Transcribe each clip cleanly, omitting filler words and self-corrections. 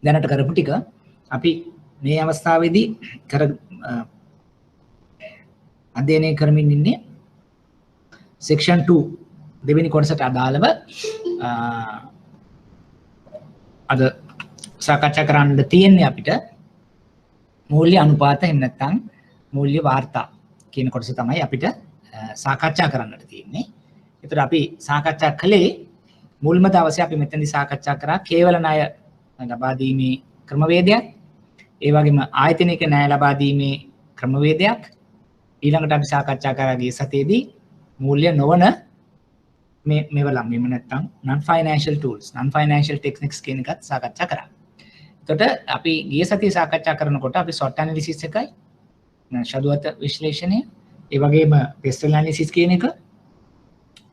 දැනට කරපු ටික අපි මේ අවස්ථාවේදී අධ්‍යයනය කරමින් ඉන්නේ section 2 දෙවෙනි කොටසට අදාළව අද සාකච්ඡා කරන්න තියෙන්නේ අපිට මූල්‍ය අනුපාත එහෙම නැත්නම් මූල්‍ය වාර්තා කියන කොටස තමයි අපිට සාකච්ඡා කරන්නට තියෙන්නේ. ඒතර අපි සාකච්ඡා කළේ මුල්ම දවසේ අපි මෙතනදී සාකච්ඡා කරා කේවල ණය ලබා දීමේ ක්‍රමවේදයක්. ඒ වගේම ආයතනික ණය ලබා දීමේ ක්‍රමවේදයක්. ඊළඟට අපි සාකච්ඡා කරා ගිය සතියේදී මූල්‍ය නොවන මේවලම් මෙන්න නැත්නම් non financial tools non financial techniques කියන එකත් සාකච්ඡා කරා. එතකොට අපි ගිය සතියේ සාකච්ඡා කරනකොට අපි SWOT analysis එකයි ෂඩුවත විශ්ලේෂණය ඒ වගේම pestle analysis කියන එක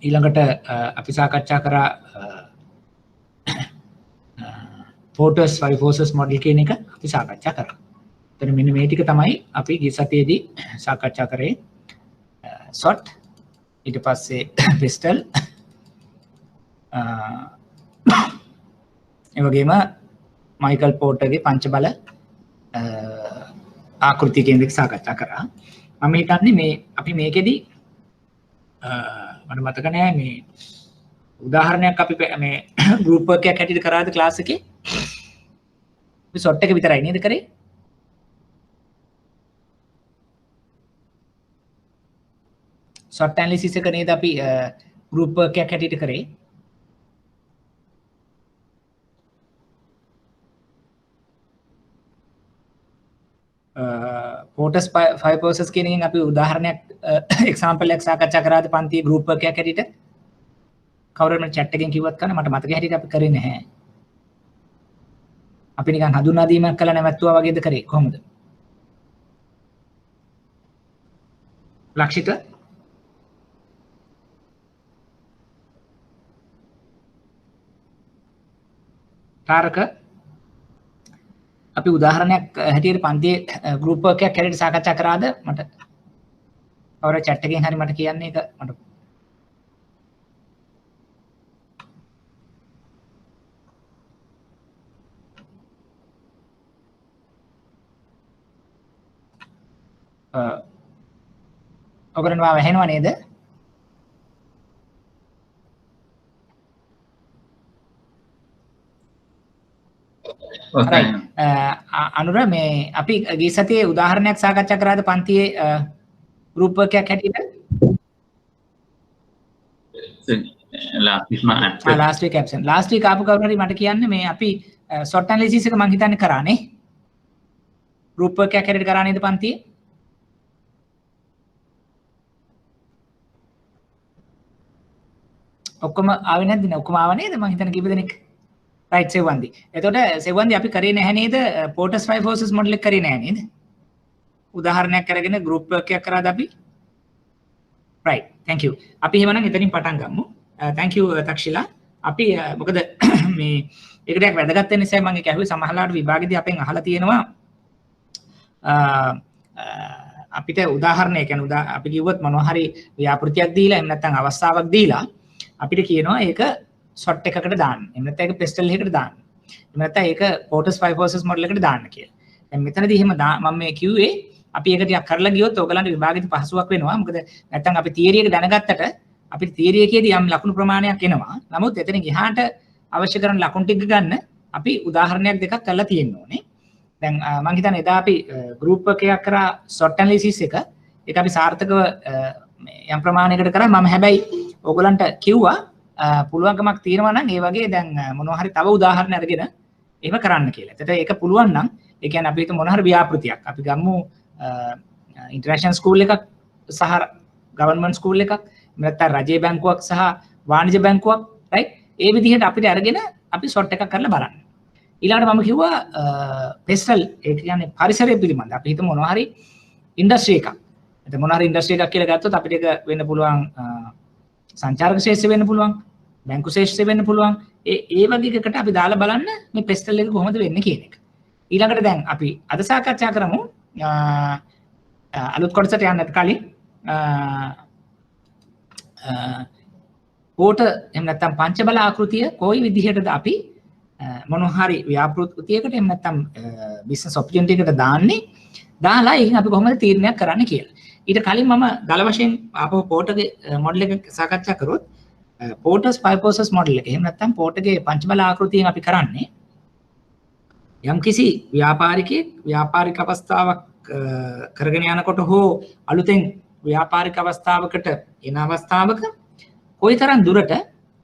ඊළඟට අපි සාකච්ඡා කරා Porter's five forces model කියන එක අපි සාකච්ඡා කරා. එතන මෙන්න මේ ටික තමයි අපි ගිය සතියේදී සාකච්ඡා කරේ. SWOT ඊට පස්සේ pestle ඒ වගේම මයිකල් පෝටර්ගේ පංචබල ආකෘතිය කියන එක සාකච්ඡා කරා. මම හිතන්නේ මේ අපි මේකෙදි මට මතක නෑ මේ උදාහරණයක් අපි මේ ගෲප් වර්ක් එකක් හැටියට කරාද ක්ලාස් එකේ? අපි SWOT එක විතරයි නේද කරේ? SWOT analysis එක නේද අපි ගෲප් වර්ක් එකක් හැටියට කරේ? Porter's five forces කියන එකෙන් අපි උදාහරණයක් example එකක් සාකච්ඡා කරාද පන්තියේ group work එකක් හැටියට? කවුරුහරි මට chat එකෙන් කිව්වත් කන්න මට මතක හැටියට අපි කරේ නැහැ. අපි නිකන් හඳුන්වා දීමක් කළා නැවැත්තුවා වගේද කරේ කොහොමද? ලක්ෂිත තාරක අපි උදාහරණයක් හැටියට පන්තියේ group work එකක් හැටියට සාකච්ඡා කරාද මට කවුරු chat එකෙන් හරි මට කියන්නේ ඒක මට ඔයගොල්ලෝ මාව ඇහෙනව නේද? අනුර මේ අපි ගිය සතියේ උදාහරණයක් සාකච්ඡා කරාද පන්තියේ group work එකක් හැටියට? last week absent. last week ආපු කවුරු හරි මට කියන්නේ මේ අපි SWOT analysis එක මම හිතන්නේ කරානේ. group work එකක් හැටියට කරා නේද පන්තියේ? ඔක්කොම ආවේ නැද්ද නේ? ඔක්කොම ආව නේද? මම හිතන්නේ කීප දෙනෙක්. right සෙවන්දි. එතකොට සෙවන්දි අපි කරේ නැහැ නේද? Porter's five forces model එක කරේ නැහැ නේද? උදාහරණයක් අරගෙන group work එකක් කරාද අපි? right. thank you. අපි එහෙමනම් එතනින් පටන් ගමු. thank you Thakshila. අපි මොකද මේ ඒක ටිකක් වැදගත් වෙන නිසා මම ඒක ඇහුවේ සමහරලාට විභාගෙදී අපෙන් අහලා තියෙනවා අපිට උදාහරණයක් කියන්නේ අපි කිව්වොත් මොනවා හරි ව්‍යාපෘතියක් දීලා එහෙම නැත්නම් අවස්ථාවක් දීලා අපිට කියනවා ඒක SWOT එකකට දාන්න. එහෙම නැත්නම් ඒක pestle එකකට දාන්න. එහෙම නැත්නම් ඒක Porter's five forces model එකට දාන්න කියලා. දැන් මෙතනදී එහෙම මම මේ කිව්වේ අපි ඒක ටිකක් කරලා ගියොත් ඔයගලන්ට විභාගෙදී පහසුවක් වෙනවා. මොකද නැත්නම් අපි තියරි එක දැනගත්තට අපිට තියරි එකේදී යම් ලකුණු ප්‍රමාණයක් එනවා. නමුත් එතනින් එහාට අවශ්‍ය කරන ලකුණු ටික ගන්න අපි උදාහරණයක් දෙකක් කරලා තියෙන්න ඕනේ. දැන් මම හිතන්නේ එදා අපි group work එකක් කරා SWOT analysis එක. ඒක අපි සාර්ථකව යම් ප්‍රමාණයකට කරා. මම හැබැයි ඔයගලන්ට කිව්වා පුළුවන්කමක් තියෙනවා නම් ඒ වගේ දැන් මොනවා හරි තව උදාහරණ අරගෙන එහෙම කරන්න කියලා. එතකොට ඒක පුළුවන් නම් ඒ කියන්නේ අපි හිතමු මොනවා හරි ව්‍යාපෘතියක්. අපි ගමු ඉන්ටර්නැෂනල් ස්කූල් එකක් සහ ගවර්න්මන්ට් ස්කූල් එකක් නැත්නම් රජයේ බැංකුවක් සහ වාණිජ බැංකුවක් right? ඒ විදිහට අපිට අරගෙන අපි SWOT එකක් කරලා බලන්න. ඊළඟට මම කිව්වා pestle ඒ කියන්නේ පරිසරය පිළිබඳ. අපි හිතමු මොනවා හරි ඉන්ඩස්ට්‍රි එකක්. එතකොට මොනවා හරි ඉන්ඩස්ට්‍රි එකක් කියලා ගත්තොත් අපිට ඒක වෙන්න පුළුවන් සංචාරක ශේෂ්ත්‍රය වෙන්න පුළුවන්, බැංකු ශේෂ්ත්‍රය වෙන්න පුළුවන්. ඒ වගේ එකකට අපි දාලා බලන්න මේ pestle එක කොහොමද වෙන්නේ කියන එක. ඊළඟට දැන් අපි අද සාකච්ඡා කරමු අලුත් කොටසට යන්නත් කලින් පෝට එහෙම නැත්නම් පංචබල ආකෘතිය කොයි විදිහටද අපි මොන හරි ව්‍යාපෘතියකට එහෙම නැත්නම් බිස්නස් ඔපචුනිටි එකට දාලා ඒකෙන් අපි කොහොමද තීරණයක් කරන්න කියලා. ඊට කලින් මම දල වශයෙන් ආපහු පෝටගේ මොඩල් එක සාකච්ඡා කරොත් පෝටර්ස් 5 process මොඩල් එක. එහෙම නැත්නම් පෝටගේ පංචබල ආකෘතියෙන් අපි කරන්නේ යම්කිසි ව්‍යාපාරිකයෙක් ව්‍යාපාරික අවස්ථාවක් කරගෙන යනකොට හෝ අලුතෙන් ව්‍යාපාරික අවස්ථාවකට එන අවස්ථාවක කොයිතරම් දුරට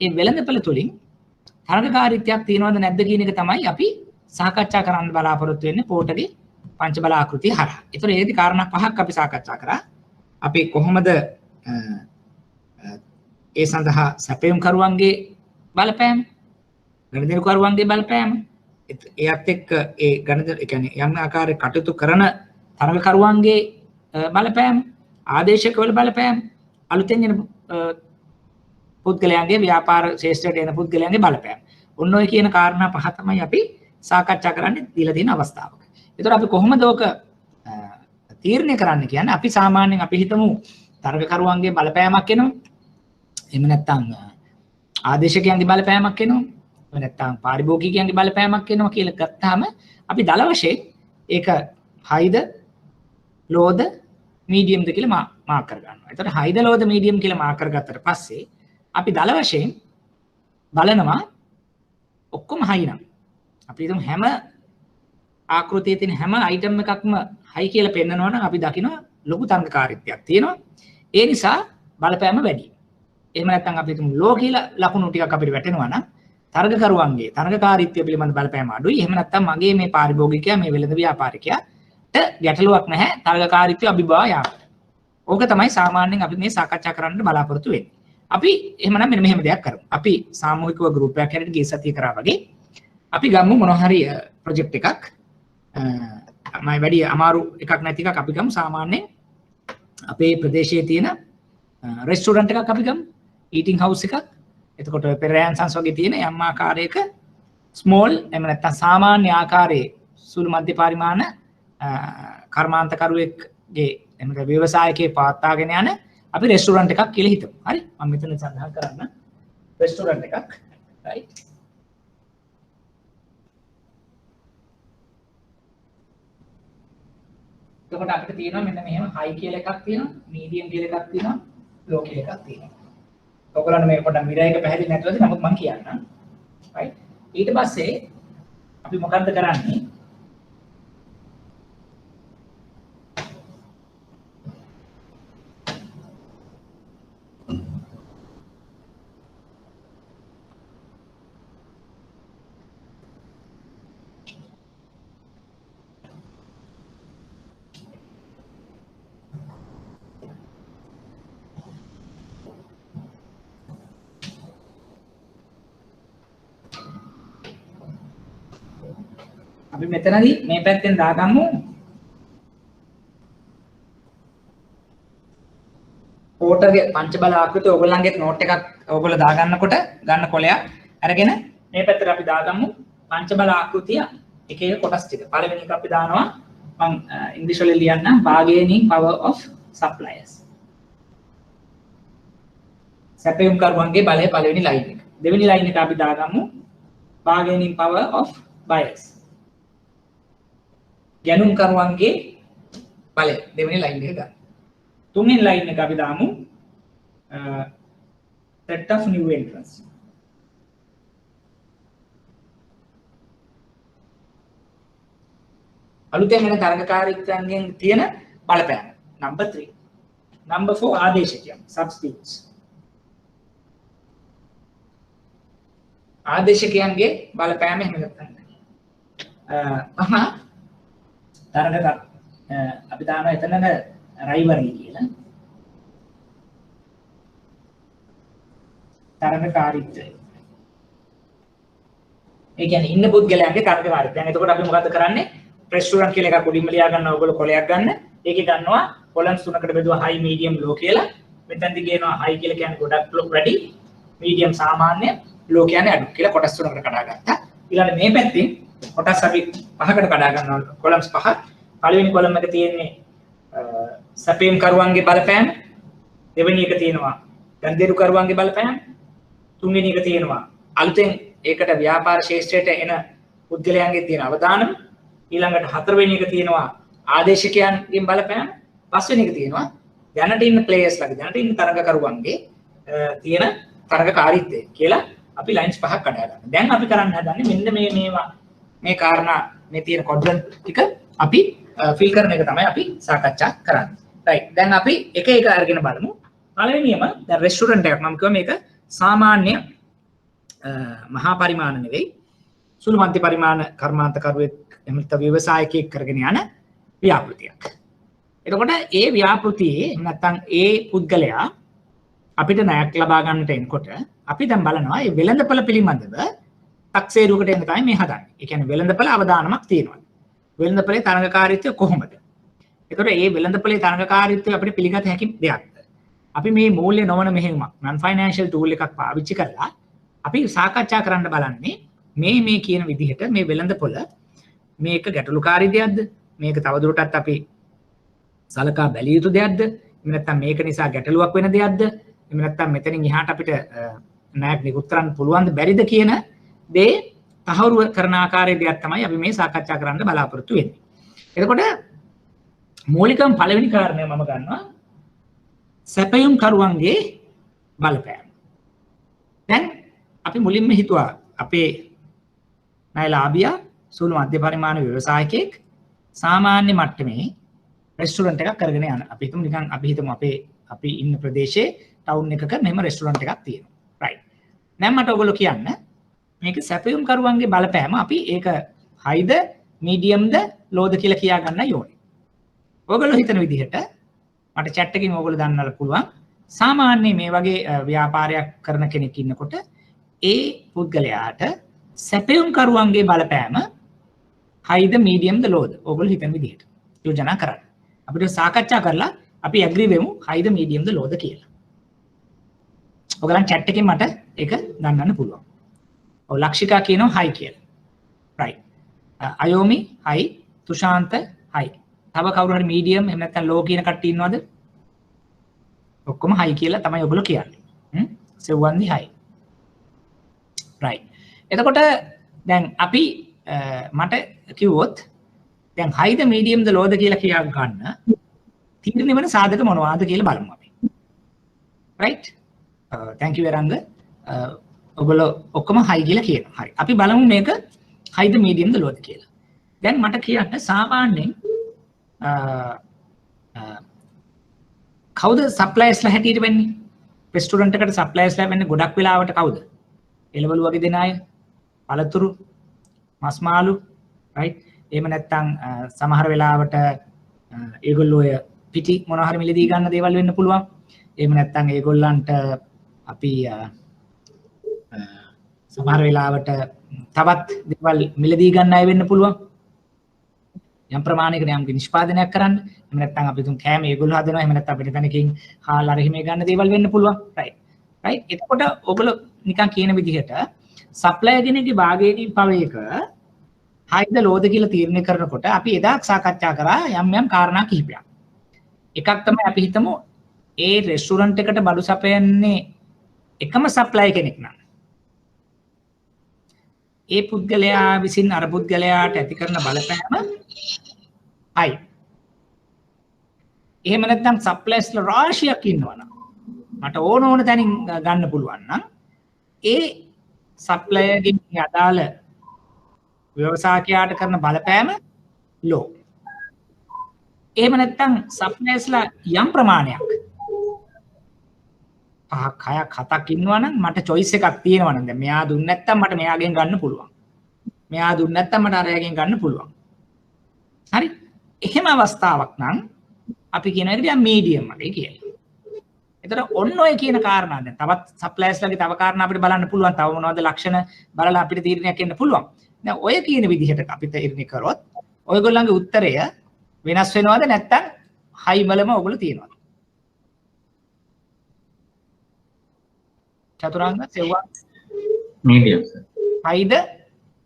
ඒ වෙළඳපළ තුලින් තරගකාරීත්වයක් තියෙනවද නැද්ද කියන එක තමයි අපි සාකච්ඡා කරන්න බලාපොරොත්තු වෙන්නේ පෝටගේ පංචබල ආකෘතිය හරහා. ඒතර ඒකේ කාරණා පහක් අපි සාකච්ඡා කරා. අපි කොහොමද ඒ සඳහා සැපයුම් කරුවන්ගේ බලපෑම, ගණදෙනු කරුවන්ගේ බලපෑම, එයත් එක්ක ඒ ගණදෙනු ඒ කියන්නේ යම් ආකාරයක කටයුතු කරන තරගකරුවන්ගේ බලපෑම, ආදේශකවල බලපෑම, අලුතෙන් එන පුද්ගලයන්ගේ ව්‍යාපාර ශේෂ්ත්‍රයට එන පුද්ගලයන්ගේ බලපෑම. ඔන්න ඔය කියන කාරණා පහ තමයි අපි සාකච්ඡා කරන්නේ දීලා තියෙන අවස්ථාවක. ඒතර අපි කොහොමද ඕක තීරණය කරන්න කියන්නේ අපි සාමාන්‍යයෙන් අපි හිතමු තරගකරුවන්ගේ බලපෑමක් එනවා. එහෙම නැත්නම් ආදේශකයන්ගේ බලපෑමක් එනවා. එහෙම නැත්නම් පාරිභෝගිකයන්ගේ බලපෑමක් එනවා කියලා ගත්තාම අපි දල වශයෙන් ඒක හයිද ලෝද මීඩියම්ද කියලා මාක් කර ගන්නවා. ඒතර හයිද ලෝද මීඩියම් කියලා මාක් කරගත්තට පස්සේ අපි දල වශයෙන් බලනවා ඔක්කොම හයි නම් අපි හිතමු හැම ආකෘතියේ තියෙන හැම අයිටම් එකක්ම හයි කියලා පෙන්නනවා නම් අපි දකිනවා ලොකු තරඟකාරීත්වයක් තියෙනවා. ඒ නිසා බලපෑම වැඩි. එහෙම නැත්නම් අපි හිතමු ලෝ කියලා ලකුණු ටිකක් අපිට වැටෙනවා නම් තරඟකරුවන්ගේ තරඟකාරීත්වය පිළිබඳ බලපෑම අඩුයි. එහෙම නැත්නම් මගේ මේ පාරිභෝගිකයා මේ වෙළඳ ව්‍යාපාරිකයාට ගැටලුවක් නැහැ තරඟකාරීත්වය අභිභවා යාමට. ඕක තමයි සාමාන්‍යයෙන් අපි මේ සාකච්ඡා කරන්න බලාපොරොත්තු වෙන්නේ. අපි එහෙමනම් මෙන්න මෙහෙම දෙයක් කරමු. අපි සාමූහිකව ගෲප් එකක් හැටියට ගිය සතිය කරා වගේ අපි ගමු මොනවා හරි ප්‍රොජෙක්ට් එකක්. මම වැඩි අමාරු එකක් නැති එකක් අපි ගමු. සාමාන්‍යයෙන් අපේ ප්‍රදේශයේ තියෙන රෙස්ටුරන්ට් එකක් අපි ගමු. ඊටින් හවුස් එකක්. එතකොට පෙරයන් සංස් වගේ තියෙන යම් ආකාරයක ස්මෝල් එහෙම නැත්නම් සාමාන්‍ය ආකාරයේ සුළු මධ්‍ය පරිමාණ කර්මාන්තකරුවෙක්ගේ එහෙම නැත්නම් ව්‍යවසායකයේ පවත්වාගෙන යන අපි රෙස්ටුරන්ට් එකක් කියලා හිතමු. හරි? මම මෙතන සඳහන් කරන්න රෙස්ටුරන්ට් එකක්. right? එතකොට අපිට තියෙනවා මෙන්න මෙහෙම හයි කියලා එකක් තියෙනවා, මීඩියම් කියලා එකක් තියෙනවා, ලෝ කියලා එකක් තියෙනවා. ඔයගොල්ලන්ට මේක පොඩ්ඩක් මිරර් එක පැහැදිලි නැතුවද? නමුත් මම කියන්නම්. right? ඊට පස්සේ අපි මොකද්ද කරන්නේ? අපි මෙතනදී මේ පැත්තෙන් දාගමු පෝටගේ පංචබල ආකෘතිය. ඔයගොල්ලන්ගේ නෝට් එකක් ඔයගොල්ලෝ දාගන්නකොට ගන්න කොලයක් අරගෙන මේ පැත්තට අපි දාගමු පංචබල ආකෘතිය එක එක කොටස් ටික. පළවෙනි එක අපි දානවා මම ඉංග්‍රීසි වලින් ලියන්නම් bargaining power of suppliers. සැපයුම් කරුවන්ගේ බලය පළවෙනි ලයින් එක. දෙවෙනි ලයින් එක අපි දාගමු bargaining power of buyers. ගැනුම් කරුවන්ගේ බලය දෙවෙනි ලයින් එක ගන්න. තුන්වෙනි ලයින් එක අපි දාමු threat of new entrants. අලුතෙන් එන තරඟකාරීත්වයන්ගෙන් තියෙන බලපෑම. number 3. number 4 ආදේශකයන් substitutes. ආදේශකයන්ගේ බලපෑම එහෙම නැත්නම් තරඟක අපි දානවා එතනක රයිවරි කියලා. තරඟකාරීත්වය. ඒ කියන්නේ ඉන්න පුද්ගලයන්ගේ තරඟකාරීත්වය. දැන් එතකොට අපි මොකද්ද කරන්නේ? රෙස්ටුරන්ට් කියලා එකක් උඩින්ම ලියා ගන්නවා. ඔයගොල්ලෝ කොලයක් ගන්න. ඒකේ ගන්නවා කොලම්ස් තුනකට බෙදුවා හයි මීඩියම් ලෝ කියලා. මෙතෙන්දි කියනවා හයි කියලා කියන්නේ ගොඩක් වැඩි, මීඩියම් සාමාන්‍ය, ලෝ කියන්නේ අඩු කියලා කොටස් තුනකට කඩා ගත්තා. ඊළඟට මේ පැත්තෙන් කොටස් අපි පහකට කඩා ගන්නවා. කොලම්ස් පහ. පළවෙනි කොලම් එක තියෙන්නේ සැපයුම් කරුවන්ගේ බලපෑම. දෙවෙනි එක තියෙනවා ගන්දේරු කරුවන්ගේ බලපෑම. තුන්වෙනි එක තියෙනවා අලුතෙන් ඒකට ව්‍යාපාර ශේෂ්ත්‍රයට එන පුද්ගලයන්ගේ තියෙන අවදානම, ඊළඟට හතරවෙනි එක තියෙනවා ආදේශකයන්ගෙන් බලපෑම, පස්වෙනි එක තියෙනවා දැනට ඉන්න ප්ලේයර්ස්ලාගේ දැනට ඉන්න තරගකරුවන්ගේ තියෙන තරගකාරීත්වය කියලා අපි ලයින්ස් පහක් කඩා ගන්නවා. දැන් අපි කරන්න හදන්නේ මෙන්න මේවා මේ කාරණා මේ තියෙන කොඩ්රන්ට් ටික අපි ෆිල් කරන එක තමයි අපි සාකච්ඡා කරන්නේ. රයිට්. දැන් අපි එක එක අරගෙන බලමු. පළවෙනියම දැන් රෙස්ටුරන්ට් එකක් මම කිව්වා මේක සාමාන්‍ය මහා පරිමාණ නෙවෙයි. සුළු මධ්‍ය පරිමාණ කර්මාන්තකරුවෙක් එහෙම නැත්නම් ව්‍යවසායකයෙක් කරගෙන යන ව්‍යාපෘතියක්. එතකොට ඒ ව්‍යාපෘතියේ නැත්නම් ඒ පුද්ගලයා අපිට ණයක් ලබා ගන්නට එනකොට අපි දැන් බලනවා මේ වෙළඳපොළ පිළිබඳව 탁සේරුවකට එන්න තමයි මේ හදන්නේ. ඒ කියන්නේ වෙළඳපොළ අවදානමක් තියෙනවා. වෙළඳපොළේ තරඟකාරීත්වය කොහොමද? එතකොට මේ වෙළඳපොළේ තරඟකාරීත්වය අපිට පිළිගත හැකි දෙයක්ද? අපි මේ මූල්‍ය නොවන මෙහෙයුමක් non financial tool එකක් පාවිච්චි කරලා අපි සාකච්ඡා කරන්න බලන්නේ මේ කියන විදිහට මේ වෙළඳපොළ මේක ගැටලුකාරී දෙයක්ද? මේක තවදුරටත් අපි සලකා බැලිය යුතු දෙයක්ද? එහෙම නැත්නම් මේක නිසා ගැටලුවක් වෙන දෙයක්ද? එහෙම නැත්නම් මෙතනින් එහාට අපිට ණයක් නිකුත් කරන්න පුළුවන්ද බැරිද කියන දේ තහවුරු කරන ආකාරයේ දෙයක් තමයි අපි මේ සාකච්ඡා කරන්න බලාපොරොත්තු වෙන්නේ. එතකොට මූලිකම පළවෙනි කාරණය මම ගන්නවා සැපයුම් කරුවන්ගේ බලපෑම. දැන් අපි මුලින්ම හිතුවා අපේ ණයලාභියා සුළු මධ්‍ය පරිමාණ ව්‍යවසායකයෙක් සාමාන්‍ය මට්ටමේ රෙස්ටුරන්ට් එකක් කරගෙන යන. අපි හිතමු නිකන් අපි ඉන්න ප්‍රදේශයේ ටවුන් එකක මෙහෙම රෙස්ටුරන්ට් එකක් තියෙනවා. රයිට්. දැන් මට ඔයගොල්ලෝ කියන්න මේක සැපයුම් කරුවන්ගේ බලපෑම අපි ඒක හයිද මීඩියම්ද ලෝද කියලා කියා ගන්නයි ඕනේ. ඔයගොල්ලෝ හිතන විදිහට මට chat එකකින් ඔයගොල්ලෝ දන්නවල පුළුවන් සාමාන්‍ය මේ වගේ ව්‍යාපාරයක් කරන කෙනෙක් ඉන්නකොට ඒ පුද්ගලයාට සැපයුම් කරුවන්ගේ බලපෑම හයිද මීඩියම්ද ලෝද ඔයගොල්ලෝ හිතන විදිහට යෝජනා කරන්න. අපිට සාකච්ඡා කරලා අපි ඇග්‍රී වෙමු හයිද මීඩියම්ද ලෝද කියලා. ඔයගලන් chat එකෙන් මට ඒක දන්නන්න පුළුවන්. ඔව් ලක්ෂිකා කියනවා හයි කියලා. right. අයෝමි හයි, තුෂාන්ත හයි. තව කවුරු හරි මීඩියම් එහෙම නැත්නම් ලෝ කියන කට්ටිය ඉන්නවද? ඔක්කොම හයි කියලා තමයි ඔයගොල්ලෝ කියන්නේ. සෙව්වන්දි හයි. right. එතකොට දැන් අපි මට කිව්වොත් දැන් හයිද මීඩියම්ද ලෝද කියලා කියා ගන්න තීරණය වෙන සාධක මොනවාද කියලා බලමු අපි. right. thank you Eranga. ඔයගොල්ලෝ ඔක්කොම හයි කියලා කියනවා. හරි. අපි බලමු මේක හයිද මීඩියම්ද ලෝද කියලා. දැන් මට කියන්න සාමාන්‍යයෙන් කවුද සප්ලයර්ස්ලා හැටියට වෙන්නේ? රෙස්ටුරන්ට් එකට සප්ලයර්ස්ලා වෙන්නේ ගොඩක් වෙලාවට කවුද? එළවලු වගේ දෙන අය, පළතුරු, මස් මාළු, right? එහෙම නැත්නම් සමහර වෙලාවට ඒගොල්ලෝ ඔය පිටි මොනවා හරි මිලදී ගන්න දේවල් වෙන්න පුළුවන්. එහෙම නැත්නම් ඒගොල්ලන්ට අපි සමහර වෙලාවට තවත් දේවල් මිලදී ගන්න අය වෙන්න පුළුවන්. යම් ප්‍රමාණයකට යම් නිෂ්පාදනයක් කරන්න. එහෙම නැත්නම් අපි තුන් කෑම ඒගොල්ලෝ හදනවා. එහෙම නැත්නම් අපිට තැනකින් හාල් අර එහෙම ගන්න දේවල් වෙන්න පුළුවන්. right. right. එතකොට ඔයගොල්ලෝ නිකන් කියන විදිහට සප්ලයර් කෙනෙක්ගේ භාගයකින් පවයක හයිද ලෝද කියලා තීරණය කරනකොට අපි එදා සාකච්ඡා කරා යම් කාරණා කිහිපයක්. එකක් තමයි අපි හිතමු ඒ රෙස්ටුරන්ට් එකට බඩු සපයන්නේ එකම සප්ලයර් කෙනෙක් නම් ඒ පුද්ගලයා විසින් අර පුද්ගලයාට ඇති කරන බලපෑම හයි. එහෙම නැත්නම් සප්ලයර්ස්ලා රාශියක් ඉන්නවනම් මට ඕන තැනින් ගන්න පුළුවන් නම් ඒ සප්ලයර්ගෙන් අදාළ ව්‍යවසායකයාට කරන බලපෑම ලෝ. එහෙම නැත්නම් සප්ලයර්ස්ලා යම් ප්‍රමාණයක් 5ක් 6ක් 7ක් ඉන්නවනම් මට choice එකක් තියෙනවා නම් දැන් මෙයා දුන්නේ නැත්නම් මට මෙයාගෙන් ගන්න පුළුවන්. මෙයා දුන්නේ නැත්නම් මට අරයාගෙන් ගන්න පුළුවන්. හරි. එහෙම අවස්ථාවක් නම් අපි කියන එකට මීඩියම් වගේ කියලා. එතන ඔන්න ඔය කියන කාරණා දැන් තවත් සප්ලයර්ස්ලාගේ තව කාරණා අපිට බලන්න පුළුවන්. තව මොනවද ලක්ෂණ බලලා අපිට තීරණයක් එන්න පුළුවන්. දැන් ඔය කියන විදිහට අපි තීරණය කරොත් ඔයගොල්ලන්ගේ උත්තරය වෙනස් වෙනවද නැත්නම් හයි වලම ඔයගොල්ලෝ තියනවද? චතුරාංග සෙව්වා මීඩියම් සර්. හයිද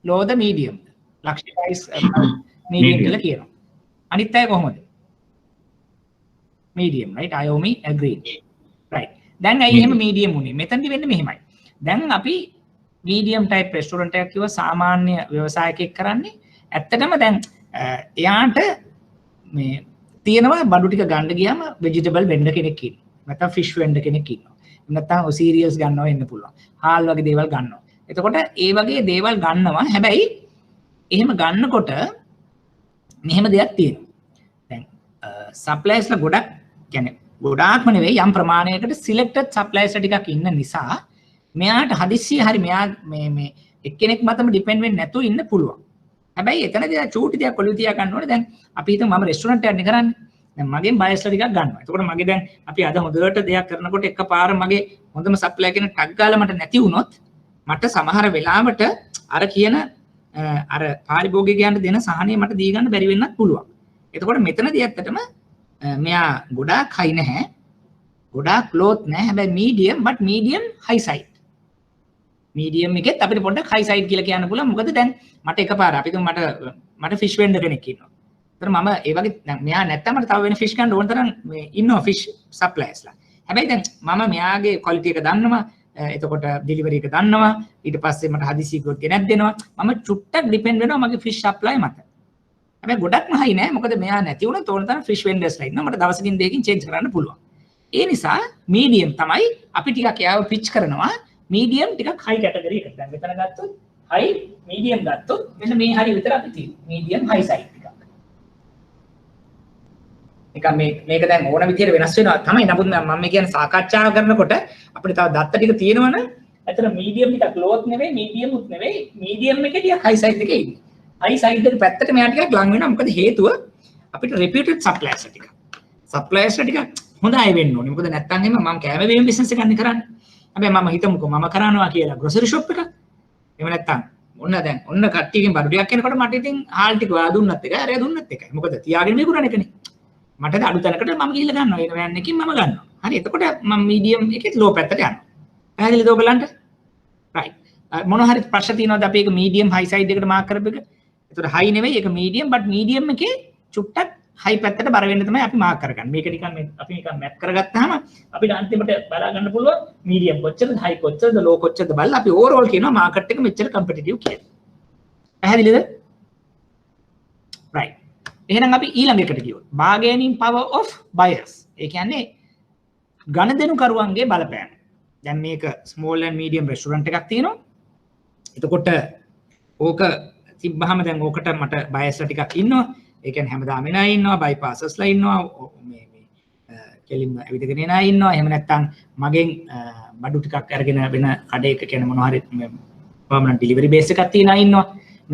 ලෝද මීඩියම්ද? ලක්ෂිකයිස් මීඩියම් කියලා කියනවා. අනිත් අය කොහොමද? Medium right. Ayomi agree right. දැන් ඇයි එහෙම මීඩියම් උනේ? මෙතනදි වෙන්නේ මෙහෙමයි. දැන් අපි medium type restaurant එකක් කිව්ව සාමාන්‍ය ව්‍යවසායකයෙක් කරන්නේ ඇත්තටම දැන් එයාට මේ තියෙනවා බඩු ටික ගන්න ගියාම vegetable vendor කෙනෙක් ඉන්නවා නැත්නම් fish vendor කෙනෙක් ඉන්නවා නැත්නම් cereals ගන්නවා වෙන්න පුළුවන් හාල් වගේ දේවල් ගන්නවා එතකොට ඒ වගේ දේවල් ගන්නවා හැබැයි එහෙම ගන්නකොට මෙහෙම දෙයක් තියෙනවා දැන් suppliers ලා ගොඩක් කියන්නේ ගොඩාක්ම නෙවෙයි යම් ප්‍රමාණයකට selected suppliers ටිකක් ඉන්න නිසා මෙයාට හදිස්සිය හරි මෙයා මේ එක්කෙනෙක් මතම depend වෙන්නේ නැතුව ඉන්න පුළුවන්. හැබැයි එතනදී චූටි දෙයක් ඔළුව තියා ගන්න ඕනේ. දැන් අපි හිතමු මම රෙස්ටොරන්ට් එකක් නේ කරන්නේ. දැන් මගෙන් බයස්ලා ටිකක් ගන්නවා. එතකොට මගේ දැන් අපි අද හොඳට දෙයක් කරනකොට එකපාර මගේ හොඳම සප්ලයර් කෙනෙක් ටග් ගාලා මට නැති වුණොත් මට සමහර වෙලාවට අර කියන අර පාරිභෝගිකයන්ට දෙන සහනය මට දී ගන්න බැරි වෙන්නත් පුළුවන්. එතකොට මෙතනදී ඇත්තටම මෙයා ගොඩාක් හයි නැහැ. ගොඩාක් ලෝත් නැහැ. හැබැයි medium but medium high side. Medium එකෙත් අපිට පොඩ්ඩක් high side කියලා කියන්න පුළුවන්. මොකද දැන් මට එකපාර අපි තුමු මට fish vendor කෙනෙක් ඉන්නවා. ඒතර මම ඒ වගේ දැන් මෙයා නැත්තම් මට තව වෙන fish ගන්න ඕන තරම් මේ ඉන්නවා fish suppliers ලා. හැබැයි දැන් මම මෙයාගේ quality එක දන්නවා. එතකොට delivery එක දන්නවා. ඊට පස්සේ මට හදිසි ගොඩ ගෙනත් දෙනවා. මම චුට්ටක් depend වෙනවා මගේ fish supply මත. හැබැයි ගොඩක්ම high නෑ. මොකද මෙයා නැති වුණොත් ඕන තරම් fish vendors ලා ඉන්නවා. මට දවසකින් දෙකකින් change කරන්න පුළුවන්. ඒ නිසා medium තමයි අපි ටිකක් යාව pitch කරනවා. medium ටිකක් high category එකට. දැන් මෙතන ගත්තොත් high medium ගත්තොත් මෙන්න මේ හරිය විතර අපි තියෙනවා. medium high side ටිකක්. නිකන් මේක දැන් ඕන විදිහට වෙනස් වෙනවා තමයි. නමුත් මම කියන්නේ සාකච්ඡා කරනකොට අපිට තව දත්ත ටික තියෙනවනේ. ඇත්තට medium ටිකක් lowත් නෙවෙයි medium උත් නෙවෙයි. medium එකේ ටිකක් high side එකේ ඉන්නේ. high side එක පැත්තට මෙයා ටිකක් ලඟ වෙනවා. මොකද හේතුව අපිට reputed suppliers ටික. suppliers ටික හොඳ අය වෙන්න ඕනේ. මොකද නැත්තම් එහෙම මම කෑම බීම business එකක් නේ කරන්නේ. හැබැයි මම හිතමුකෝ මම කරනවා කියලා grocery shop එකක්. එහෙම නැත්තම් ඔන්න කට්ටියකින් බඩු ටිකක් එනකොට මට ඉතින් හාල් ටික ඔයා දුන්නත් එකයි අරයා දුන්නත් එකයි. මොකද තියාගෙන මේකුරණ එකනේ. මට අඩු තැනකට මම ගිහිල්ලා ගන්නවා. ඒ වෑන් එකකින් මම ගන්නවා. හරි එතකොට මම medium එකේ low පැත්තට යනවා. පැහැදිලිද ඔයගලන්ට? right. මොන හරි ප්‍රශ්න තියෙනවද අපි ඒක medium high side එකට මාක් කරපු එක? එතකොට high නෙවෙයි ඒක medium but medium එකේ චුට්ටක් high පැත්තට බර වෙන්න තමයි අපි මාක් කරගන්නේ. මේක නිකන් අපි නිකන් මැප් කරගත්තාම අපිට අන්තිමට බලා ගන්න පුළුවන් medium කොච්චරද high කොච්චරද low කොච්චරද බලලා අපි overall කියනවා මාකට් එක මෙච්චර competitive කියලා. පැහැදිලිද? right. එහෙනම් අපි ඊළඟ එකට ගියොත් bargaining power of buyers. ඒ කියන්නේ ගණදෙනුකරුවන්ගේ බලපෑම. දැන් මේක small and medium restaurant එකක් තියෙනවා. එතකොට ඕක තිබ්බහම දැන් ඕකට මට buyers ලා ටිකක් ඉන්නවා. ඒ කියන්නේ හැමදාම එන අය ඉන්නවා, bypassers ලා ඉන්නවා, මේ කෙලින්ම ඇවිදගෙන එන අය ඉන්නවා. එහෙම නැත්නම් මගෙන් බඩු ටිකක් අරගෙන වෙන කඩේක කියන්නේ මොනවා හරි permanent delivery base එකක් තියන අය ඉන්නවා.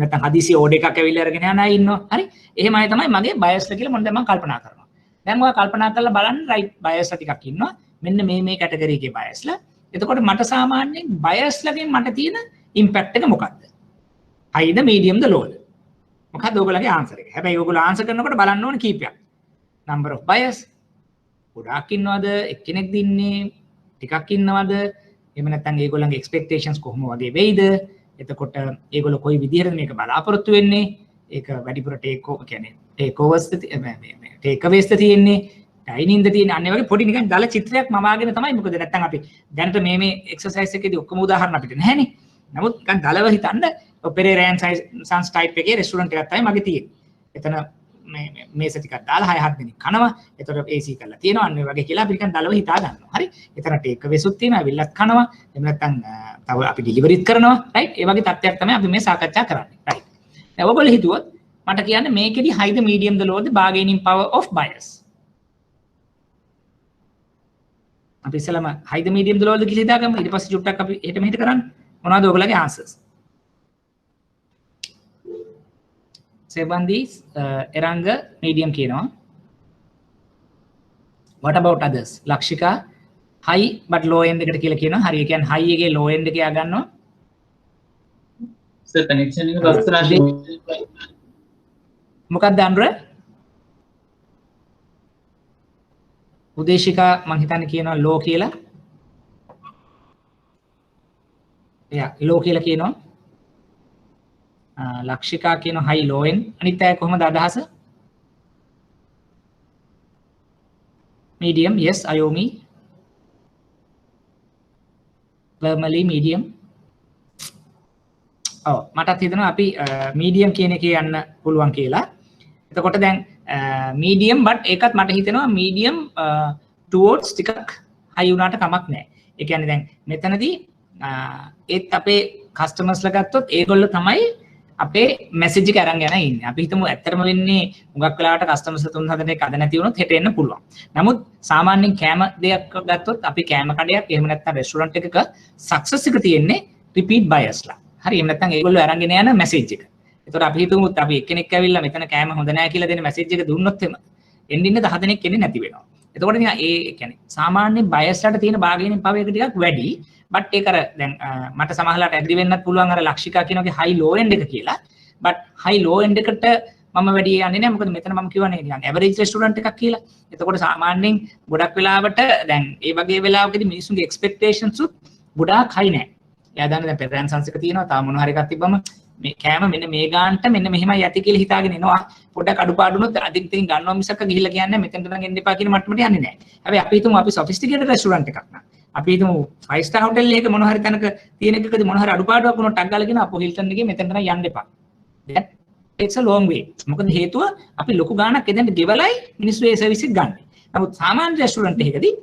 නැත්නම් හදිසි ඕඩර් එකක් ඇවිල්ලා අරගෙන යන අය ඉන්නවා. හරි. එහෙම අය තමයි මගේ buyers ලා කියලා මොනද මම කල්පනා කරනවා. දැන් ඔයා කල්පනා කරලා බලන්න right buyers ලා ටිකක් ඉන්නවා. මෙන්න මේ category එකේ buyers ලා. එතකොට මට සාමාන්‍යයෙන් buyers ලගෙන් මට තියෙන impact එක මොකක්ද? high ද medium ද low ද? මොකක්ද ඔයගොල්ලෝගේ answer එක? හැබැයි ඔයගොල්ලෝ answer කරනකොට බලන්න ඕනේ කීපයක්. number of buyers ගොඩාක් ඉන්නවද? එක්කෙනෙක් දින්නේ ටිකක් ඉන්නවද? එහෙම නැත්නම් ඒගොල්ලන්ගේ expectations කොහොම වගේ වෙයිද? එතකොට ඒගොල්ලෝ කොයි විදිහටද මේක බලාපොරොත්තු වෙන්නේ? ඒක වැඩිපුර take overs take aways ද තියෙන්නේ? dining ද තියෙන්නේ? අන්න ඒ වගේ පොඩි නිකන් දල චිත්‍රයක් මවාගෙන තමයි. මොකද නැත්නම් අපි දැනට මේ exercise එකේදී ඔක්කොම උදාහරණ අපිට නැහැනේ. නමුත් නිකන් දලව හිතන්න Pereira and Sons type එකේ restaurant එකක් තමයි මගේ තියෙන්නේ. එතන මේස ටිකක් දාලා 6-7 දෙනෙක් කනවා. එතකොට AC කරලා තියෙනවා. අන්න ඒ වගේ කියලා අපි නිකන් දලව හිතා ගන්නවා. හරි. එතන take aways උත් තියෙනවා. විල්ලත් කනවා. එහෙම නැත්නම් තව අපි delivery කරනවා. right. ඒ වගේ තත්ත්වයක් තමයි අපි මේ සාකච්ඡා කරන්නේ. right. දැන් ඔයගොල්ලෝ හිතුවොත් මට කියන්න මේකෙදි high the medium the low the bargaining power of buyers. අපි ඉස්සෙල්ලාම high ද medium ද low ද කියලා හිතාගමු. ඊට පස්සේ චුට්ටක් අපි එහෙට මෙහෙට කරන්න. මොනවද ඔයගොල්ලෝගේ answers? Sevandi Eranga medium කියනවා. What about others? Lakshika high but low end එකට කියලා කියනවා. හරි. ඒ කියන්නේ high එකේ low end එක යා ගන්නවා. Sir connection එක ලස්සනයි. මොකක්ද අනුර? උදේශිකා මං හිතන්නේ කියනවා low කියලා. එයා low කියලා කියනවා. ලක්ෂිකා කියන high low end. අනිත් අය කොහොමද අදහස? medium yes Ayomi. Vermally medium. ඔව් මටත් හිතෙනවා අපි මීඩියම් කියන එකේ යන්න පුළුවන් කියලා. එතකොට දැන් මීඩියම් බට් ඒකත් මට හිතෙනවා මීඩියම් ටුවර්ඩ්ස් ටිකක් හයි වුණාට කමක් නැහැ. ඒ කියන්නේ දැන් මෙතනදී ඒත් අපේ කස්ටමර්ස්ලා ගත්තොත් ඒගොල්ලෝ තමයි අපේ මැසේජ් එක අරන් යන ඉන්නේ. අපි හිතමු ඇත්තටම වෙන්නේ හුඟක් වෙලාවට කස්ටමර්ස්ලා 3-4 අද නැති වුණොත් හෙට එන්න පුළුවන්. නමුත් සාමාන්‍යයෙන් කෑම දෙයක් ගත්තොත් අපි කෑම කඩයක් එහෙම නැත්නම් රෙස්ටොරන්ට් එකක සක්සස් එක තියෙන්නේ රිපීට් බයර්ස්ලා. හරි එහෙම නැත්නම් ඒගොල්ලෝ අරගෙන යන මැසේජ් එක. ඒතකොට අපි හිතමු අපි එක්කෙනෙක් ඇවිල්ලා මෙතන කෑම හොඳ නැහැ කියලා දෙන මැසේජ් එක දුන්නොත් එම එන්න 10 දෙනෙක් එන්නේ නැති වෙනවා. එතකොට නිකන් ඒ කියන්නේ සාමාන්‍ය බයර්ස්ලාට තියෙන බාගේනින් පව එක ටිකක් වැඩි. බට් ඒක අර දැන් මට සමහරලාට ඇග්‍රි වෙන්නත් පුළුවන් අර ලක්ෂිකා කියන වගේ හයි ලෝ එන්ඩ් එක කියලා. බට් හයි ලෝ එන්ඩ් එකට මම වැඩි යන්නේ නැහැ. මොකද මෙතන මම කියවනේ නිකන් ඇවරේජ් රෙස්ටොරන්ට් එකක් කියලා. එතකොට සාමාන්‍යයෙන් ගොඩක් වෙලාවට දැන් ඒ වගේ වෙලාවකදී මිනිස්සුන්ගේ එක්ස්පෙක්ටේෂන්ස් උත් ගොඩාක් හයි නැහැ. එයා දන්නේ දැන් ප්‍රෙෆරන්සස් එක තියෙනවා. තාම මොන හරි එකක් තිබ්බම මේ කෑම මෙන්න මේ ගානට මෙන්න මෙහෙමයි යති කියලා හිතාගෙන එනවා. පොඩ්ඩක් අඩුපාඩුනොත් අදින් තින් ගන්නවා මිසක ගිහිල්ලා කියන්නේ මෙතෙන්ට නම් එන්න එපා කියන මට්ටමට යන්නේ නැහැ. හැබැයි අපි හිතමු අපි සොෆිස්ටිකේටඩ් රෙස්ටොරන්ට් එකක් නම් අපි හිතමු 5 star hotel එකක මොන හරි තැනක තියෙන එකකදී මොන හරි අඩුපාඩුවක් වුණොත් ටක් ගාලා කියන අපෝ හිල්ටන් එකේ මෙතෙන්ට නම් යන්න එපා. that takes a long way. මොකද හේතුව අපි ලොකු ගාණක් එදෙන්න ගෙවලයි මිනිස්සු ඒ සර්විස් එක ගන්න. නමුත් සාමාන්‍ය රෙස්ටොරන්ට් එකකදී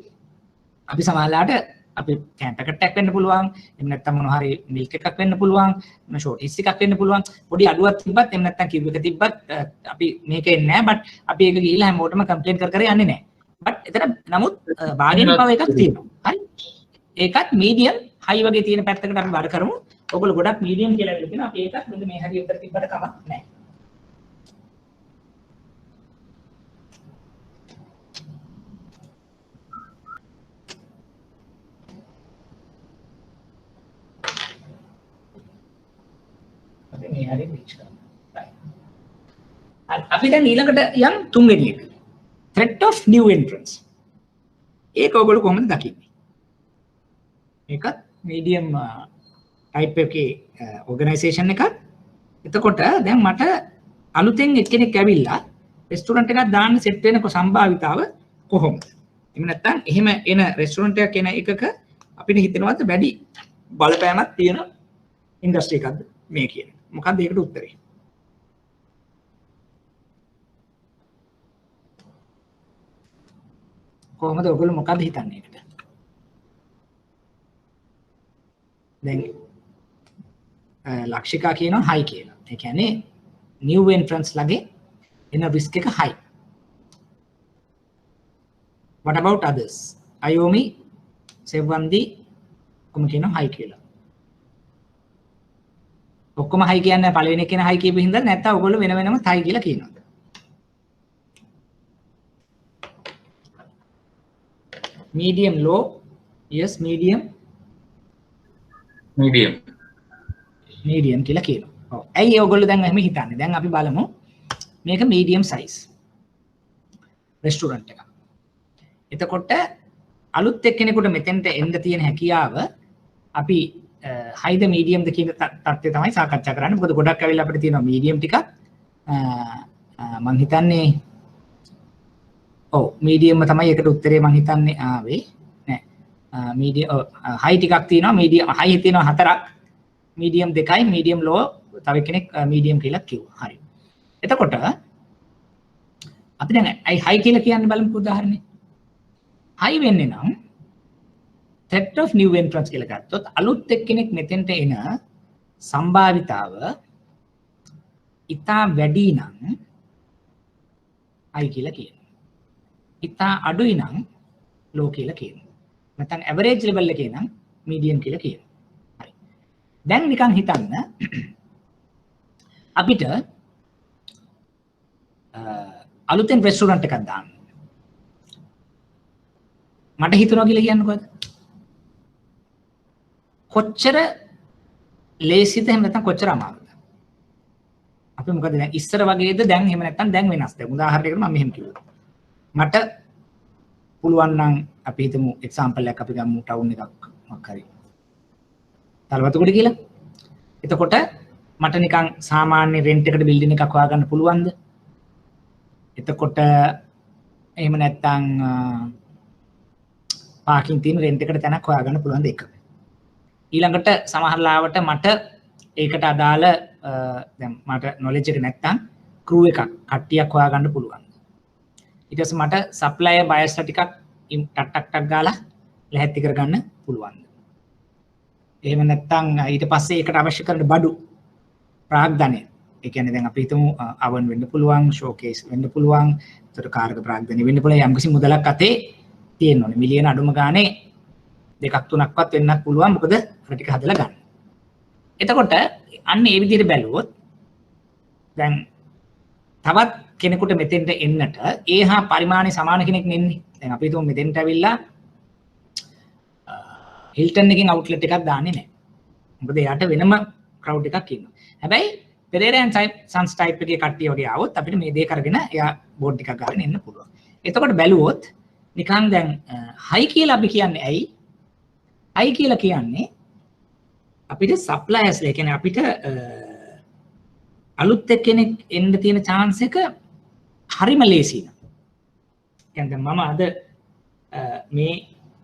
අපි සමහරලාට අපි කැම්ප් එකක් වෙන්න පුළුවන්. එහෙම නැත්නම් මොන හරි මිල්ක් එකක් වෙන්න පුළුවන්. මොන ෂෝට් ඉස් එකක් වෙන්න පුළුවන්. පොඩි අඩුවක් තිබ්බත් එහෙම නැත්නම් කිව් එක තිබ්බත් අපි මේක එන්නේ නැහැ. බට් අපි ඒක ගිහිල්ලා හැමෝටම කම්ප්ලේන්ට් කර යන්නේ නැහැ. බට් එතන නමුත් බාගේනින් පව එකක් තියෙනවා. හරි. ඒකත් මීඩියම් හයි වගේ තියෙන පැත්තකට අපි බාර කරමු. ඔයගොල්ලෝ ගොඩක් මීඩියම් කියලා වෙලා තියෙනවා. අපි ඒකත් මෙන්න මේ හරිය උතර තිබ්බට කමක් නැහැ. මේ හරිය රීච් කරනවා. අපි දැන් ඊළඟට යම් තුන්වෙනි එක. threat of new entrants. ඒක ඔයගොල්ලෝ කොහොමද දකින්නේ? ඒකත් medium type එකේ organization එකක්. එතකොට දැන් මට අලුතෙන් එක්කෙනෙක් ඇවිල්ලා රෙස්ටොරන්ට් එකක් දාන්න සෙට් වෙන සම්භාවිතාව කොහොමද? එහෙම නැත්නම් එහෙම එන රෙස්ටොරන්ට් එකක් එන එකක අපිට හිතෙනවද වැඩි බලපෑමක් තියෙන ඉන්ඩස්ට්‍රි එකක්ද මේ කියන්නේ? මොකක්ද ඒකට උත්තරේ? කොහොමද ඔයගොල්ලෝ මොකක්ද හිතන්නේ ඒකට? දැන් ලක්ෂිකා කියනවා හයි කියලා. ඒ කියන්නේ new entrants ලගේ එන risk එක high. What about others? Ayomi, Sevandi කොහොම කියනවා high කියලා. ඔක්කොම high කියන්නේ පළවෙනි කෙනා high කියපු හින්දා නැත්නම් ඔයගොල්ලෝ වෙන වෙනම high කියලා කියනවාද? Medium low, yes medium කියලා කියනවා. ඔව්. ඇයි ඔයගොල්ලෝ දැන් එහෙම හිතන්නේ? දැන් අපි බලමු මේක medium size restaurant එකක්. එතකොට අලුත් එක්කෙනෙකුට මෙතෙන්ට එන්න තියෙන හැකියාව අපි high ද medium ද කියන තත්ත්වය තමයි සාකච්ඡා කරන්නේ. මොකද ගොඩක් ඇවිල්ලා අපිට තියෙනවා medium ටිකක්. මම හිතන්නේ ඔව් medium තමයි ඒකට උත්තරේ මම හිතන්නේ ආවේ. නෑ. medium high ටිකක් තියෙනවා medium high තියෙනවා 4ක්. medium 2යි medium low තව කෙනෙක් medium කියලා කිව්වා. හරි. එතකොට අපි දැන් high කියලා කියන්නේ බලමුකෝ උදාහරණයක්. high වෙන්නේ නම් threat of new entrants කියලා ගත්තොත් අලුත් එක්කෙනෙක් මෙතෙන්ට එන සම්භාවිතාව ඉතා වැඩි නම් high කියලා කියනවා. ඉතා අඩුයි නම් low කියලා කියනවා. නැත්නම් average level එකේ නම් medium කියලා කියනවා. හරි. දැන් නිකන් හිතන්න අපිට අලුතෙන් රෙස්ටොරන්ට් එකක් දාන්න. මට හිතනවා කියලා කියන්නකොද? කොච්චර ලේසිද එහෙම නැත්නම් කොච්චර අමාරුද? අපි මොකද දැන් ඉස්සර වගේද දැන් එහෙම නැත්නම් දැන් වෙනස්ද? උදාහරණයකට මම මෙහෙම කිව්වා. මට පුළුවන් නම් අපි හිතමු එක්සැම්පල් එකක් අපි ගමු ටවුන් එකක් මොකක් හරි. තලවතුගොඩ කියලා. එතකොට මට නිකන් සාමාන්‍ය රෙන්ට් එකකට බිල්ඩින් එකක් හොයාගන්න පුළුවන්ද? එතකොට එහෙම නැත්නම් පාකින් තියෙන රෙන්ට් එකට තැනක් හොයාගන්න පුළුවන්ද එක. ඊළඟට සමහර ලාවට මට ඒකට අදාළ දැන් මට knowledge එක නැත්තම් crew එකක් කට්ටියක් හොයාගන්න පුළුවන්. ඊට පස්සේ මට supplier bias ටිකක් ටක් ගාලා ලැහැත්ති කරගන්න පුළුවන්. එහෙම නැත්තම් ඊට පස්සේ ඒකට අවශ්‍ය කරන බඩු ප්‍රාග්ධනය. ඒ කියන්නේ දැන් අපි හිතමු oven වෙන්න පුළුවන්, showcase වෙන්න පුළුවන්, ඒතර කාර්ක ප්‍රාග්ධනය වෙන්න පුළුවන්. යම්කිසි මුදලක් අතේ තියෙන්න ඕනේ. මිලියන අඩුම ගානේ 2ක් 3ක්වත් වෙන්නත් පුළුවන්. මොකද අර ටික හදලා ගන්න. එතකොට අන්න ඒ විදිහට බැලුවොත් දැන් තවත් කෙනෙකුට මෙතෙන්ට එන්නට ඒ හා පරිමාණය සමාන කෙනෙක් නෙන්නේ. දැන් අපි හිතමු මෙතෙන්ට ඇවිල්ලා හිල්ටන් එකකින් අවුට්ලට් එකක් දාන්නේ නැහැ. මොකද එයාට වෙනම ක්‍රවුඩ් එකක් ඉන්නවා. හැබැයි පෙරේරා ඇන්ඩ් සන්ස් ටයිප් එකේ කට්ටිය වගේ ආවොත් අපිට මේ දේ කරගෙන එයා බෝඩ් එකක් ගන්න එන්න පුළුවන්. එතකොට බැලුවොත් නිකන් දැන් හයි කියලා අපි කියන්නේ ඇයි? හයි කියලා කියන්නේ අපිට සප්ලයර්ස්ලා කියන්නේ අපිට අලුත් කෙනෙක් එන්න තියෙන chance එක හරිම ලේසි න ะ. කියන්නේ දැන් මම අද මේ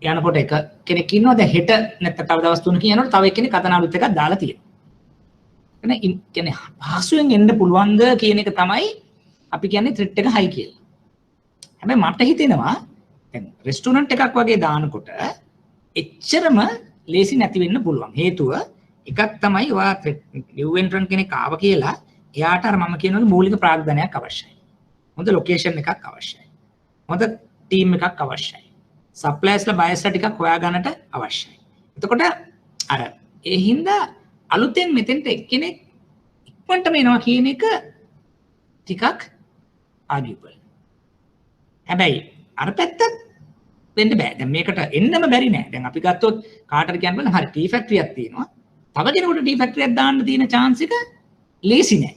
යනකොට එක කෙනෙක් ඉන්නවා දැන් හෙට නැත්නම් තව දවස් 3කින් යනකොට තව එක්කෙනෙක් අතන අලුත් එකක් දාලා තියෙනවා. කියන්නේ පහසුවෙන් එන්න පුළුවන්ද කියන එක තමයි අපි කියන්නේ ත්‍රෙට් එක හයි කියලා. හැබැයි මට හිතෙනවා දැන් රෙස්ටොරන්ට් එකක් වගේ දානකොට එච්චරම ලේසි නැති වෙන්න පුළුවන්. හේතුව එකක් තමයි ඔයා නිව් එන්ට්‍රන්ට් කෙනෙක් ආව කියලා එයාට අර මම කියන වගේ මූලික ප්‍රාග්ධනයක් අවශ්‍යයි. හොඳ ලොකේෂන් එකක් අවශ්‍යයි. හොඳ ටීම් එකක් අවශ්‍යයි. සප්ලයර්ස්ලා බයස්ලා ටිකක් හොයාගන්නට අවශ්‍යයි. එතකොට අර ඒ හින්දා අලුතෙන් මෙතෙන්ට එක්කෙනෙක් ඉක්මනටම එනවා කියන එක ටිකක් ආගියුබල්. හැබැයි අර පැත්තත් වෙන්න බෑ. දැන් මේකට එන්නම බැරි නෑ. දැන් අපි ගත්තොත් කාටද කියන්න හරි ටී ෆැක්ටරියක් තියෙනවා. තව කෙනෙකුට ටී ෆැක්ටරියක් දාන්න තියෙන chance එක ලේසි නෑ.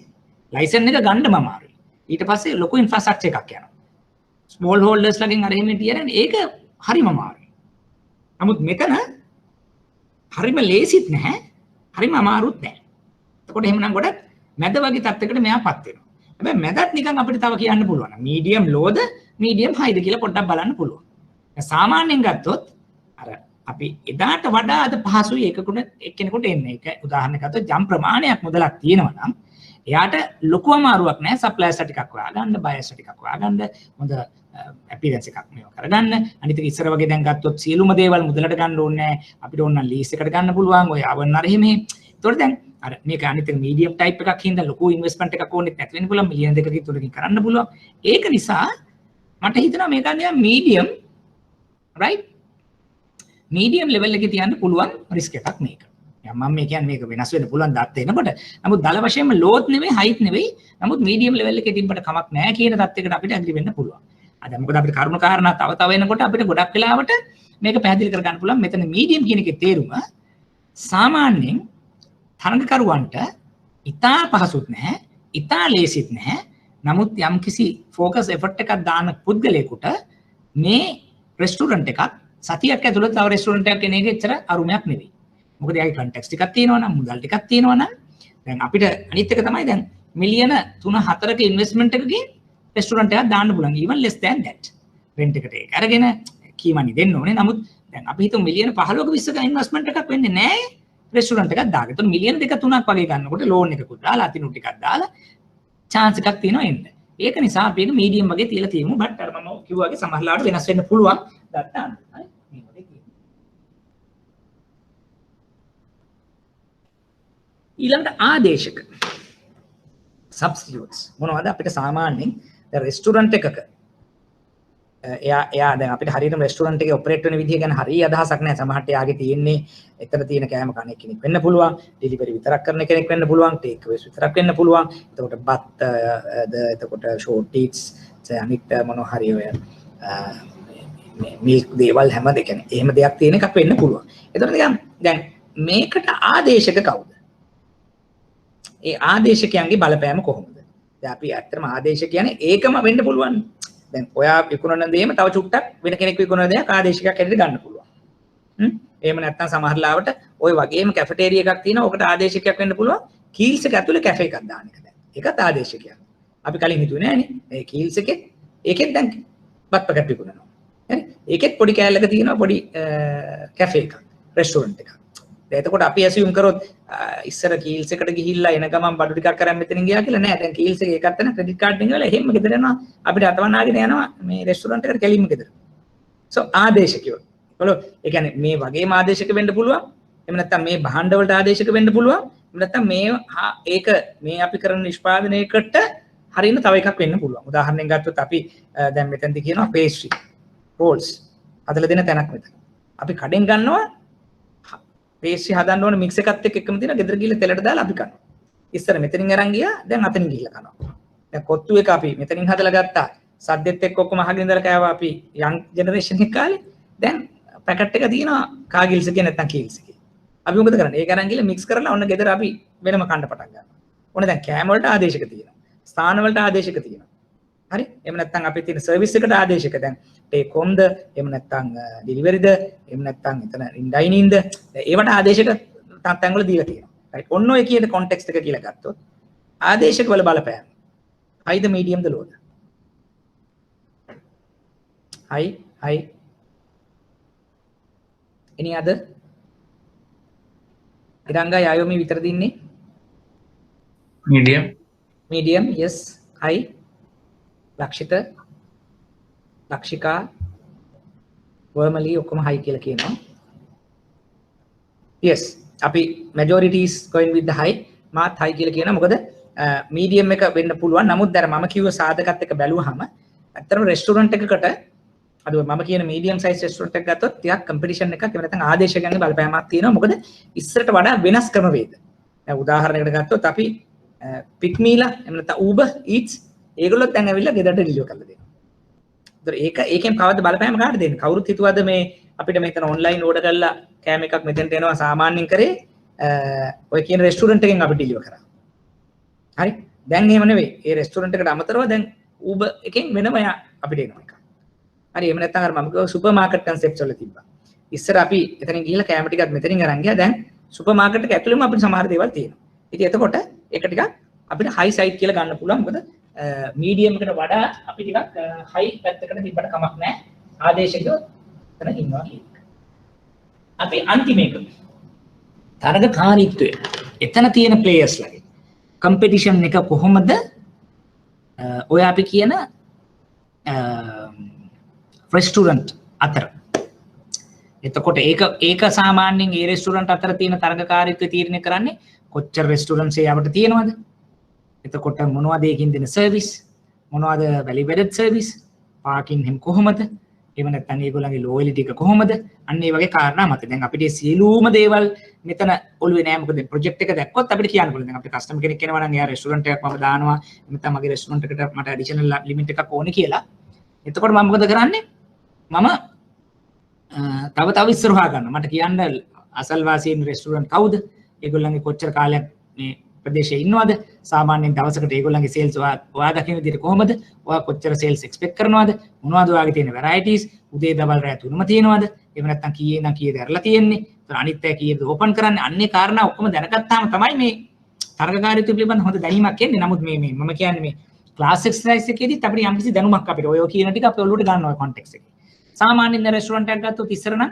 ලයිසන් එක ගන්නම අමාරුයි. ඊට පස්සේ ලොකු ඉන්ෆ්‍රාස්ට්‍රක්චර් එකක් යනවා. ස්මෝල් හෝල්ඩර්ස් ලගෙන් අර එහෙම තියරන්නේ ඒක හරිම අමාරුයි. නමුත් මෙතන හරිම ලේසිත් නැහැ. හරිම අමාරුත් නැහැ. එතකොට එහෙමනම් ගොඩක් මැද වගේ තත්යකට මෙයාපත් වෙනවා. හැබැයි මැදත් නිකන් අපිට තව කියන්න පුළුවන්. මීඩියම් ලෝද මීඩියම් හයිද කියලා පොඩ්ඩක් බලන්න පුළුවන්. සාමාන්‍යයෙන් ගත්තොත් අර අපි එදාට වඩා අද පහසුයි එක්කෙනෙකුට එන්නේ. ඒක උදාහරණයක් ගත්තොත් ජම් ප්‍රමාණයක් මුදලක් තියෙනවා නම් එයාට ලොකු අමාරුවක් නැහැ සප්ලයර්ස්ලා ටිකක් හොයාගන්න, බයර්ස්ලා ටිකක් හොයාගන්න, හොඳ අපිරන්ස් එකක් මේව කරගන්න. අනිත් එක ඉස්සර වගේ දැන් ගත්තොත් සියලුම දේවල් මුදලට ගන්න ඕනේ නැහැ. අපිට ඕන නම් ලීස් එකට ගන්න පුළුවන්. ඔය ආවන්න අර එහෙම. ඒතකොට දැන් අර මේක අනිත් එක මීඩියම් ටයිප් එකක් හින්දා ලොකු ඉන්වෙස්ට්මන්ට් එකක් ඕනෙත් නැති වෙන්න පුළුවන්. මිලියන 2කින් 3කින් කරන්න පුළුවන්. ඒක නිසා මට හිතෙනවා මේක නිකන් මීඩියම් right medium level එකේ තියන්න පුළුවන් risk එකක් මේක. දැන් මම මේ කියන්නේ මේක වෙනස් වෙන්න පුළුවන් දත් එනකොට. නමුත් දල වශයෙන්ම low නෙවෙයි height නෙවෙයි. නමුත් medium level එකේ තිබ්බට කමක් නැහැ කියන තත්යකට අපිට agree වෙන්න පුළුවන්. දැන් මොකද අපිට කරුණු කාරණා තව එනකොට අපිට ගොඩක් වෙලාවට මේක පැහැදිලි කර ගන්න පුළුවන්. මෙතන medium කියන එකේ තේරුම සාමාන්‍යයෙන් තරඟකරුවන්ට ඉතා පහසුත් නැහැ, ඉතා ලේසිත් නැහැ. නමුත් යම්කිසි focus effort එකක් දාන පුද්ගලයෙකුට මේ රෙස්ටොරන්ට් එකක් සතියක් ඇතුළත තව රෙස්ටොරන්ට් එකක් කෙනෙක් එච්චර අරුමයක් නෙවෙයි. මොකද ඒකේ කන්ටෙක්ස්ට් එකක් තියෙනවා නම් මුදල් ටිකක් තියෙනවා නම් දැන් අපිට අනිත් එක තමයි දැන් මිලියන 3-4ක ඉන්වෙස්ට්මන්ට් එකකින් රෙස්ටොරන්ට් එකක් දාන්න පුළුවන් even less than that. Rent එකට ඒක අරගෙන කී මනි දෙන්න ඕනේ. නමුත් දැන් අපි හිතමු මිලියන 15ක 20ක ඉන්වෙස්ට්මන්ට් එකක් වෙන්නේ නැහැ රෙස්ටොරන්ට් එකක් දාගෙන. එතකොට මිලියන 2-3ක් වගේ ගන්නකොට ලෝන් එකකුත් දාලා අතිනු ටිකක් දාලා chance එකක් තියෙනවා එන්න. ඒක නිසා අපි ඒක මීඩියම් වගේ තියලා තියෙමු. බට් අර මම කිව්වා වගේ සමහරලාට වෙනස් වෙන්න පුළුවන්. දත්තාන්න. හරි. මේ වගේ තියෙනවා. ඊළඟට ආදේශක. substitutes. මොනවද අපිට සාමාන්‍යයෙන් දැන් රෙස්ටොරන්ට් එකක එයා දැන් අපිට හරියටම රෙස්ටොරන්ට් එකේ ඔපරේට් වෙන විදිය ගැන හරිය අදහසක් නැහැ. සමහරට එයාගේ තියෙන්නේ එතන තියෙන කෑම කන කෙනෙක් වෙන්න පුළුවන්, ඩෙලිවරි විතරක් කරන කෙනෙක් වෙන්න පුළුවන්, ටේක් අවේස් විතරක් වෙන්න පුළුවන්. එතකොට බත් එතකොට ෂෝට් ටීට්ස් අනිත් මොනවා හරි ඔය මිල්ක් දේවල් හැම දෙකම එහෙම දෙයක් තියෙන එකක් වෙන්න පුළුවන්. එතකොට දැන් මේකට ආදේශක කවුද? ඒ ආදේශකයන්ගේ බලපෑම කොහොමද? දැන් අපි ඇත්තටම ආදේශක කියන්නේ ඒකම වෙන්න පුළුවන්. දැන් ඔයා විකුණන දේම තව චුට්ටක් වෙන කෙනෙක් විකුණන දෙයක් ආදේශකයක් ඇරෙන්න ගන්න පුළුවන්. එහෙම නැත්නම් සමහර ලාවට ওই වගේම කැෆටේරියා එකක් තියෙනවා. ඔකට ආදේශකයක් වෙන්න පුළුවන්. කීල්ස් එක ඇතුලේ කැෆේ එකක් දාන්න එක දැන්. ඒකත් ආදේශකයක්. අපි කලින් හිතුවේ නෑනේ. මේ කීල්ස් එකේ ඒකෙත් දැන් බත් පැකට් විකුණනවා. හරි. ඒකෙත් පොඩි කෑල්ලක තියෙනවා පොඩි කැෆේ එකක්, රෙස්ටොරන්ට් එකක්. එතකොට අපි assume කරොත් ඉස්සර කීල්ස් එකට ගිහිල්ලා එන ගමන් බඩු ටිකක් කරන් මෙතනින් ගියා කියලා නෑ. දැන් කීල්ස් එකේ එකක් තැන ක්‍රෙඩිට් කාඩ් එකෙන් ගිහලා එහෙම ගෙදර යනවා. අපිට අතවනාගෙන යනවා මේ රෙස්ටුරන්ට් එකට කෙලින්ම ගෙදර. සෝ ආදේශකයෝ. ඒගොල්ලෝ ඒ කියන්නේ මේ වගේම ආදේශක වෙන්න පුළුවන්. එහෙම නැත්නම් මේ භාණ්ඩ වලට ආදේශක වෙන්න පුළුවන්. එහෙම නැත්නම් මේ ඒක මේ අපි කරන නිෂ්පාදනයකට හරියන තව එකක් වෙන්න පුළුවන්. උදාහරණයක් ගත්තොත් අපි දැන් මෙතනදී කියනවා pastry rolls හදලා දෙන තැනක් මෙතන. අපි කඩෙන් ගන්නවා pastry හදන්න ඕන mix එකත් එක්ක එකම දින ගෙදර ගිහලා තෙලට දාලා අපි කනවා. ඉස්සර මෙතනින් අරන් ගියා දැන් අතනින් ගිහලා කනවා. දැන් කොත්තු එක අපි මෙතනින් හදලා ගත්තා. සද්දෙත් එක්ක ඔක්කොම අහගෙන ඉඳලා කෑවා අපි young generation එක කාලේ. දැන් පැකට් එක තියෙනවා කාගිල්ස් එකේ නැත්නම් කීල්ස් එකේ. අපි මොකද කරන්නේ? ඒක අරන් ගිහලා mix කරලා ඔන්න ගෙදර අපි වෙනම කන්න පටන් ගන්නවා. ඔන්න දැන් කෑම වලට ආදේශක තියෙනවා. ස්ථාන වලට ආදේශක තියෙනවා. හරි? එහෙම නැත්නම් අපි තියෙන සර්විස් එකට ආදේශක දැන් take home ද එහෙම නැත්නම් delivery ද එහෙම නැත්නම් එතන dining ද ඒවට ආදේශක තැන් වල දීලා තියෙනවා. right? ඔන්න ඔය කියන context එක කියලා ගත්තොත් ආදේශක වල බලපෑම high ද medium ද low ද? high any other? ඉරංගා යායෝමි විතරද ඉන්නේ? medium yes high ලක්ෂිත ලක්ෂිකා වර්මලි ඔක්කොම high කියලා කියනවා. yes අපි majority is going with the high මාත් high කියලා කියනවා. මොකද medium එක වෙන්න පුළුවන්. නමුත් දැන් මම කිව්ව සාධකත් එක බැලුවහම ඇත්තටම රෙස්ටුරන්ට් එකකට අද මම කියන medium size restaurant එකක් ගත්තොත් ටිකක් competition එකක් එහෙම නැත්නම් ආදේශකයන්ගේ බලපෑමක් තියෙනවා. මොකද ඉස්සරට වඩා වෙනස් ක්‍රමවේද. දැන් උදාහරණයකට ගත්තොත් අපි පික්මීලා එහෙම නැත්නම් Uber Eats ඒගොල්ලොත් දැන් ඇවිල්ලා ගෙදරට ඩිලිවර් කරලා දෙනවා. ඒතර ඒකෙන් කවද්ද බලපෑම කාටද දෙන්නේ? කවුරුත් හිතුවද මේ අපිට මෙතන ඔන්ලයින් ඕඩර් කරලා කෑම එකක් මෙතෙන්ට එනවා සාමාන්‍යයෙන් කරේ ඔය කියන රෙස්ටුරන්ට් එකෙන් අපි ඩිලිවර් කරා. හරි? දැන් එහෙම නෙවෙයි. ඒ රෙස්ටුරන්ට් එකට අමතරව දැන් Uber එකෙන් වෙනම අපිට එනවා එකක්. හරි එහෙම නැත්නම් අර මම කිව්වා සුපර් මාකට් කන්සෙප්ට් වල තිබ්බා. ඉස්සර අපි එතනින් ගිහිල්ලා කෑම ටිකක් මෙතනින් අරන් ගියා. දැන් සුපර් මාකට් එක ඇතුළෙම අපිට සමහර දේවල් තියෙනවා. ඉතින් එතකොට ඒක ටිකක් අපිට හයි සයිඩ් කියලා ගන්න පුළුවන්. මොකද මීඩියම් එකට වඩා අපි ටිකක් හයි පැත්තකට තිබ්බට කමක් නැහැ. ආදේශකයෝ එතන ඉන්නවා කියන එක. අපි අන්තිම එක තරගකාරීත්වය. එතන තියෙන ප්ලේයර්ස් ලගේ කම්පිටිෂන් එක කොහොමද ඔය අපි කියන රෙස්ටුරන්ට් අතර. එතකොට ඒක සාමාන්‍යයෙන් ඒ රෙස්ටුරන්ට් අතර තියෙන තරගකාරීත්වය තීරණය කරන්නේ කොච්චර රෙස්ටුරන්ට්ස් ඒවට තියෙනවද? එතකොට මොනවද ඒකින් දෙන සර්විස්? මොනවද වැලි වෙඩඩ් සර්විස්? පාකින් එහෙම කොහොමද? එහෙම නැත්නම් ඒගොල්ලන්ගේ ලෝයලිටි එක කොහොමද? අන්න ඒ වගේ කාරණා මත. දැන් අපිට සියලුම දේවල් මෙතන ඔළුවේ නෑ. මොකද ප්‍රොජෙක්ට් එක දැක්කොත් අපිට කියන්න පුළුවන්. දැන් අපේ කස්ටමර් කෙනෙක් කෙනවා නම් එයා රෙස්ටුරන්ට් එකක් මම දානවා. නැත්නම් මගේ රෙස්ටුරන්ට් එකට මට ඇඩිෂනල් ලිමිට් එකක් ඕනේ කියලා. එතකොට මම මොකද කරන්නේ? මම තව ඉස්සරහා ගන්නවා. මට කියන්න අසල්වාසීන් රෙස්ටුරන්ට් කවුද? ඒගොල්ලන්ගේ කොච්චර කාලයක් මේ ප්‍රදේශයේ ඉන්නවද? සාමාන්‍යයෙන් දවසකට ඒගොල්ලන්ගේ සේල්ස් ඔයා දකින විදිහට කොහොමද? ඔයා කොච්චර සේල්ස් එක්ස්පෙක්ට් කරනවද? මොනවද ඔයාගේ තියෙන වැරයිටිස්? උදේ දවල් රෑ තුනම තියෙනවද? එහෙම නැත්නම් කීයේ නම් කීයද ඇරලා තියෙන්නේ? ඒතර අනිත් අය කීයද ඕපන් කරන්නේ? අන්නේ කාරණා ඔක්කොම දැනගත්තාම තමයි මේ තරගකාරීත්වය පිළිබඳ හොඳ දැනීමක් එන්නේ. නමුත් මේ මම කියන්නේ මේ ක්ලාස් එක්සර්සයිස් එකේදීත් අපිට යම්කිසි දැනුමක් අපිට ඔය කියන ටික අපේ ඔළුවට ගන්න ඔය කොන්ටෙක්ස්ට් එකේ. සාමාන්‍යයෙන් රෙස්ටුරන්ට් එකක් ගත්තොත් ඉස්සර නම්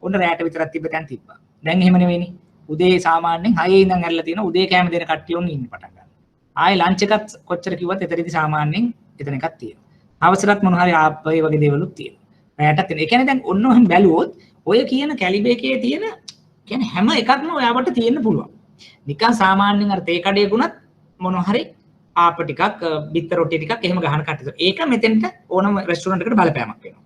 ඔන්න රෑට විතරක් තිබ්බ තැන් තිබ්බා. දැන් එහෙම නෙවෙයිනේ. උදේ සාමාන්‍යයෙන් 6 ඉඳන් ඇරලා තියෙන උදේ කෑම දෙන කට්ටිය ඔන්න ඉන්න පටන් ගන්නවා. ආයේ ලන්ච් එකත් කොච්චර කිව්වත් එතනදී සාමාන්‍යයෙන් එතන එකක් තියෙනවා. අවසරත් මොන හරි ආප්පේ වගේ දේවලුත් තියෙනවා. රෑටත් තියෙනවා. ඒ කියන්නේ දැන් ඔන්න ඔහෙම බැලුවොත් ඔය කියන කැලිබේ එකේ තියෙන කියන්නේ හැම එකක්ම ඔයාවට තියෙන්න පුළුවන්. නිකන් සාමාන්‍යයෙන් අර තේ කඩේකුණත් මොන හරි ආප ටිකක් බිත්තර රොටි ටිකක් එහෙම ගහන කට්ටිය. ඒක මෙතෙන්ට ඕනම රෙස්ටුරන්ට් එකකට බලපෑමක් වෙනවා.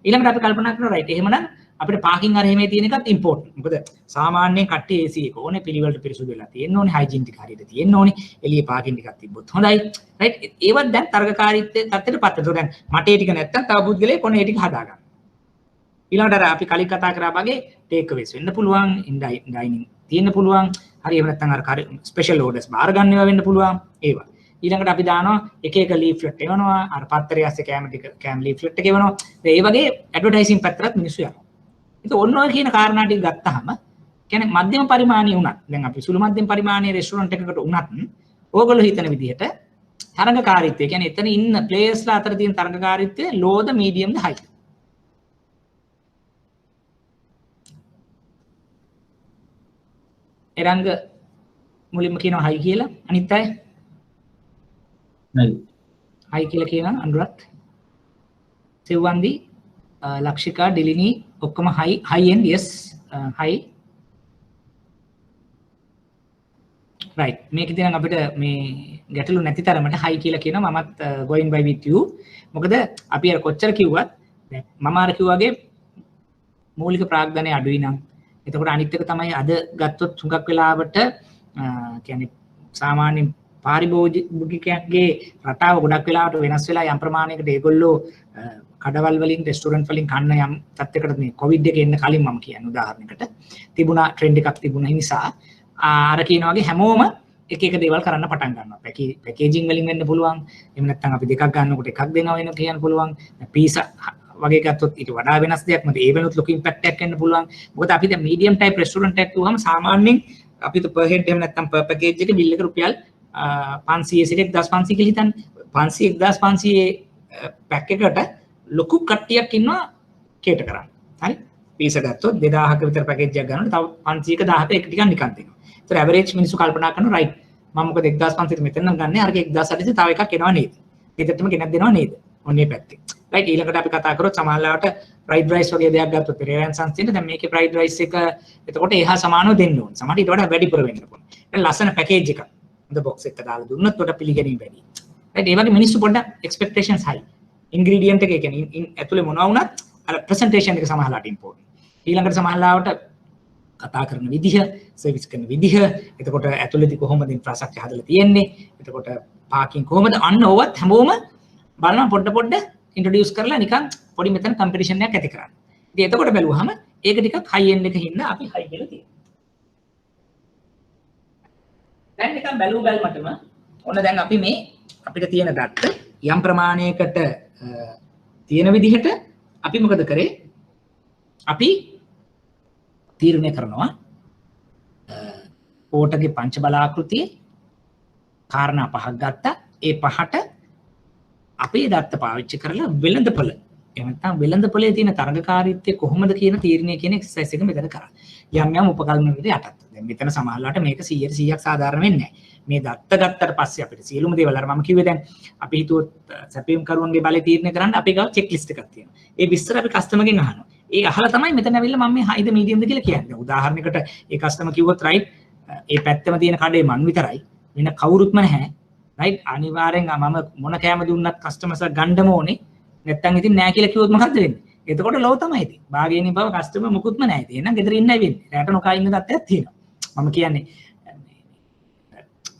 ඊළඟට අපි කල්පනා කරනවා රයිට් එහෙමනම් අපිට පාකින් අර එහෙමේ තියෙන එකත් ඉම්පෝටන්ට්. මොකද සාමාන්‍යයෙන් කට්ටිය AC එක ඕනේ පිළිවෙලට පිරිසුදු වෙලා තියෙන්න ඕනේ, හයිජීන් ටික හරියට තියෙන්න ඕනේ, එළියේ පාකින් ටිකක් තිබ්බොත් හොඳයි. රයිට් ඒවත් දැන් තරගකාරීත්වයේ තත්ත්වයට පත් වෙනවා. දැන් මට ඒ ටික නැත්තම් තව පුද්ගලයෙක් කොනේ ඒ ටික හදා ගන්න. ඊළඟට අර අපි කලින් කතා කරා වගේ ටේක් අවේස් වෙන්න පුළුවන්, ඩයිනින් තියෙන්න පුළුවන්. හරි එහෙම නැත්තම් අර ස්පෙෂල් ඕඩර්ස් බාර ගන්න ඒවා වෙන්න පුළුවන්. ඒවා. ඊළඟට අපි දානවා එක ලීෆ්ලට් එවනවා. අර පත්තරය ඇස්සේ කෑම ලීෆ්ලට් එක එවනවා. ඒ වගේ ඇඩ්වර්ටයිසින් පැත්තට මිනිස්සු යනවා. ඉතින් ඔන්න ඔය කියන කාරණා ටික ගත්තාම කියන්නේ මධ්‍යම පරිමාණයේ උනත් දැන් අපි සුළු මධ්‍යම පරිමාණයේ රෙස්ටුරන්ට් එකකට උනත් ඕගොල්ලෝ හිතන විදිහට තරඟකාරීත්වය කියන්නේ එතන ඉන්න ප්ලේයර්ස්ලා අතර තියෙන තරඟකාරීත්වය ලෝද මීඩියම්ද හයිද? එරංග මුලින්ම කියනවා හයි කියලා. අනිත් අය හයි කියලා කියනවා. අනුරත් සෙව්වන්දි ලක්ෂිකා ඩිලිනි ඔක්කොම හයි එන්ඩ් yes හයි right මේකෙදි නම් අපිට මේ ගැටලු නැති තරමට හයි කියලා කියනවා. මමත් going by with you. මොකද අපි අර කොච්චර කිව්වත් මම අර කිව්වාගේ මූලික ප්‍රාග්ධනය අඩුයි නම් එතකොට අනිත් එක තමයි අද ගත්තොත් හුඟක් වෙලාවට කියන්නේ සාමාන්‍ය පාරිභෝගිකයන්ගේ රටාව ගොඩක් වෙලාවට වෙනස් වෙලා යම් ප්‍රමාණයකට ඒගොල්ලෝ කඩවල් වලින් රෙස්ටෝරන්ට් වලින් කන්න යම් තත්යකට මේ කොවිඩ් එක එන්න කලින් මම කියන්නේ උදාහරණයකට තිබුණා ට්‍රෙන්ඩ් එකක් තිබුණා නිසා අර කියන වගේ හැමෝම එක එක දේවල් කරන්න පටන් ගන්නවා. පැකේජින් වලින් වෙන්න පුළුවන්. එහෙම නැත්නම් අපි දෙකක් ගන්නකොට එකක් දෙනවා වෙන කියන්න පුළුවන්. පීසා වගේ ගත්තොත් ඊට වඩා වෙනස් දෙයක් මත ඒ වෙනුත් ලොකු ඉම්පැක්ට් එකක් එන්න පුළුවන්. මොකද අපි දැන් මීඩියම් ටයිප් රෙස්ටෝරන්ට් එකක් ගිහුවම සාමාන්‍යයෙන් අපිට per head එහෙම නැත්නම් per package එක බිල් එක රුපියල් 500 සිට 1500 කියලා හිතන්න. 500 1500 පැක් එකකට ලොකු කට්ටියක් ඉන්නවා කේට කරන්න. හරි? පීසා ගත්තොත් 2000ක විතර පැකේජ් එකක් ගන්නකොට තව 500ක 1000ක එක ටිකක් නිකන් දෙනවා. ඒතර ඇවරේජ් මිනිස්සු කල්පනා කරනවා රයිට් මම මොකද 1500ට මෙතන නම් ගන්න අරක 1800 තව එකක් එනවා නේද? ගෙදරටම ගෙනත් දෙනවා නේද? ඔන්නේ පැත්තේ. රයිට් ඊළඟට අපි කතා කරොත් සමහරවිට ෆ්‍රයිඩ් රයිස් වගේ දෙයක් ගත්තොත් රෙවරන්ස් සංස්ථින්න දැන් මේකේ ෆ්‍රයිඩ් රයිස් එක එතකොට එහා සමානව දෙන්න ඕන. සමහරට ඊට වඩා වැඩිපුර වෙන්න පුළුවන්. ඒක ලස්සන පැකේජ් එකක්. හොඳ බොක්ස් එකක් දාලා දුන්නොත් උඩ පිළිගැනීම වැඩි. රයිට් ඒ වගේ මිනිස්සු පොඩ්ඩක් එක්ස්පෙක්ටේෂන්ස් හයි. ඉන්ග්‍රීඩියන්ට් එක කියන්නේ ඇතුලේ මොනවා වුණත් අර ප්‍රසන්ටේෂන් එක සමහරලාට ඉම්පෝටන්ට්. ඊළඟට සමහරලාට කතා කරන විදිහ, සර්විස් කරන විදිහ, එතකොට ඇතුළේදී කොහොමද ඉන්ෆ්‍රාස්ට්‍රක්චර් හදලා තියෙන්නේ, එතකොට පාකින් කොහොමද අන්න ඕවත් හැමෝම බලනවා පොඩ ඉන්ට්‍රොඩියුස් කරලා නිකන් පොඩි මෙතන කම්පිටිෂන් එකක් ඇති කරන්න. ඉතින් එතකොට බැලුවාම ඒක ටිකක් හයි එන්ඩ් එක හින්දා අපි හයි කියලා තියෙනවා. දැන් නිකන් බැලුවටම ඔන්න දැන් අපි මේ අපිට තියෙන දත්ත යම් ප්‍රමාණයකට තියෙන විදිහට අපි මොකද කරේ? අපි තීරණය කරනවා ඕටගේ පංච බලාකෘතියේ කාරණා පහක් ගත්තා. ඒ පහට අපේ දත්ත පාවිච්චි කරලා වෙළඳපොළ එහෙම නැත්නම් වෙළඳපොළේ තියෙන තරඟකාරීත්වය කොහොමද කියන තීරණය කියන එක්සර්සයිස් එක මෙතන කරා. යම් උපකල්පන වලට යටත්. දැන් මෙතන සමහරලාට මේක 100% සාධාරණ වෙන්නේ නැහැ. මේ දත්ත ගත්තට පස්සේ අපිට සියලුම දේවල් අර මම කිව්වේ දැන් අපි හිතුවොත් සැපයීම් කරුවන්ගේ බලය තීරණය කරන්න අපි ගාව චෙක් ලිස්ට් එකක් තියෙනවා. ඒ විස්තර අපි කස්ටමර්ගෙන් අහනවා. ඒක අහලා තමයි මෙතන ඇවිල්ලා මම මේ හයිද මීඩියම්ද කියලා කියන්නේ. උදාහරණයකට ඒ කස්ටමර් කිව්වොත් රයිට් ඒ පැත්තම තියෙන කඩේ මන් විතරයි. වෙන කවුරුත්ම නැහැ. රයිට් අනිවාර්යෙන් මම මොන කෑම දුන්නත් කස්ටමර්ස්ලා ගන්නම ඕනේ. නැත්තම් ඉතින් නෑ කියලා කිව්වොත් මොකද්ද වෙන්නේ? එතකොට ලෝ තමයි ඉතින්. භාගයේදී බව කස්ටමර් මුකුත්ම නැහැ. ඉතින් එහෙනම් ගෙදර ඉන්නයි වෙන්නේ. රැට නොකා ඉන්න තත්ත්වයක් තියෙනවා. මම කියන්නේ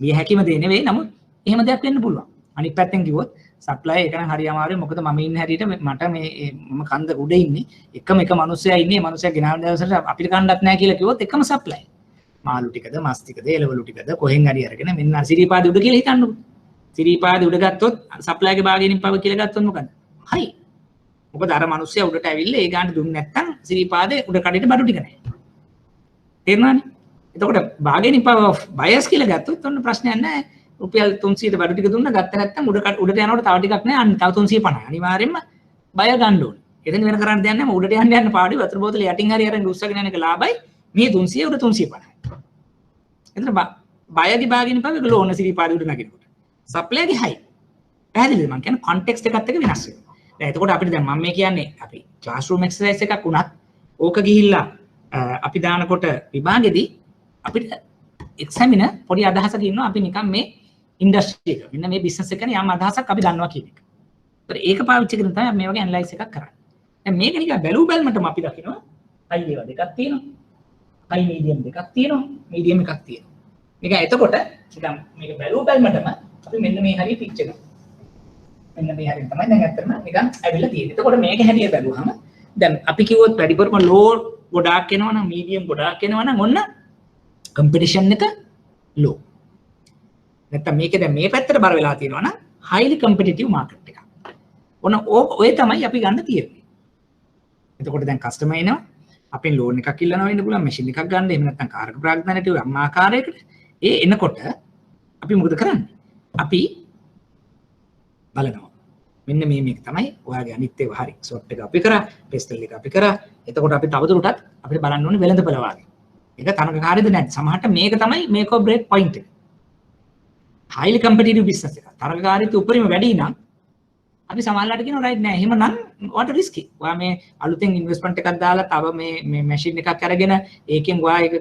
මේ හැකියම දේ නෙවෙයි. නමුත් එහෙම දෙයක් වෙන්න පුළුවන්. අනිත් පැත්තෙන් කිව්වොත් සප්ලයි එක නම් හරි අමාරුයි. මොකද මම ඉන්න හැටියට මට මේ මම කන්ද උඩ ඉන්නේ. එකම එක මිනිස්සයා ඉන්නේ. මිනිස්සයා ගෙනාවන දවසට අපිට කන්නත් නැහැ කියලා කිව්වොත් එකම සප්ලයි. මාළු ටිකද, මස් ටිකද, එළවලු ටිකද කොහෙන් හරි අරගෙන මෙන්න සිරිපාද උඩ කියලා හිතන්නකො. සිරිපාද උඩ ගත්තොත් සප්ලයිගේ භාගයෙන් පව කියලා ගත්තොත් මොකද? හරි. මොකද අර මිනිස්සයා උඩට ඇවිල්ලා ඒ ගාන දුන්නේ නැත්තම් සිරිපාදේ උඩ කඩේට බඩු ටික නැහැ. තේරුණානේ? එතකොට භාගයෙන් පව බයස් කියලා ගත්තොත් ඔන්න ප්‍රශ්නයක් නැහැ. රුපියල් 300ට බඩු ටික දුන්නා ගත්ත නැත්තම් උඩට යනකොට තව ටිකක් නැහැ. අන්න තව 350. අනිවාර්යෙන්ම බය ගන්න ඕනේ. එතන වෙන කරන්න දෙයක් නැහැ. උඩට යන්න පාඩුයි. වතුර බෝතල යටින් හරි අරන් උස්සගෙන යන එක ලාභයි. මේ 300 උඩ 350. එතන බයගේ භාගයෙන් පව ඒගොල්ලෝ ඕන සිරිපාදේ උඩ නගිනකොට. සප්ලයිගේ හයි. පැහැදිලිද? මම කියන්නේ කොන්ටෙක්ස්ට් එකත් එක්ක වෙනස් වෙනවා. දැන් එතකොට අපිට දැන් මම මේ කියන්නේ අපි ක්ලාස්රූම් එක්සර්සයිස් එකක් වුණත් ඕක ගිහිල්ලා අපි දානකොට විභාගෙදී අපිට එක්සැමිනර් පොඩි අදහසක් ඉන්නවා අපි නිකන් මේ ඉන්ඩස්ට්‍රි එක මෙන්න මේ බිස්නස් එක ගැන යම් අදහසක් අපි දන්නවා කියන එක. ඒතර ඒක පාවිච්චි කරගෙන තමයි මේ වගේ ඇනලයිස් එකක් කරන්නේ. දැන් මේක නිකන් බැලුමටම අපි දකිනවා හයි ඒවා දෙකක් තියෙනවා. හයි මීඩියම් දෙකක් තියෙනවා. මීඩියම් එකක් තියෙනවා. මේක එතකොට නිකන් මේක බැලුමටම අපි මෙන්න මේ හරිය පිච් එක. මෙන්න මේ හරිය තමයි දැන් ඇත්තටම නිකන් ඇවිල්ලා තියෙන්නේ. එතකොට මේක හැටිය බැලුවහම දැන් අපි කිව්වොත් වැඩිපුරම ලෝ ගොඩාක් එනවා නම් මීඩියම් ගොඩාක් එනවා නම් ඔන්න කම්පිටිෂන් එක ලෝ. නැත්තම් මේක දැන් මේ පැත්තට බර වෙලා තියෙනවා නම් highly competitive market එකක්. ඔන්න ඔය තමයි අපි ගන්න තියෙන්නේ. එතකොට දැන් කස්ටමර් එනවා අපෙන් ලෝන් එකක් ඉල්ලනවා වෙන්න පුළුවන් මැෂින් එකක් ගන්න එහෙම නැත්තම් කාර්ක ප්‍රාග්ධනයට යම් ආකාරයකට ඒ එනකොට අපි මොකද කරන්නේ? අපි බලනවා. මෙන්න මේක තමයි ඔයාගේ අනිත් ඒවා හරි. සොට් එක අපි කරා, පෙස්ටල් එක අපි කරා. එතකොට අපි තවදුරටත් අපිට බලන්න ඕනේ වෙළඳපොළ වාගේ. ඒක තරගකාරීද නැද්ද? සමහරට මේක තමයි මේක බ්‍රේක් පොයින්ට් එක. highly competitive business එක. තරගකාරීත්වය උඩරිම වැඩි නම් අපි සමහරවිට කියනවා right නෑ. එහෙමනම් what risky. ඔයා මේ අලුතෙන් ඉන්වෙස්ට්මන්ට් එකක් දාලා තව මේ මැෂින් එකක් අරගෙන ඒකෙන් ඔයා ඒක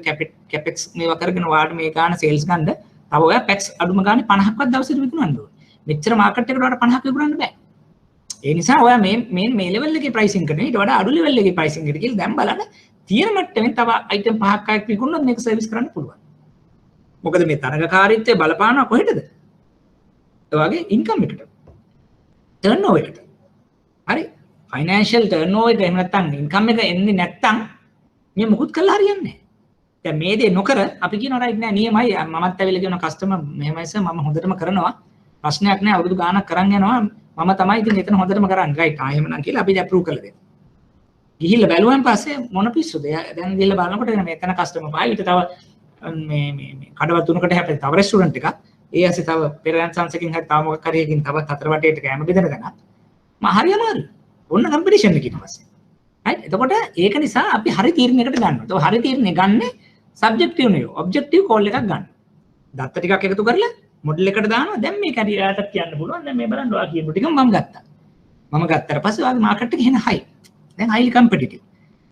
කැපෙක්ස් මේවා කරගෙන ඔයාට මේ ගාන සේල්ස් ගන්න තව ඔයා පැක්ස් අඩුම ගානේ 50ක්වත් දවසට විකුණන්න ඕනේ. මෙච්චර මාකට් එකකට ඔයාට 50ක් විකුණන්න බෑ. ඒ නිසා ඔයා මේ ලෙවල් එකේ ප්‍රයිසින් කරන ඊට වඩා අඩු ලෙවල් එකේ ප්‍රයිසින් එකට කියලා දැන් බලන්න තියෙන මට්ටමින් තව අයිටම් 5ක් 6ක් විකුණනොත් මේක සර්විස් කරන්න පුළුවන්. මොකද මේ තරගකාරීත්වය බලපානවා කොහෙටද? ඒ වගේ ඉන්කම් එකට. ටර්න්ಓවර් එකට. හරි. ෆයිනෑන්ෂල් ටර්න්ಓවර් එක එහෙම නැත්නම් ඉන්කම් එක එන්නේ නැත්නම් මේ මොකුත් කළා හරියන්නේ නැහැ. දැන් මේ දේ නොකර අපි කියනවා රයිට් නෑ නියමයි මමත් ඇවිල්ලා කියන කස්ටමර් මෙහෙමයි සර් මම හොඳටම කරනවා. ප්‍රශ්නයක් නෑ අවුරුදු ගාණක් කරන් යනවා මම තමයි ඉතින් එතන හොඳටම කරන්නේ රයිට් එහෙමනම් කියලා අපි අප්‍රූව් කරලා දෙනවා. ගිහිල්ලා බැලුවන් පස්සේ මොන පිස්සුද? දැන් ගිහිල්ලා බලනකොට මෙතන කස්ටමර් පහයි ඊට තව මේ කඩවල් තුනකට හැපෙන තව රෙස්ටුරන්ට් එකක්. ඒ ඇස්සේ තව පෙරයන් සංසකින් හරි තව මොකක් හරි එකකින් තව හතර වටේට කැම බෙදන තැනක්. හරි අමාරුයි. ඔන්න කම්පිටිෂන් එක ඊට පස්සේ. right එතකොට ඒක නිසා අපි හරි තීරණයකට ගන්නවා. ඒක හරි තීරණය ගන්නේ සබ්ජෙක්ටිව් නෙවෙයි ඔබ්ජෙක්ටිව් කෝල් එකක් ගන්න. දත්ත ටිකක් එකතු කරලා මොඩල් එකට දානවා. දැන් මේක හරියට කියන්න පුළුවන්. දැන් මේ බලන්න ඔයා කියපු ටික මම ගත්තා. මම ගත්තට පස්සේ ඔයාගේ මාකට් එක එන හයි. දැන් highly competitive.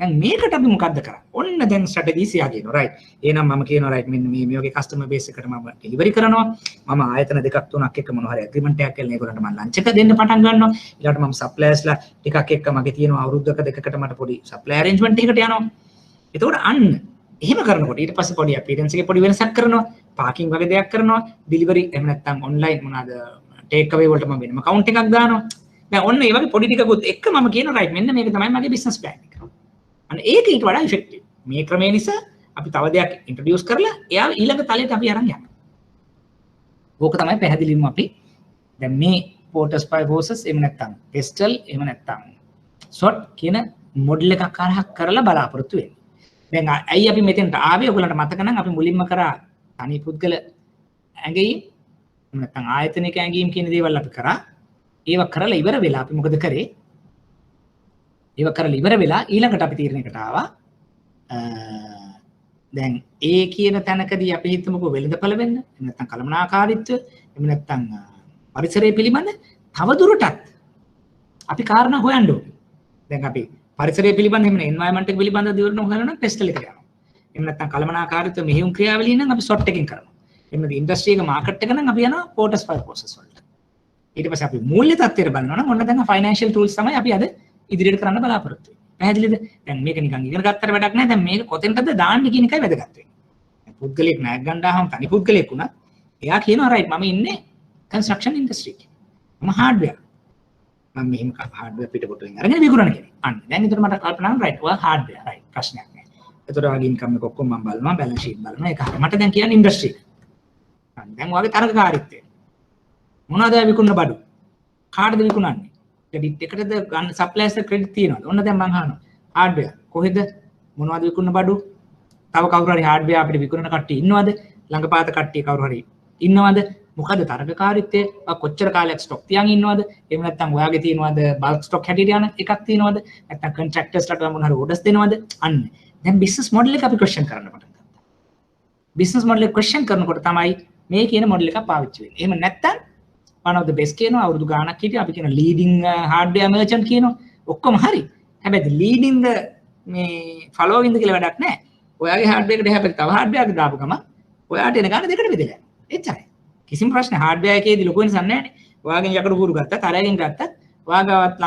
දැන් මේකට අපි මොකද්ද කරන්නේ? ඔන්න දැන් ස්ට්‍රැටජිස් යා කියනවා right. එහෙනම් මම කියනවා right මෙන්න මේ වගේ කස්ටමර් බේස් එකට මම ඩෙලිවරි කරනවා. මම ආයතන දෙකක් තුනක් එක්ක මොනවා හරි ඇග්‍රීමන්ට් එකක් කරලා ඒගොල්ලන්ට මම ලන්ච් එක දෙන්න පටන් ගන්නවා. ඊළඟට මම සප්ලයර්ස්ලා ටිකක් එක්ක මගේ තියෙනවා අවුරුද්දක දෙකකට මට පොඩි සප්ලයි අරේන්ජ්මන්ට් එකකට යනවා. එතකොට අන්න එහෙම කරනකොට ඊට පස්සේ පොඩි අපීරන්ස් එකේ පොඩි වෙනසක් කරනවා. පාකින් වගේ දෙයක් කරනවා. ඩෙලිවරි එහෙම නැත්නම් ඔන්ලයින් මොනවාද ටේක් අවේ වලට මම වෙනම account එකක් දානවා. දැන් ඔන්න ඒ වගේ පොඩි ටිකකුත් එක්ක මම කියනවා right මෙන්න මේක තමයි මගේ බිස්නස් ප්ලෑන් එක. අන්න ඒක ඊට වඩා ඉෆෙක්ටිව්. මේ ක්‍රමය නිසා අපි තව දෙයක් ඉන්ට්‍රොඩියුස් කරලා එයා ඊළඟ තලයට අපි අරන් යනවා. ඕක තමයි පැහැදිලිවම අපි දැන් මේ Porter's Five Horses එහෙම නැත්නම් Pestle එහෙම නැත්නම් SWOT කියන මොඩල් එකක් කරලා බලාපොරොත්තු වෙන්නේ. දැන් ඇයි අපි මෙතෙන්ට ආවේ? ඔයගලන්ට මතක නම් අපි මුලින්ම කරා තනි පුද්ගල ඇඟීම් නැත්නම් ආයතනික ඇඟීම් කියන දේවල් අපි කරා. ඒව කරලා ඉවර වෙලා අපි මොකද කරේ? ඒව කරලා ඉවර වෙලා ඊළඟට අපි තීරණයකට ආවා. දැන් ඒ කියන තැනකදී අපි හිතමුකෝ වෙළඳපළ වෙන්න. එහෙම නැත්නම් කළමනාකාරීත්වය, එහෙම නැත්නම් පරිසරය පිළිබඳ තවදුරටත් අපි කාරණා හොයන්න ඕනේ. දැන් අපි පරිසරය පිළිබඳ එහෙම එන්වයරන්මන්ට් එක පිළිබඳව දියුණු කරනවා නම් පෙස්ටල් එකට යනවා. එහෙම නැත්නම් කළමනාකාරීත්වය මෙහෙයුම් ක්‍රියාවලිය නම් අපි SWOT එකකින් කරනවා. එහෙම නැත්නම් ඉන්ඩස්ට්‍රි එක මාකට් එක නම් අපි යනවා Porter's Five Horses වලට. ඊට පස්සේ අපි මූල්‍ය තත්ත්වයට බලනවා නම් ඔන්න දැන් ෆයිනෑන්ෂල් ටූල්ස් තමයි අපි අද ඉදිරියට කරන්න බලාපොරොත්තු වෙන්නේ. පැහැදිලිද? දැන් මේක නිකන් ඉගෙන ගත්තට වැඩක් නැහැ. දැන් මේක කොතෙන්ටද දාන්න කියන එකයි වැදගත් වෙන්නේ. පුද්ගලෙක් නෑග් ගන්නාම තනි පුද්ගලෙක් වුණත් එයා කියනවා රයිට් මම ඉන්නේ කන්ස්ට්‍රක්ෂන් ඉන්ඩස්ට්‍රි එකේ. මම හાર્ඩ්වෙයාර්. මම මෙහෙම හાર્ඩ්වෙයාර් පිටකොටුවෙන් අරගෙන විකුණන කෙනෙක්. අන්න දැන් ඒතර මට කල්පනා කරනවා රයිට් ඔයා හાર્ඩ්වෙයාර් රයිට් ප්‍රශ්නයක් නෑ. ඒතර ඔයාගේ ඉන්කම් එක ඔක්කොම මම බලනවා බැලන්ස් ෂීට් බලනවා ඒක හරිය. මට දැන් කියන්නේ ඉන්ඩස්ට්‍රි එක. අන්න දැන් ඔයාගේ තරගකාරීත්වය. මොනවද විකුණන බඩු? කාටද විකුණන්නේ? ක්‍රෙඩිට් එකටද ගන්න සප්ලයර්ස් ක්‍රෙඩිට් තියනවද? ඔන්න දැන් මම අහනවා. හાર્ඩ්වෙයාර් කොහෙද? මොනවද විකුණන බඩු? තව කවුරු හරි හાર્ඩ්වෙයාර් අපිට විකුණන කට්ටිය ඉන්නවද? ළඟපාත කට්ටිය කවුරු හරි ඉන්නවද? මොකද තරගකාරීත්වය කොච්චර කාලයක් ස්ටොක් තියන් ඉන්නවද? එහෙම නැත්නම් ඔයාගේ තියෙනවද බල්ක් ස්ටොක් හැටියට යන එකක් තියෙනවද? නැත්නම් කොන්ට්‍රැක්ටර්ස්ලාට මොන හරි ඕඩර්ස් දෙනවද? අන්න. දැන් බිස්නස් මොඩල් එක අපි ක්වෙස්චන් කරන්න පටන් ගත්තා. බිස්නස් මොඩල් එක ක්වෙස්චන් කරනකොට තමයි මේ කියන මොඩල් එක පාවිච්චි වෙන්නේ. එහෙම නැත්නම් one of the best කියනවා අවුරුදු ගාණක් හිටියා අපි කියන leading hardware merchant කියනවා. ඔක්කොම හරි. හැබැයි leading මේ following කියලා වැඩක් නැහැ. ඔයාගේ hardware එකට හැබැයි තව hardware එකක් දාපු ගමන් ඔයාට එන ගාණ දෙකට බෙදලා යනවා. එච්චරයි. කිසිම ප්‍රශ්න hardware එකේදී ලොකු වෙනසක් නැහැ නේ. ඔයාගෙන් යකඩ පුරු ගත්තා, තරයෙන් ගත්තා, ඔයාගාවත්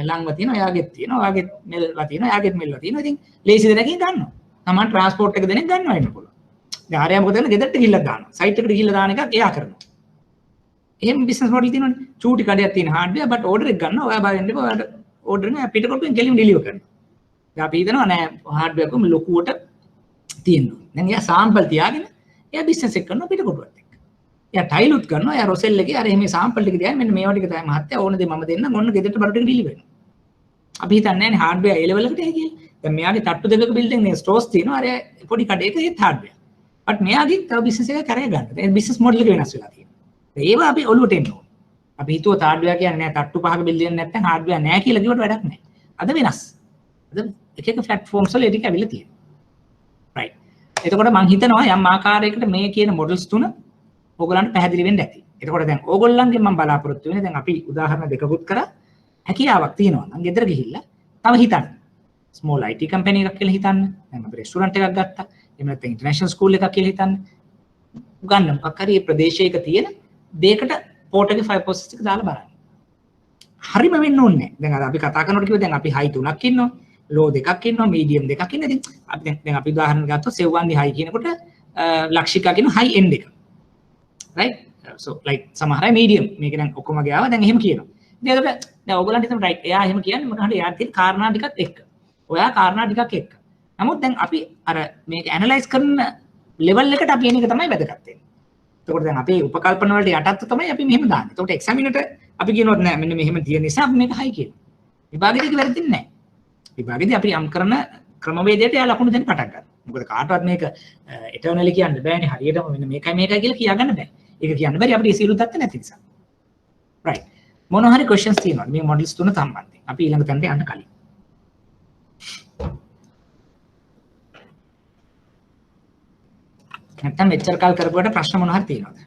ලංව තියෙනවා, ඔයාගෙත් තියෙනවා, ඔයාගෙත් මෙල්ලා තියෙනවා, ඔයාගෙත් මෙල්ලා තියෙනවා. ඉතින් ලේසි දෙනකින් ගන්නවා. තමන් ට්‍රාන්ස්පෝර්ට් එක දෙනෙක් ගන්නවා වෙන්න පුළුවන්. දැන් ආරයා මොකද කරන්නේ? ගෙදරට ගිහිල්ලා දානවා. සයිට් එකට ගිහිල්ලා දාන එකක් එයා කරනවා. එහෙම බිස්නස් මොඩල් තියෙනවනේ. චූටි කඩයක් තියෙන hardware but order එක ගන්නවා. ඔයා බලන්න එපා. ඔයාට order එක පිටකොටුවෙන් ගෙලින් ඩෙලිවර් කරනවා. දැන් අපි හිතනවා නෑ hardware එක ලොකුවට තියෙනවා. දැන් එයා සාම්පල් තියාගෙන එයා බිස්නස් එක කරනවා පිටකොටුවත් එක්ක. එයා ටයිලුත් කරනවා. එයා රොසෙල් එකේ අර එහෙම සාම්පල් ටික තියාගෙන මෙන්න මේවා ටික තමයි මහත්තයා ඕන දේ මම දෙන්නම්. ඔන්න ගෙදරට බඩු ටික ඩෙලිවර් වෙනවා. අපි හිතන්නේ නෑනේ hardware ඒ ලෙවල් එකට එයි කියලා. දැන් මෙයාගේ තට්ටු දෙකක බිල්ඩින් නේ ස්ටෝර්ස් තියෙනවා. අර පොඩි කඩේක ඒත් hardware. but මෙයාගේ තව බිස්නස් එක කරේ ගන්න. ඒ බිස්නස් මොඩල් එක වෙනස් වෙලා තියෙනවා. ඒවා අපි ඔලුවට එන්න ඕනේ. අපි හිතුවා hardware කියන්නේ නෑ තට්ටු පහක බිල්ඩින් නැත්නම් hardware නෑ කියලා කිව්වට වැඩක් නෑ. අද වෙනස්. අද එක එක platforms වල ඒක ඇවිල්ලා තියෙනවා. right. එතකොට මම හිතනවා යම් ආකාරයකට මේ කියන මොඩල්ස් තුන ඕගොල්ලන්ට පැහැදිලි වෙන්න ඇති. එතකොට දැන් ඕගොල්ලන්ගෙන් මම බලාපොරොත්තු වෙන්නේ දැන් අපි උදාහරණ දෙකකුත් කරා හැකියාවක් තියෙනවා නම් ගෙදර ගිහිල්ලා තව හිතන්න. ස්මෝල් IT කම්පැනි එකක් කියලා හිතන්න. දැන් අපි රෙස්ටුරන්ට් එකක් ගත්තා. එහෙම නැත්නම් ඉන්ටර්නැෂනල් ස්කූල් එකක් කියලා හිතන්න. උගන්න මොකක් හරි ප්‍රදේශයක තියෙන දෙයකට පෝට් එකේ ෆයිල් ප්‍රොසෙස් එක දාලා බලන්න. හරිම වෙන්න ඕනේ නැහැ. දැන් අපි කතා කරනකොට කිව්වා දැන් අපි හයි 3ක් ඉන්නවා. ලෝ 2ක් ඉන්නවා. මීඩියම් 2ක් ඉන්නවා. ඉතින් අපි දැන් අපි උදාහරණ ගත්තොත් සෙව්වන්දි හයි කියනකොට ලක්ෂිකා කියන හයි එන්ඩ් එක. right? So like සමහර අය මීඩියම් මේක දැන් ඔක්කොම ගියාවා දැන් එහෙම කියනවා. ඉතින් එතකොට දැන් ඔයගොල්ලන්ට හිතමු right එයා එහෙම කියන්නේ මොකද එයා තියෙන කාරණා ටිකත් එක්ක. ඔයා කාරණා ටිකක් එක්ක. නමුත් දැන් අපි අර මේක ඇනලයිස් කරන ලෙවල් එකට අපි එන එක තමයි වැදගත් වෙන්නේ. එතකොට දැන් අපේ උපකල්පන වලට යටත් තමයි අපි මෙහෙම දාන්නේ. එතකොට එක්සැමිනර්ට අපි කියනොත් නෑ මෙන්න මෙහෙම තියෙන නිසා අපි මේක හයි කියනවා. විභාගෙදී වැරදින්නේ නෑ. විභාගෙදී අපි යම් කරන ක්‍රමවේදයට යා ලකුණු දෙන්න පටන් ගන්නවා. මොකද කාටවත් මේක එටර්නලි කියන්න බෑනේ හරියටම මෙන්න මේකයි මේකයි කියලා කියාගන්න බෑ. ඒක කියන්න බැරි අපිට සියලු தත්ත නැති නිසා. right. මොන හරි questions තියෙනවා මේ මොඩල්ස් තුන සම්බන්ධයෙන්. අපි ඊළඟ තැනට යන්න කලින්. නැත්තම් මෙච්චර කාල කරපුවට ප්‍රශ්න මොන හරි තියෙනවද?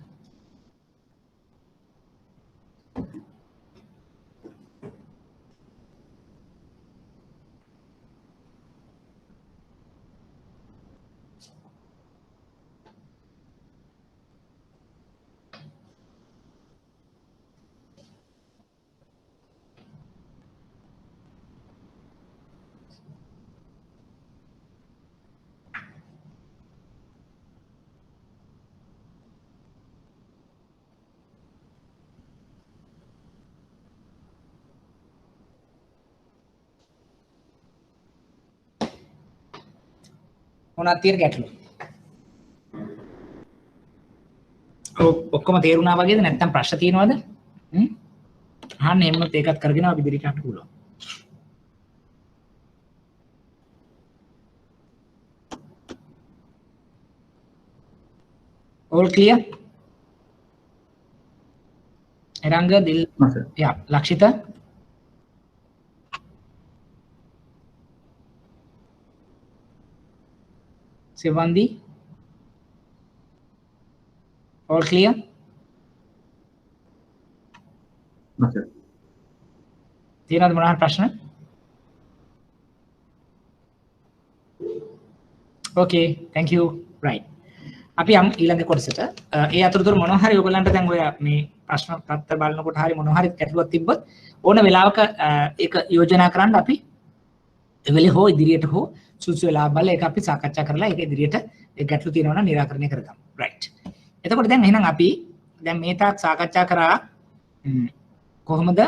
මොනවද තියෙන ගැටලු? ඔක්කොම තේරුණා වගේද නැත්නම් ප්‍රශ්න තියෙනවද? අහන්න එන්නත් ඒකත් කරගෙන අපි ඉදිරියට යන්න පුළුවන්. all clear? Eranga Dil yeah, Lakshita? Sivandi? All clear? Okay. තියෙනවද මොනවා හරි ප්‍රශ්න? Okay, thank you. Right. අපි යම් ඊළඟ කොටසට ඒ අතරතුර මොනවා හරි ඔයගලන්ට දැන් ඔය මේ ප්‍රශ්න පත්‍ර බලනකොට හරි මොනවා හරි ගැටලුවක් තිබ්බොත් ඕන වෙලාවක ඒක යෝජනා කරන්න අපි එවෙලේ හෝ ඉදිරියට හෝ සුසු වෙලාව බලලා ඒක අපි සාකච්ඡා කරලා ඒක ඉදිරියට ඒ ගැටලු තියෙනවා නම් निराකරණය කරගමු. right. එතකොට දැන් එහෙනම් අපි දැන් මේ තාක් සාකච්ඡා කරා කොහොමද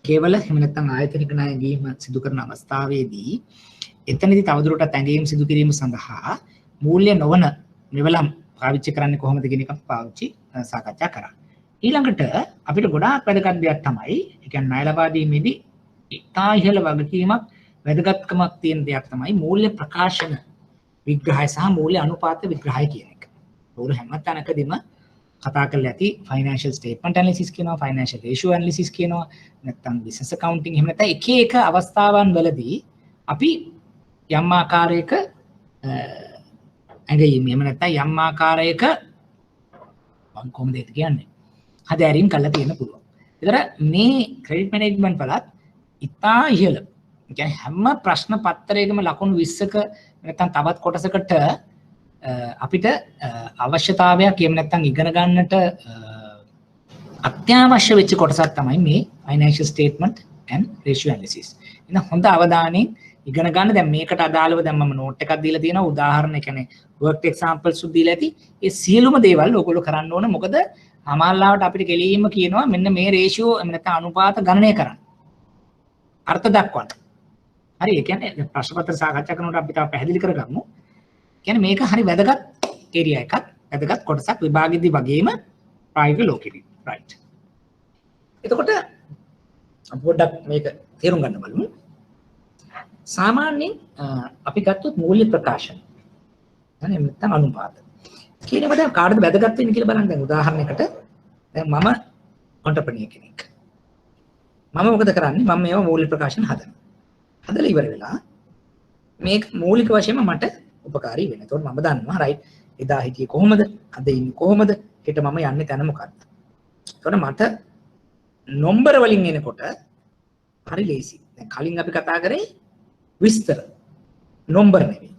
කේවල එහෙම නැත්නම් ආයතනික ණය ගැනීම සිදු කරන අවස්ථාවේදී එතනදී තවදුරටත් ඇඟීම් සිදු කිරීම සඳහා මූල්‍ය නොවන මෙවලම් පාවිච්චි කරන්නේ කොහොමද කියන එක පාවිච්චි සාකච්ඡා කරා. ඊළඟට අපිට ගොඩාක් වැදගත් දෙයක් තමයි ඒ කියන්නේ ණය ලබා දීමේදී ඉතා ඉහළ වගකීමක් වැදගත්කමක් තියෙන දෙයක් තමයි මූල්‍ය ප්‍රකාශන විග්‍රහය සහ මූල්‍ය අනුපාත විග්‍රහය කියන එක. ඒක හැම තැනකදීම කතා කරලා ඇති ෆයිනෑන්ෂල් ස්ටේට්මන්ට් ඇනලිසිස් කියනවා, ෆයිනෑන්ෂල් රේෂියෝ ඇනලිසිස් කියනවා, නැත්නම් බිස්නස් ඇකවුන්ටිං එහෙම නැත්නම් එක එක අවස්ථාවන් වලදී අපි යම් ආකාරයක ඇඟීම් එහෙම නැත්නම් යම් ආකාරයක මම කොහොමද ඒක කියන්නේ හදාරීම් කරලා තියෙන්න පුළුවන්. ඒතර මේ ක්‍රෙඩිට් මැනේජ්මන්ට් වලත් ඉතා ඉහළ කියන්නේ හැම ප්‍රශ්න පත්‍රයකම ලකුණු 20ක නැත්නම් තවත් කොටසකට අපිට අවශ්‍යතාවයක් එහෙම නැත්නම් ඉගෙන ගන්නට අත්‍යවශ්‍ය වෙච්ච කොටසක් තමයි මේ financial statement and ratio analysis. එහෙනම් හොඳ අවධානයෙන් ඉගෙන ගන්න. දැන් මේකට අදාළව දැන් මම නෝට් එකක් දීලා තියෙනවා උදාහරණ කියන්නේ worked examples උත් දීලා ඇති. ඒ සියලුම දේවල් ඔයගොල්ලෝ කරන්න ඕන. මොකද අමාල්ලාවට අපිට කෙලින්ම කියනවා මෙන්න මේ රේෂියෝ එහෙම නැත්නම් අනුපාත ගණනය කරන්න. අර්ථ දක්වන්න. හරි ඒ කියන්නේ ප්‍රශ්න පත්‍ර සාකච්ඡා කරනකොට අපි තව පැහැදිලි කරගමු. කියන්නේ මේක හරි වැදගත් ඒරියා එකක්. වැදගත් කොටසක් විභාගෙදී වගේම ප්‍රායෝගික ලෝකෙදී. right. එතකොට පොඩ්ඩක් මේක තේරුම් ගන්න බලමු. සාමාන්‍යයෙන් අපි ගත්තොත් මූල්‍ය ප්‍රකාශන يعني නැත්නම් අනුපාත කියනකොට කාටද වැදගත් වෙන්නේ කියලා බලන්න. දැන් උදාහරණයකට දැන් මම ඔන්ටර්ප්‍රනියර් කෙනෙක්. මම මොකද කරන්නේ? මම මේවා මූල්‍ය ප්‍රකාශන හදනවා. හදලා ඉවර වෙලා මේ මූලික වශයෙන්ම මට උපකාරී වෙන්නේ. ඒතකොට මම දන්නවා රයිට් එදා හිටියේ කොහොමද? අද ඉන්නේ කොහොමද? හෙට මම යන්නේ තැන මොකක්ද? ඒතකොට මට නම්බර වලින් එනකොට හරි ලේසි. දැන් කලින් අපි කතා කරේ විස්තර. නම්බර නෙවෙයි.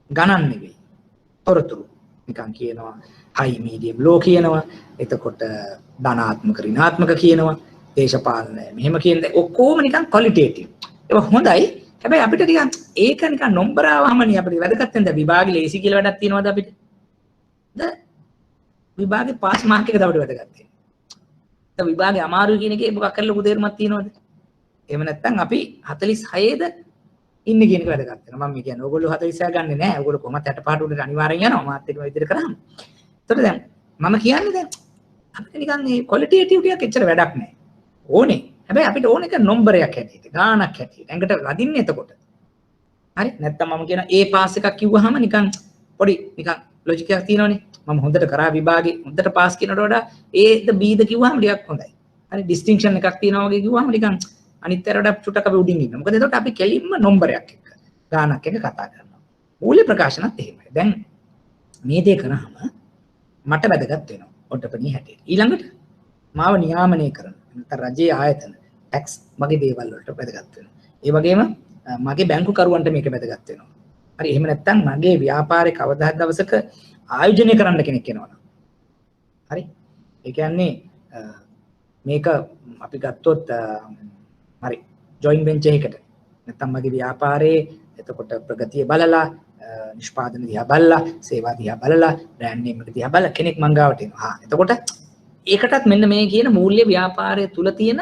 ගණන් නෙවෙයි. තොරතුරු. නිකන් කියනවා හයි මීඩියම් ලෝ කියනවා. එතකොට ධනාත්මක ඍණාත්මක කියනවා. දේශපාලන මෙහෙම කියන්නේ ඔක්කොම නිකන් ක්වලිටේටිව්. ඒක හොඳයි. හැබැයි අපිට ටිකක් ඒක නිකන් නම්බර ආවමනේ අපිට වැදගත් වෙන. දැන් විභාගේ ලේසි කියලා වැඩක් තියෙනවද අපිට? විභාගේ පාස් මාර්ක් එකද අපිට වැදගත් වෙන්නේ. දැන් විභාගේ අමාරුයි කියන එකේ මොකක් කරලා ලොකු තේරුමක් තියෙනවද? එහෙම නැත්නම් අපි 46ද ඉන්නේ කියන එක වැදගත් වෙනවා. මම කියන්නේ ඕගොල්ලෝ 46 ගන්නෙ නෑ. ඕගොල්ලෝ කොහොමද 65 උඩට අනිවාර්යෙන් යනවා. මාත් එක්ක විදිහට කරාම. ඒතකොට දැන් මම කියන්නේ දැන් අපිට නිකන් මේ ක්වලිටේටිව් ටිකක් එච්චර වැඩක් නෑ. ඕනේ. හැබැයි අපිට ඕන එක නම්බරයක් හැටියට, ගාණක් හැටියට. ඇඟට වදින්නේ එතකොට. හරි? නැත්නම් මම කියන A පාස් එකක් කිව්වහම නිකන් පොඩි නිකන් ලොජික් එකක් තියෙනවනේ. මම හොඳට කරා විභාගේ හොඳට පාස් කියනට වඩා A ද B ද කිව්වහම ටිකක් හොඳයි. හරි ඩිස්ටින්ක්ෂන් එකක් තියෙනවා වගේ කිව්වහම නිකන් අනිත් අයට වඩා චුට්ටක් අපි උඩින් ඉන්නවා. මොකද එතකොට අපි කෙලින්ම නම්බරයක් එක්ක ගාණක් එක්ක කතා කරනවා. මූල්‍ය ප්‍රකාශනත් එහෙමයි. දැන් මේ දේ කරාම මට වැදගත් වෙනවා ඔටපණී හැටියට. ඊළඟට මාව නියාමනය කරන නැත්නම් රජයේ ආයතන ටැක්ස් මගේ දේවල් වලට වැදගත් වෙනවා. ඒ වගේම මගේ බැංකු කරුවන්ට මේක වැදගත් වෙනවා. හරි එහෙම නැත්නම් මගේ ව්‍යාපාරේ කවදා හරි දවසක ආයෝජනය කරන්න කෙනෙක් එනවා. හරි. ඒ කියන්නේ මේක අපි ගත්තොත් හරි ජොයින්ට් වෙන්චර් එකකට නැත්නම් මගේ ව්‍යාපාරයේ එතකොට ප්‍රගතිය බලලා නිෂ්පාදන දිහා බලලා සේවා දිහා බලලා බ්‍රෑන්ඩ් නේම් එක දිහා බලලා කෙනෙක් මං ගාවට එනවා. එතකොට ඒකටත් මෙන්න මේ කියන මූල්‍ය ව්‍යාපාරය තුල තියෙන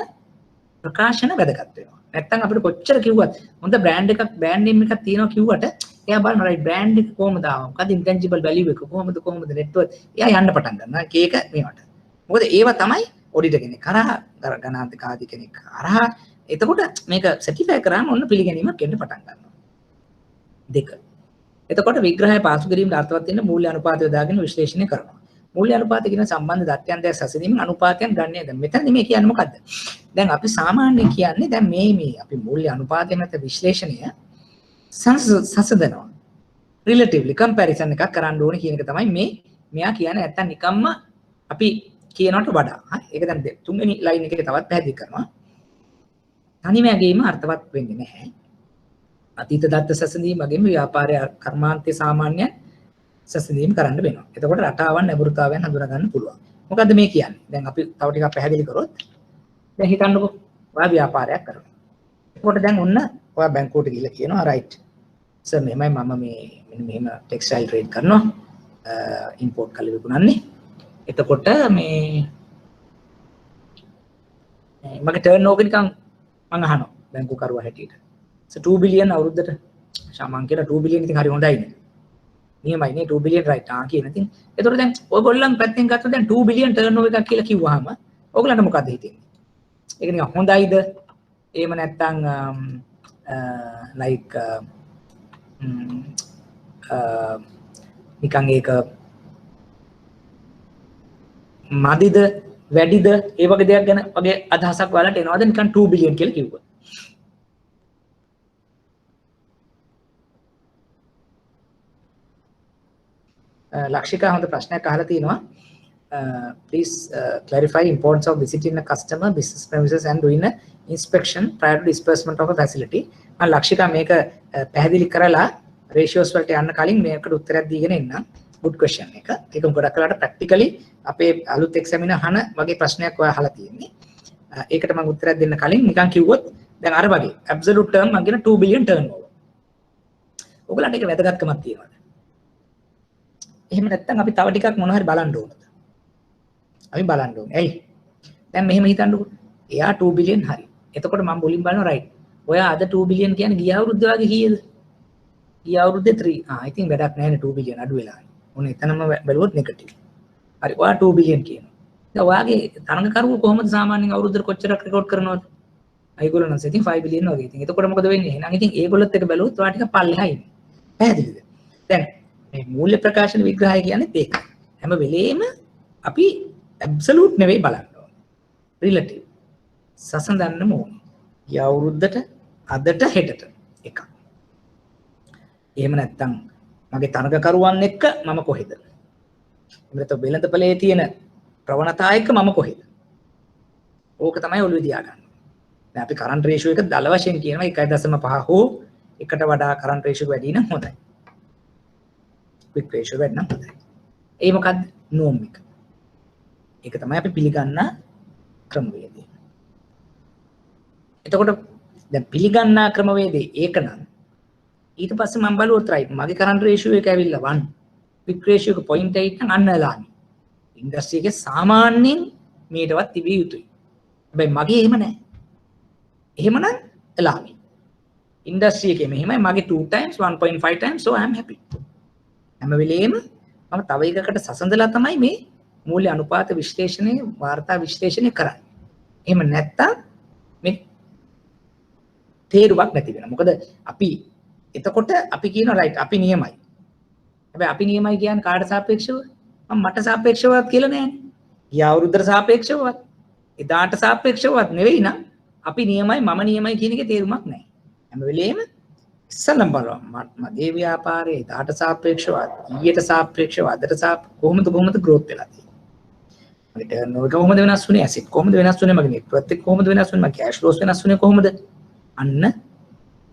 ප්‍රකාශන වැදගත් වෙනවා. නැත්නම් අපිට කොච්චර කිව්වත් හොඳ බ්‍රෑන්ඩ් එකක් බ්‍රෑන්ඩ් නේම් එකක් තියෙනවා කිව්වට එයා බලනවා රයිට් බ්‍රෑන්ඩ් එක කොහොමද ආවම මොකද ඉන්ටැන්ජිබල් වැලියු එක කොහොමද නෙට්වර්ක් එයා යන්න පටන් ගන්නවා. ඒක මේවට. මොකද ඒවා තමයි ඔඩිටර් කෙනෙක් කරා ගණනාධිකාරී කෙනෙක් කරා එතකොට මේක සර්ටිෆයි කරාම ඔන්න පිළිගැනීමක් එන්න පටන් ගන්නවා. දෙක. එතකොට විග්‍රහය පාසු කිරීමට අර්ථවත් වෙන මූල්‍ය අනුපාතය දාගෙන විශ්ලේෂණය කරනවා. මූල්‍ය අනුපාතය කියන සම්බන්ධ දත්තයන් දැක් සැසඳීමෙන් අනුපාතයන් ගන්නේද? මෙතනදී මේ කියන්නේ මොකද්ද? දැන් අපි සාමාන්‍යයෙන් කියන්නේ දැන් මේ අපි මූල්‍ය අනුපාතය නැත්නම් විශ්ලේෂණය සසඳනවා. රිලටිව්ලි කම්පැරිසන් එකක් කරන්න ඕනේ කියන එක තමයි මෙයා කියන්නේ. නැත්තම් නිකම්ම අපි කියනකට වඩා. හරි. ඒක දැන් තුන්වෙනි ලයින් එකේ තවත් පැහැදිලි කරනවා. තනිවැගේම අර්ථවත් වෙන්නේ නැහැ. අතීත දත්ත සැසඳීම වගේම ව්‍යාපාරය කර්මාන්තයේ සාමාන්‍ය සැසඳීම් කරන්න වෙනවා. එතකොට රටාවන් නැඹුරුතාවයන් හඳුනා ගන්න පුළුවන්. මොකද්ද මේ කියන්නේ? දැන් අපි තව ටිකක් පැහැදිලි කරොත් දැන් හිතන්නකෝ ඔයා ව්‍යාපාරයක් කරනවා. එතකොට දැන් ඔන්න ඔයා බැංකුවට ගිහලා කියනවා රයිට් සර් මෙහෙමයි මම මෙන්න මෙහෙම ටෙක්ස්ටයිල් ට්‍රේඩ් කරනවා ඉම්පෝට් කරලා විකුණන්නේ. එතකොට මගේ ටර්න් ඕවර් නිකන් මම අහනවා බැංකු කරුවා හැටියට. 2 බිලියන් අවුරුද්දට සාමාන්‍ය කියලා 2 බිලියන් ඉතින් හරි හොඳයිනේ. නියමයි නේ 2 බිලියන් රයිට් කියන ඉතින්. ඒතකොට දැන් ඔයගොල්ලන් පැත්තෙන් ගත්තොත් දැන් 2 බිලියන් ටර්න් ඕවර් එකක් කියලා කිව්වහම ඔයගලන්ට මොකද හිතෙන්නේ? ඒක නිකන් හොඳයිද? එහෙම නැත්නම් like නිකන් ඒක මදිද වැඩිද ඒ වගේ දෙයක් ගැන වගේ අදහසක් ඔයාලට එනවද නිකන් 2 බිලියන් කියලා කිව්වොත්? ලක්ෂිකා හොඳ ප්‍රශ්නයක් අහලා තිනවා. Please clarify importance of visiting a customer business premises and doing an inspection prior to disbursement of a facility. මම ලක්ෂිකා මේක පැහැදිලි කරලා ratios වලට යන්න කලින් මේකට උත්තරයක් දීගෙන එන්න. good question එක. ඒක ගොඩක් වෙලාවට practically අපේ අලුත් examiner අහන වගේ ප්‍රශ්නයක් ඔයා අහලා තියෙන්නේ. ඒකට මම උත්තරයක් දෙන්න කලින් නිකන් කිව්වොත් දැන් අර වගේ absolute term මම කියන 2 billion turnover. ඔයගලන්ට ඒක වැදගත්කමක් තියෙනවද? එහෙම නැත්නම් අපි තව ටිකක් මොනවා හරි බලන්න ඕනද? අපි බලන්න ඕනේ. ඇයි? දැන් මෙහෙම හිතන්නකෝ. එයා 2 බිලියන් හරි. එතකොට මම මුලින් බලනවා රයිට්. ඔයා අද 2 බිලියන් කියන්නේ ගිය අවුරුද්ද වගේ කීයද? ගිය අවුරුද්දේ 3. ඉතින් වැඩක් නැහැ නේ 2 බිලියන් අඩු වෙලානේ. ඔන්න එතනම බැලුවොත් නෙගටිව්. හරි. ඔයා 2 බිලියන් කියනවා. දැන් ඔයාගේ තරඟකරුවෝ කොහොමද සාමාන්‍යයෙන් අවුරුද්දට කොච්චරක් රෙකෝඩ් කරනවද? අයගොල්ලෝ නම් ඉතින් 5 බිලියන් වගේ. ඉතින් එතකොට මොකද වෙන්නේ? එහෙනම් ඉතින් ඒගොල්ලොත් එක බැලුවොත් ඔයා ටික පල්ලෙහා ඉන්නේ. පැහැදිලිද? දැන් මේ මූල්‍ය ප්‍රකාශන විග්‍රහය කියන්නේ ඒක. හැම වෙලේම අපි ඇබ්සලූට් නෙවෙයි බලන්න ඕනේ. රිලටිව්. සසඳන්න ඕනේ. ගිය අවුරුද්දට අදට හෙටට එකක්. එහෙම නැත්නම් මගේ තරගකරුවන් එක්ක මම කොහෙද? එමෙතන වෙළඳපොලේ තියෙන ප්‍රවණතා එක්ක මම කොහෙද? ඕක තමයි ඔළුවේ තියාගන්න. දැන් අපි කරන්ට් රේෂියෝ එක දල වශයෙන් කියනවා 1.5 හෝ එකට වඩා කරන්ට් රේෂියෝ වැඩි නම් හොඳයි. ක්වික් රේෂියෝ වැඩි නම් හොඳයි. ඒ මොකද්ද? නෝම් එක. ඒක තමයි අපි පිළිගන්න ක්‍රමවේදය. එතකොට දැන් පිළිගන්න ක්‍රමවේදය ඒක නම් ඊට පස්සේ මම බලුවොත් රයිට් මගේ කරන්ට් රේෂියෝ එක ඇවිල්ලා 1 ක්වික් රේෂියෝ එක 0.8 නම් අන්න එලාමි. ඉන්ඩස්ට්‍රි එකේ සාමාන්‍යයෙන් මේටවත් තිබිය යුතුයි. හැබැයි මගේ එහෙම නැහැ. එහෙමනම් එලාමි. ඉන්ඩස්ට්‍රි එකේ මෙහෙමයි මගේ 2 times 1.5 times so I am happy. හැම වෙලේම මම තව එකකට සසඳලා තමයි මේ මූල්‍ය අනුපාත විශ්ලේෂණය වාර්තා විශ්ලේෂණය කරන්නේ. එහෙම නැත්තම් මේ තේරුමක් නැති වෙනවා. මොකද අපි එතකොට අපි කියනවා රයිට් අපි නියමයි. හැබැයි අපි නියමයි කියන්නේ කාට සාපේක්ෂව? මම මට සාපේක්ෂවවත් කියලා නෑනේ. ගිය අවුරුද්දට සාපේක්ෂවවත් එදාට සාපේක්ෂවවත් නෙවෙයි නම් අපි නියමයි මම නියමයි කියන එකේ තේරුමක් නැහැ. හැම වෙලේම ඉස්සෙල්ලම බලන්න මගේ ව්‍යාපාරයේ එදාට සාපේක්ෂවවත් ඊයට සාපේක්ෂව අදට කොහොමද growth වෙලා තියෙන්නේ. මගේ ටර්නෝවර් එක කොහොමද වෙනස් වුනේ? ඇසෙට් කොහොමද වෙනස් වුනේ? මගේ net worth එක කොහොමද වෙනස් වුනේ? මගේ cash flows වෙනස් වුනේ කොහොමද? අන්න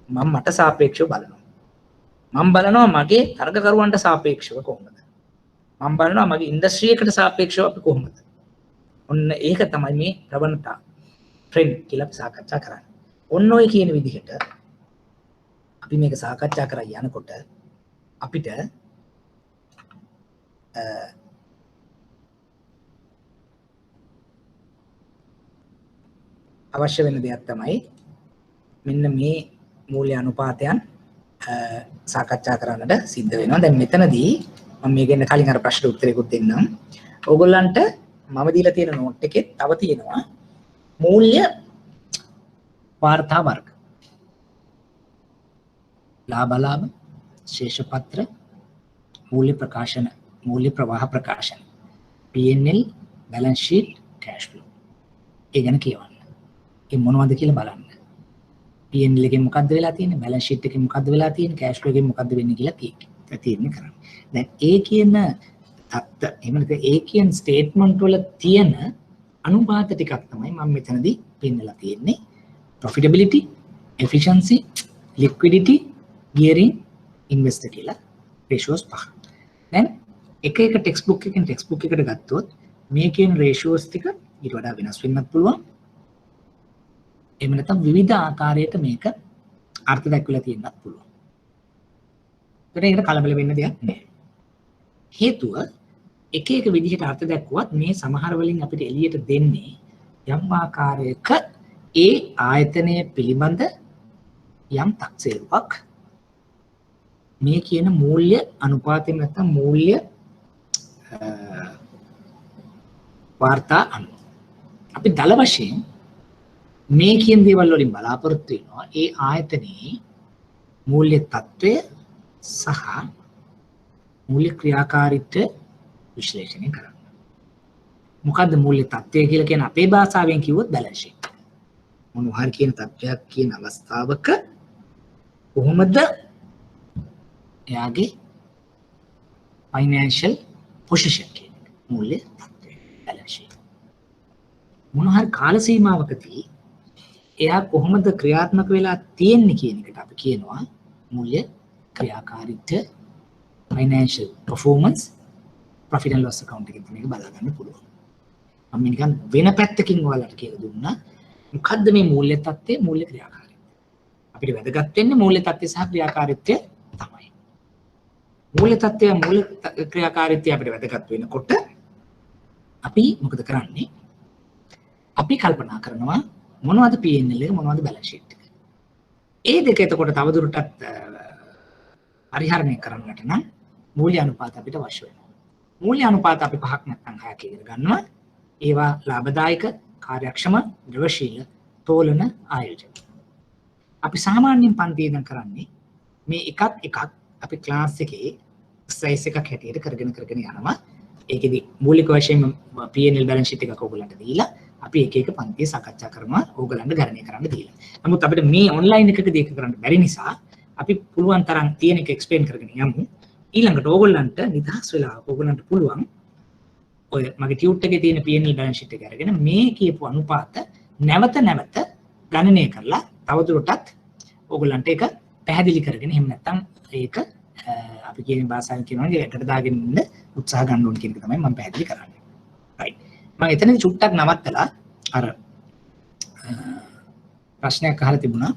මම මට සාපේක්ෂව බලනවා. මම බලනවා මගේ තරගකරුවන්ට සාපේක්ෂව කොහොමද? මම බලනවා මගේ ඉන්ඩස්ට්‍රි එකට සාපේක්ෂව අපි කොහොමද? ඔන්න ඒක තමයි මේ ප්‍රවණතා ට්‍රෙන්ඩ් කියලා සාකච්ඡා කරන්නේ. ඔන්න ඔය කියන විදිහට අපි මේක සාකච්ඡා කරා යනකොට අපිට අවශ්‍ය වෙන දෙයක් තමයි මෙන්න මේ මූල්‍ය අනුපාතයන් සාකච්ඡා කරන්නට සිද්ධ වෙනවා. දැන් මෙතනදී මම මේ ගැන කලින් අර ප්‍රශ්න උත්තරයකුත් දෙන්නම්. ඕගොල්ලන්ට මම දීලා තියෙන නෝට් එකේ තව තියෙනවා මූල්‍ය වාර්තා වර්ග. ලාභ ශේෂපත්‍ර මූල්‍ය ප්‍රකාශන මූල්‍ය ප්‍රවාහ ප්‍රකාශන P&L balance sheet cash flow. ඒ ගැන කියවන්න. ඒ මොනවද කියලා බලන්න. P&L එකේ මොකද්ද වෙලා තියෙන්නේ? balance sheet එකේ මොකද්ද වෙලා තියෙන්නේ? cash flow එකේ මොකද්ද වෙන්නේ කියලා තීරණය කරන්න. දැන් ඒ කියන තත්ත එහෙම නැත්නම් ඒ කියන ස්ටේට්මන්ට් වල තියෙන අනුපාත ටිකක් තමයි මම මෙතනදී පෙන්නලා තියෙන්නේ. profitability, efficiency, liquidity, gearing, investor කියලා ratios පහ. දැන් එක ටෙක්ස්ට් බුක් එකකින් ටෙක්ස්ට් බුක් එකට ගත්තොත් මේ කියන ratios ටික ඊට වඩා වෙනස් වෙන්නත් පුළුවන්. එහෙම නැත්නම් විවිධ ආකාරයකට මේක අර්ථ දක්වලා තියෙන්නත් පුළුවන්. ඒකට කලබල වෙන්න දෙයක් නැහැ. හේතුව එක විදිහට අර්ථ දක්වුවත් මේ සමහර වලින් අපිට එළියට දෙන්නේ යම් ආකාරයක ඒ ආයතනය පිළිබඳ යම් තක්සේරුවක් මේ කියන මූල්‍ය අනුපාතයෙන් නැත්නම් මූල්‍ය වාර්තා අනුව අපි දල වශයෙන් මේ කියන දේවල් වලින් බලාපොරොත්තු වෙනවා ඒ ආයතනයේ මූල්‍ය තත්ත්වය සහ මූල්‍ය ක්‍රියාකාරීත්වය විශ්ලේෂණය කරන්න. මොකද්ද මූල්‍ය තත්ත්වය කියලා කියන අපේ භාෂාවෙන් කිව්වොත් බැලන්ස් ෂීට්. මොනවා හරි කියන තත්ත්වයක් කියන අවස්ථාවක කොහොමද එයාගේ ෆයිනෑන්ෂල් පොසිෂන් කියන මූල්‍ය තත්ත්වය බැලන්ස් ෂීට්. මොනවා හරි කාල සීමාවකදී එයා කොහොමද ක්‍රියාත්මක වෙලා තියෙන්නේ කියන එකට අපි කියනවා මූල්‍ය ක්‍රියාකාරීත්වය financial performance profit and loss account එකෙන් මේක බලා ගන්න පුළුවන්. මම නිකන් වෙන පැත්තකින් ඔයාලට කියලා දුන්නා මොකද්ද මේ මූල්‍ය තත්ත්වය මූල්‍ය ක්‍රියාකාරීත්වය. අපිට වැදගත් වෙන්නේ මූල්‍ය තත්ත්වය සහ ක්‍රියාකාරීත්වය තමයි. මූල්‍ය තත්ත්වය මූල්‍ය ක්‍රියාකාරීත්වය අපිට වැදගත් වෙනකොට අපි මොකද කරන්නේ? අපි කල්පනා කරනවා මොනවද P&L එක මොනවද balance sheet එක. ඒ දෙක එතකොට තවදුරටත් පරිහරණය කරන්නට නම් මූල්‍ය අනුපාත අපිට අවශ්‍ය වෙනවා. මූල්‍ය අනුපාත අපි පහක් නැත්නම් හයක් ඉගෙන ගන්නවා. ඒවා ලාභදායක, කාර්යක්ෂම, ද්‍රවශීල, තෝලන, ආයෝජන. අපි සාමාන්‍යයෙන් පන්තියෙන් කරන්නේ මේ එකක් අපි ක්ලාස් එකේ එක්සර්සයිස් එකක් හැටියට කරගෙන යනවා. ඒකෙදි මූලික වශයෙන් P&L balance sheet එකක් ඕගලන්ට දීලා අපි එක පන්තිය සාකච්ඡා කරනවා ඕගලන්ට ගණනය කරන්න දීලා. නමුත් අපිට මේ ඔන්ලයින් එකකදී ඒක කරන්න බැරි නිසා අපි පුළුවන් තරම් තියෙන එක එක්ස්ප්ලেইন කරගෙන යමු. ඊළඟට ඕගොල්ලන්ට නිදහස් වෙලා ඕගොල්ලන්ට පුළුවන් ඔය මගේ ටියුට් එකේ තියෙන P&L balance sheet එක අරගෙන මේ කියපු අනුපාත නැවත ගණනය කරලා තවදුරටත් ඕගොල්ලන්ට ඒක පැහැදිලි කරගෙන එහෙම නැත්නම් ඒක අපි කියන භාෂාවෙන් කියනවා ඒකට දාගෙන ඉන්න උත්සාහ ගන්න ඕන කියන එක තමයි මම පැහැදිලි කරන්නේ. right. මම එතනදී චුට්ටක් නවත්තලා අර ප්‍රශ්නයක් අහලා තිබුණා.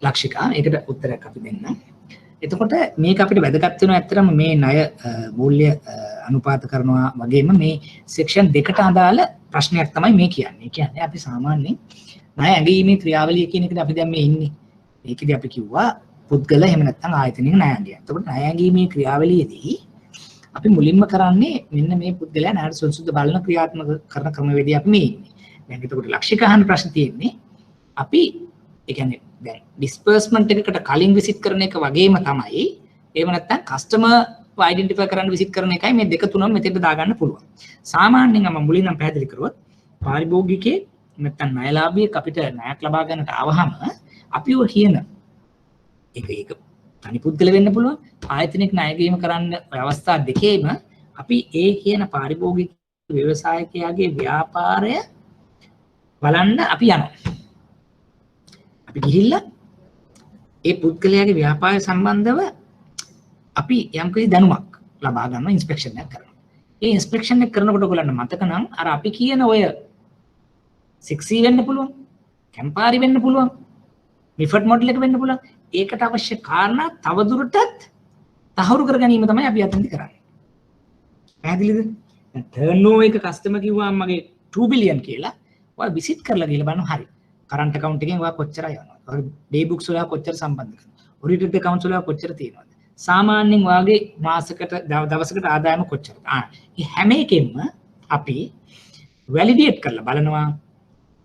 ලක්ෂිකා ඒකට උත්තරයක් අපි දෙන්න. එතකොට මේක අපිට වැදගත් වෙනවා ඇත්තටම මේ ණය මූල්‍ය අනුපාත කරනවා වගේම මේ සෙක්ෂන් දෙකට අදාළ ප්‍රශ්නයක් තමයි මේ කියන්නේ. කියන්නේ අපි සාමාන්‍යයෙන් ණය ඇඟීමේ ක්‍රියාවලිය කියන එකද අපි දැන් මේ ඉන්නේ. ඒකදී අපි කිව්වා පුද්ගල එහෙම නැත්නම් ආයතනික ණය ඇඟිය. එතකොට ණය ඇඟීමේ ක්‍රියාවලියේදී අපි මුලින්ම කරන්නේ මෙන්න මේ පුද්ගලයා ණයට සුදුසුද බලන ක්‍රියාත්මක කරන ක්‍රමවේදය අපි මේ ඉන්නේ. දැන් එතකොට ලක්ෂික අහන ප්‍රශ්න තියෙන්නේ අපි ඒ කියන්නේ දැන් ඩිස්පර්ස්මන්ට් එකකට කලින් විසිට් කරන එක වගේම තමයි එහෙම නැත්නම් කස්ටමර් අයිඩෙන්ටිෆයි කරන්න විසිට් කරන එකයි මේ දෙක තුනම මෙතෙන්ට දාගන්න පුළුවන්. සාමාන්‍යයෙන් මම මුලින් නම් පැහැදිලි කරුවොත් පාරිභෝගිකයේ නැත්නම් ණයලාභියෙක් අපිට ණයක් ලබා ගන්නට ආවහම අපි ඔය කියන ඒක තනි පුද්ගල වෙන්න පුළුවන් ආයතනික ණය ගීම කරන්න අවස්ථා දෙකේම අපි ඒ කියන පාරිභෝගික ව්‍යවසායකයාගේ ව්‍යාපාරය බලන්න අපි යනවා. අපි ගිහිල්ලා ඒ පුද්ගලයාගේ ව්‍යාපාරය සම්බන්ධව අපි යම්කිසි දැනුමක් ලබා ගන්න ඉන්ස්පෙක්ෂන් එකක් කරනවා. ඒ ඉන්ස්පෙක්ෂන් එක කරනකොට ඔයගොල්ලන්ට මතක නම් අර අපි කියන ඔය 6C වෙන්න පුළුවන්, කැම්පාරි වෙන්න පුළුවන්, මිෆඩ් මොඩල් එක වෙන්න පුළුවන්. ඒකට අවශ්‍ය කාරණා තවදුරටත් තහවුරු කර ගැනීම තමයි අපි අතනදි කරන්නේ. පැහැදිලිද? දැන් ටර්න්ಓවර් එක කස්ටමර් කිව්වම මගේ 2 බිලියන් කියලා. ඔයා විසිට් කරලා ගිහලා බලන්න හරි. කරන්ට් account එකෙන් ඔයා කොච්චර යනවද? ඔයාගේ ඩේ බුක්ස් වල කොච්චර සම්බන්ධ කරනවද? ඔඩිටඩ් accounts වල කොච්චර තියෙනවද? සාමාන්‍යයෙන් ඔයාගේ මාසයකට දවසකට ආදායම කොච්චරද? මේ හැම එකෙන්ම අපි වැලිඩේට් කරලා බලනවා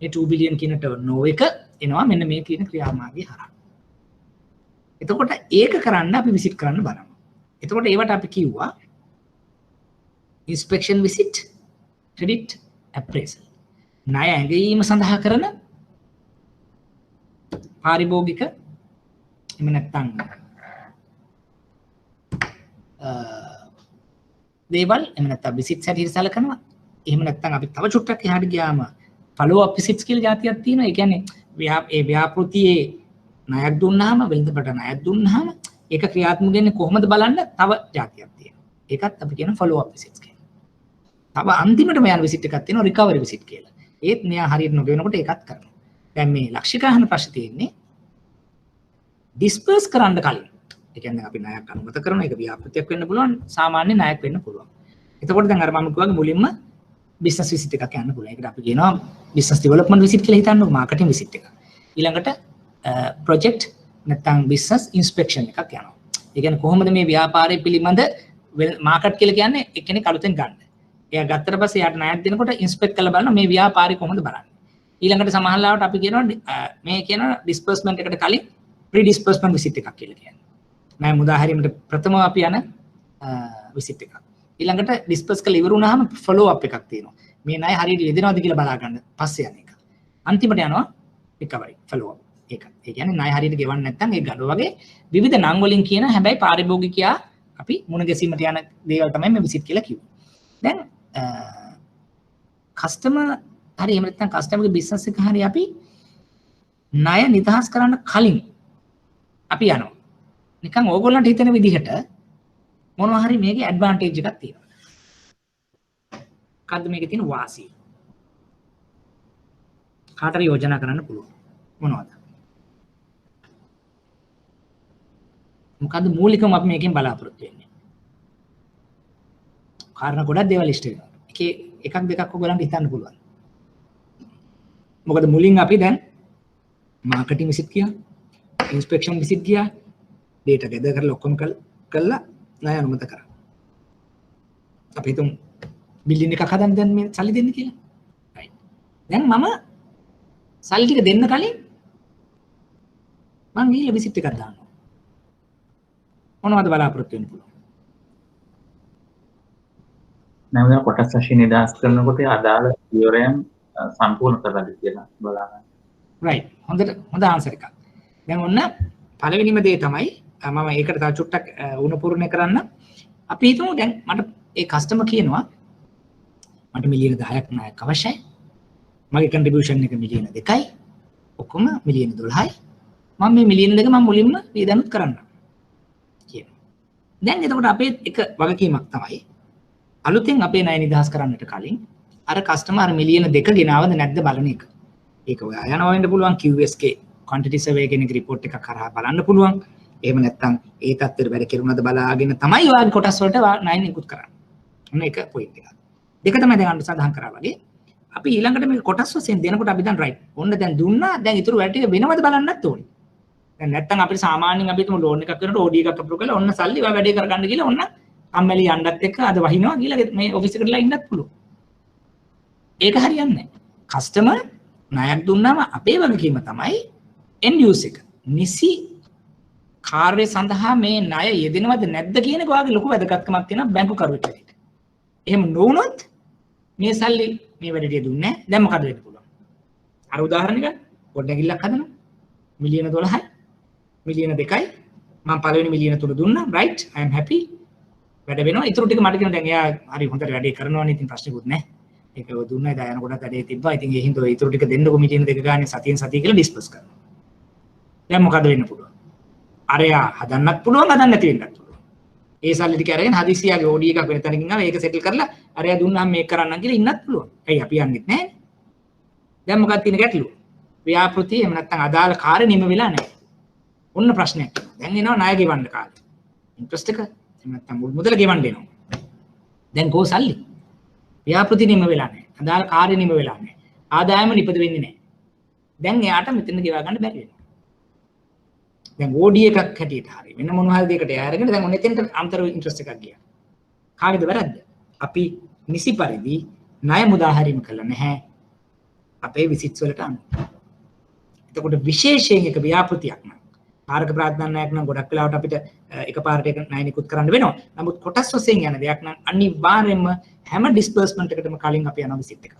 මේ 2 බිලියන් කියන ටර්න්ಓවර් එක එනවා මෙන්න මේ කියන ක්‍රියාමාර්ගය හරහා. එතකොට ඒක කරන්න අපි විසිට් කරන්න බලනවා. එතකොට ඒවට අපි කිව්වා inspection visit, credit appraisal. ණය ඇඟීම සඳහා කරන පාරිභෝගික එහෙම නැත්නම් දේවල් එහෙම නැත්නම් විසිට්ස් හැටියට සැලකනවා. එහෙම නැත්නම් අපි තව චුට්ටක් එහාට ගියාම follow up visits කියලා જાතියක් තියෙනවා. ඒ කියන්නේ ඒ ව්‍යාපෘතියේ ණයක් දුන්නාම වෙළඳපොළට ණයක් දුන්නාම ඒක ක්‍රියාත්මක වෙන්නේ කොහොමද බලන්න තව જાතියක් තියෙනවා. ඒකත් අපි කියන follow up visits කියලා. තව අන්තිමටම යන විසිට් එකක් තියෙනවා recovery visit කියලා. ඒත් මෙයා හරියට නොගෙනකොට ඒකත් කරනවා. දැන් මේ ලක්ෂිකාහන ප්‍රශ්න තියෙන්නේ ඩිස්පර්ස් කරන්න කලින්. ඒ කියන්නේ අපි ණයක් අනුමත කරනවා. ඒක ව්‍යාපෘතියක් වෙන්න පුළුවන්, සාමාන්‍ය ණයක් වෙන්න පුළුවන්. එතකොට දැන් අර මම කිව්වාගේ මුලින්ම බිස්නස් විසිට් එකක් යන්න පුළුවන්. ඒකට අපි කියනවා බිස්නස් ඩෙවලොප්මන්ට් විසිට් කියලා හිතන්නකෝ, මාකටිං විසිට් එක. ඊළඟට ප්‍රොජෙක්ට් නැත්නම් බිස්නස් ඉන්ස්පෙක්ෂන් එකක් යනවා. ඒ කියන්නේ කොහොමද මේ ව්‍යාපාරය පිළිබඳ මාකට් කියලා කියන්නේ එක්කෙනෙක් අලුතෙන් ගන්න. එයා ගත්තට පස්සේ යාට ණයක් දෙනකොට ඉන්ස්පෙක්ට් කරලා බලනවා මේ ව්‍යාපාරය කොහොමද බලන්නේ. ඊළඟට සමහරවිට අපි කියනවා මේ කියන ඩිස්පර්ස්මන්ට් එකට කලින් ප්‍රී ඩිස්පර්ස්මන්ට් විසිට් එකක් කියලා කියන්නේ. මම උදාහරණයකට ප්‍රථමව අපි යන විසිට් එකක්. ඊළඟට ඩිස්පර්ස් කරලා ඉවර වුණාම ෆලෝ අප් එකක් තියෙනවා. මේ ණය හරියට යෙදෙනවද කියලා බලා ගන්න පස්සේ යන එක. අන්තිමට යනවා රිකවරි ෆලෝ අප් ඒක. ඒ කියන්නේ ණය හරියට ගෙවන්න නැත්නම් ඒ ගඩොල වගේ විවිධ නම් වලින් කියන හැබැයි පාරිභෝගිකයා අපි මුණ ගැසීමට යන දේවල් තමයි මේ විසිට් කියලා කිව්වේ. දැන් කස්ටමර් හරි එහෙම නැත්නම් කස්ටමර්ගේ බිස්නස් එක හරි අපි ණය නිදහස් කරන්න කලින් අපි යනවා. නිකන් ඕගොල්ලන්ට හිතෙන විදිහට මොනවා හරි මේකේ ඇඩ්වාන්ටේජ් එකක් තියෙනවා. මොකද්ද මේකේ තියෙන වාසිය? කාටරි යෝජනා කරන්න පුළුවන්. මොනවද? මොකද්ද මූලිකම අපි මේකෙන් බලාපොරොත්තු වෙන්නේ? කාරණා ගොඩක් දේවල් ඉෂ්ට වෙනවා. එකේ එකක් දෙකක් ඔයගොල්ලන්ට හිතන්න පුළුවන්. මොකද මුලින් අපි දැන් මාකටිං විසිට් ගියා, ඉන්ස්පෙක්ෂන් විසිට් ගියා, data gather කරලා ඔක්කොම කළා ණය අනුමත කරා. අපි හිතමු බිල්ඩින් එකක් හදන්න දැන් මේ සල්ලි දෙන්න කියලා. right. දැන් මම සල්ලි ටික දෙන්න කලින් මම ගිහලා විසිට් එකක් දානවා. මොනවද බලාපොරොත්තු වෙන්න පුළුවන්? නැවත කොටස් වශයෙන් නිදහස් කරනකොට අදාළ විවරයන් සම්පූර්ණ කරලා කියලා බලන්න. right. හොඳ ආන්සර් එකක්. දැන් ඔන්න පළවෙනිම දේ තමයි මම ඒකට තව චුට්ටක් උණපුරුණය කරන්න. අපි හිතමු දැන් මට ඒ කස්ටමර් කියනවා මට මිලියන 10ක් ණයක් අවශ්‍යයි. මගේ කන්ට්‍රිබියුෂන් එක මිලියන 2යි. ඔක්කොම මිලියන 12යි. මම මේ මිලියන 2 මම මුලින්ම වියදම්ත් කරන්න කියනවා. දැන් එතකොට අපේ එක වගකීමක් තමයි අලුතෙන් අපේ ණය නිදහස් කරන්නට කලින් අර කස්ටමර් අර මිලියන 2 ගෙනවද නැද්ද බලන එක. ඒක ඔයා යනවා වෙන්න පුළුවන් QSK quantity survey කෙනෙක් report එකක් කරා බලන්න පුළුවන්. එහෙම නැත්නම් ඒ තත්ත්වෙට වැඩ කෙරුණාද බලාගෙන තමයි ඔයාගේ කොටස් වලට ණය නිකුත් කරන්නේ. ඔන්න ඒක පොයින්ට් එකක්. දෙක තමයි දැන් අන්න සඳහන් කරා වගේ. අපි ඊළඟට මේ කොටස් වශයෙන් දෙනකොට අපි දැන් රයිට්. ඔන්න දැන් දුන්නා දැන් ඊටු වැඩ ටික වෙනවද බලන්නත් ඕනේ. දැන් නැත්තම් අපිට සාමාන්‍යයෙන් අපි හිතමු ලෝන් එකක් කරනකොට OD එකක් අප්‍රූව් කරලා ඔන්න සල්ලි ඔයා වැඩේ කරගන්න කියලා ඔන්න අම්මැලි යන්නත් එක්ක අද වහිනවා කියලා මේ ඔෆිස් එකටලා ඉන්නත් පුළුවන්. ඒක හරියන්නේ නැහැ. කස්ටමර් ණයක් දුන්නාම අපේ වගකීම තමයි end use එක. නිසි කාර්ය සඳහා මේ ණය යෙදෙනවද නැද්ද කියන එක ඔයාගේ ලොකු වැදගත්කමක් තියෙනවා බැංකු කරුවෙක් විදිහට. එහෙම නොවුනොත් මේ සල්ලි මේ වැඩේට දුන්නේ නැහැ. දැන් මොකද වෙන්න පුළුවන්? අර උදාහරණෙක පොඩ්ඩක් හදනවා. මිලියන 12යි මිලියන 2යි මම පළවෙනි මිලියන 3 දුන්නා right I am happy වැඩ වෙනවා ඊටු ටික මට කියන දැන් එයා හරි හොඳට වැඩේ කරනවානේ ඉතින් ප්‍රශ්නකුත් නැහැ ඒක දුන්නා එදා යනකොට වැඩේ තිබ්බා ඉතින් ඒ හින්දා ඊටු ටික දෙන්නකො මිලියන 2 ගානේ සතියෙන් සතිය කියලා ඩිස්කස් කරනවා දැන් මොකද වෙන්න පුළුවන් අරයා හදන්නත් පුළුවන් හදන්න නැති වෙන්නත් පුළුවන් ඒ සල්ලි ටික අරගෙන හදිසියාගේ OD එකක් වෙන තැනකින් ආව ඒක සෙටල් කරලා අරයා දුන්නාම මේක කරන්නම් කියලා ඉන්නත් පුළුවන් ඇයි අපි යන්නෙත් නැහැ දැන් මොකක්ද තියෙන ගැටලුව ව්‍යාපෘති එහෙම නැත්නම් අදාළ කාර්ය නිම වෙලා නැහැ ඔන්න ප්‍රශ්නයක්. දැන් එනවා ණය ගෙවන්න කාලේ. ඉන්ට්‍රස්ට් එක එහෙම නැත්නම් මුදල ගෙවන්න එනවා. දැන් කෝ සල්ලි. ව්‍යාපෘති නිම වෙලා නැහැ. අදාළ කාර්ය නිම වෙලා නැහැ. ආදායම නිපද වෙන්නේ නැහැ. දැන් එයාට මෙතන ගෙවා ගන්න බැරි වෙනවා. දැන් OD එකක් හැටියට හරි වෙන මොන හරි දෙයකට යාරගෙන දැන් ඔන්න එතෙන්ට අන්තර් ඉන්ට්‍රස්ට් එකක් ගියා. කාගේද වැරද්ද? අපි නිසි පරිදි ණය මුදා හැරීම කළා නැහැ. අපේ විසිට්ස් වලට අනුව. එතකොට විශේෂයෙන් එක ව්‍යාපෘතියක් නම් කාරක ප්‍රාර්ථනාවක් නම් ගොඩක් වෙලාවට අපිට එකපාරට ඒක ණය නිකුත් කරන්න වෙනවා. නමුත් කොටස් වශයෙන් යන දෙයක් නම් අනිවාර්යයෙන්ම හැම ඩිස්බර්ස්මන්ට් එකකටම කලින් අපි යනවා විසිට් එක.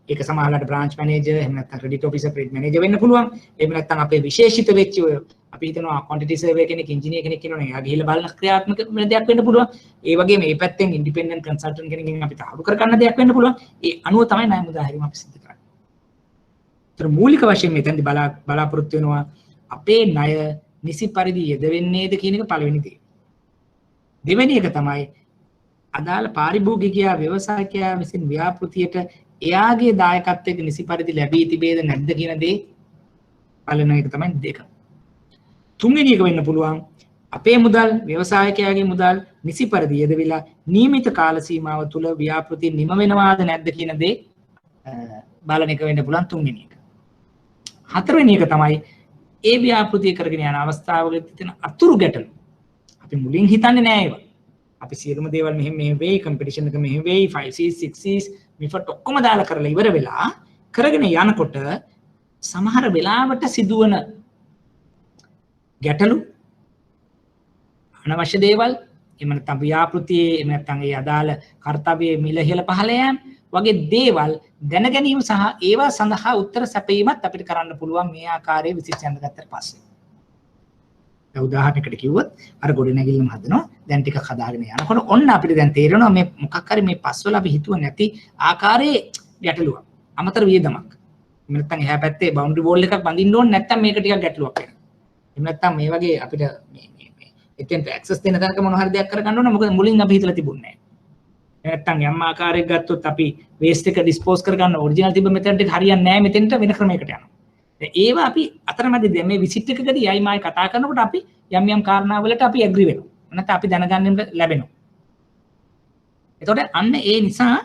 ඒක සමහරවිට බ්‍රාන්ච් මැනේජර් එහෙම නැත්නම් ක්‍රෙඩිට් ඔෆිසර් ක්‍රෙඩිට් මැනේජර් වෙන්න පුළුවන්. එහෙම නැත්නම් අපේ විශේෂිත වෙච්ච අපි හිතනවා ක්වොන්ටිටි සර්වේ කෙනෙක් ඉංජිනේර් කෙනෙක් ඉන්නවනේ එයා ගිහිල්ලා බලන ක්‍රියාත්මක වෙන දෙයක් වෙන්න පුළුවන්. ඒ වගේම මේ පැත්තෙන් ඉන්ඩිපෙන්ඩන්ට් කන්සල්ටන්ට් කෙනෙක්ගෙන් අපි තාරු කර ගන්න දෙයක් වෙන්න පුළුවන්. ඒ අනුව තමයි ණය මුදා හැරීම අපි සිදු කරන්නේ. ඒතර මූලික වශයෙන් මෙතෙන්දි බලාපොරොත්තු වෙනවා අපේ ණය නිසි පරිදි යෙදවෙන්නේද කියන එක පළවෙනි දේ. දෙවෙනි එක තමයි අදාළ පාරිභෝගිකයා ව්‍යවසායකයා විසින් ව්‍යාපෘතියට එයාගේ දායකත්වයක නිසි පරිදි ලැබී තිබේද නැද්ද කියන දේ බලන එක තමයි දෙක. තුන්වෙනි එක වෙන්න පුළුවන් අපේ මුදල් ව්‍යවසායකයාගේ මුදල් නිසි පරිදි යෙදවිලා නියමිත කාල සීමාව තුල ව්‍යාපෘතිය නිම වෙනවාද නැද්ද කියන දේ බලන එක වෙන්න පුළුවන් තුන්වෙනි එක. හතරවෙනි එක තමයි ඒ ව්‍යාපෘතිය කරගෙන යන අවස්ථාවකදී තියෙන අතුරු ගැටලු. අපි මුලින් හිතන්නේ නෑ ඒවා. අපි සියලුම දේවල් මෙහෙම වෙයි, කම්පිටිෂන් එක මෙහෙම වෙයි, 5Cs 6Cs මිෆට් ඔක්කොම දාලා කරලා ඉවර වෙලා කරගෙන යනකොට සමහර වෙලාවට සිදුවන ගැටලු අනවශ්‍ය දේවල් එහෙම නැත්නම් ව්‍යාපෘතියේ එහෙම නැත්නම් ඒ අදාළ කාර්යයේ මිල ඉහළ පහළ යෑම වගේ දේවල් දැන ගැනීම සහ ඒවා සඳහා උත්තර සැපයීමත් අපිට කරන්න පුළුවන් මේ ආකාරයේ විශේෂයෙන් ගත්තට පස්සේ. දැන් උදාහරණයකට කිව්වොත් අර ගොඩනැගිල්ලම හදනවා දැන් ටිකක් හදාගෙන යනකොට ඔන්න අපිට දැන් තේරෙනවා මේ මොකක් හරි මේ පස්වල අපි හිතුව නැති ආකාරයේ ගැටලුවක්. අමතර වියදමක්. එහෙම නැත්නම් එහා පැත්තේ බවුන්ඩරි වෝල් එකක් බඳින්න ඕනේ නැත්නම් මේක ටිකක් ගැටලුවක් වෙනවා. එහෙම නැත්නම් මේ වගේ අපිට මේ එතෙන්ට ඇක්සස් දෙන්න තැනක මොන හරි දෙයක් කරගන්න ඕන මොකද මුලින් අපි හිතලා තිබුණේ නැහැ. නැත්තම් යම් ආකාරයක ගත්තොත් අපි වේස්ට් එක ඩිස්පෝස් කරගන්න ඔරිජිනල් තිබ්බ මෙතනට හරියන්නේ නැහැ මෙතෙන්ට වෙන ක්‍රමයකට යනවා. ඒවා අපි අතරමැදි මේ විසිට් එකකදී යයි මායි කතා කරනකොට අපි යම් යම් කාරණාවලට අපි ඇග්‍රි වෙනවා. නැත්නම් අපි දැනගන්න ලැබෙනවා. එතකොට අන්න ඒ නිසා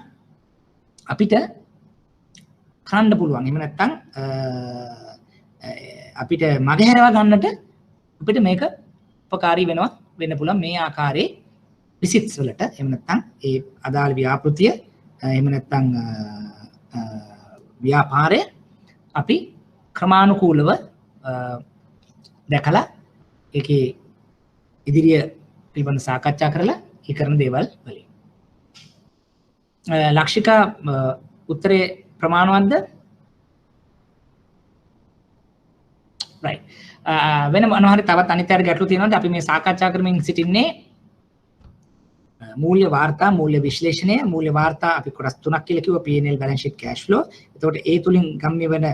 අපිට කරන්න පුළුවන්. එහෙම නැත්නම් අපිට මගහැරව ගන්නට අපිට මේක උපකාරී වෙන්න පුළුවන් මේ ආකාරයේ විසිට්ස් වලට. එහෙම නැත්නම් ඒ අදාළ ව්‍යාපෘතිය එහෙම නැත්නම් ව්‍යාපාරය අපි ක්‍රමානුකූලව දැකලා ඒකේ ඉදිරිය පිළිබඳ සාකච්ඡා කරලා ඒ කරන දේවල් වලින්. ලක්ෂිකා උත්තරේ ප්‍රමාණවත්ද? right. වෙන මොනවා හරි තවත් අනිත් ගැටලු තියෙනවද? අපි මේ සාකච්ඡා කරමින් සිටින්නේ මූල්‍ය වාර්තා, මූල්‍ය විශ්ලේෂණය, මූල්‍ය වාර්තා අපි කොටස් තුනක් කියලා කිව්වා P&L balance sheet cash flow. එතකොට ඒ තුලින් ගම්ම්‍ය වෙන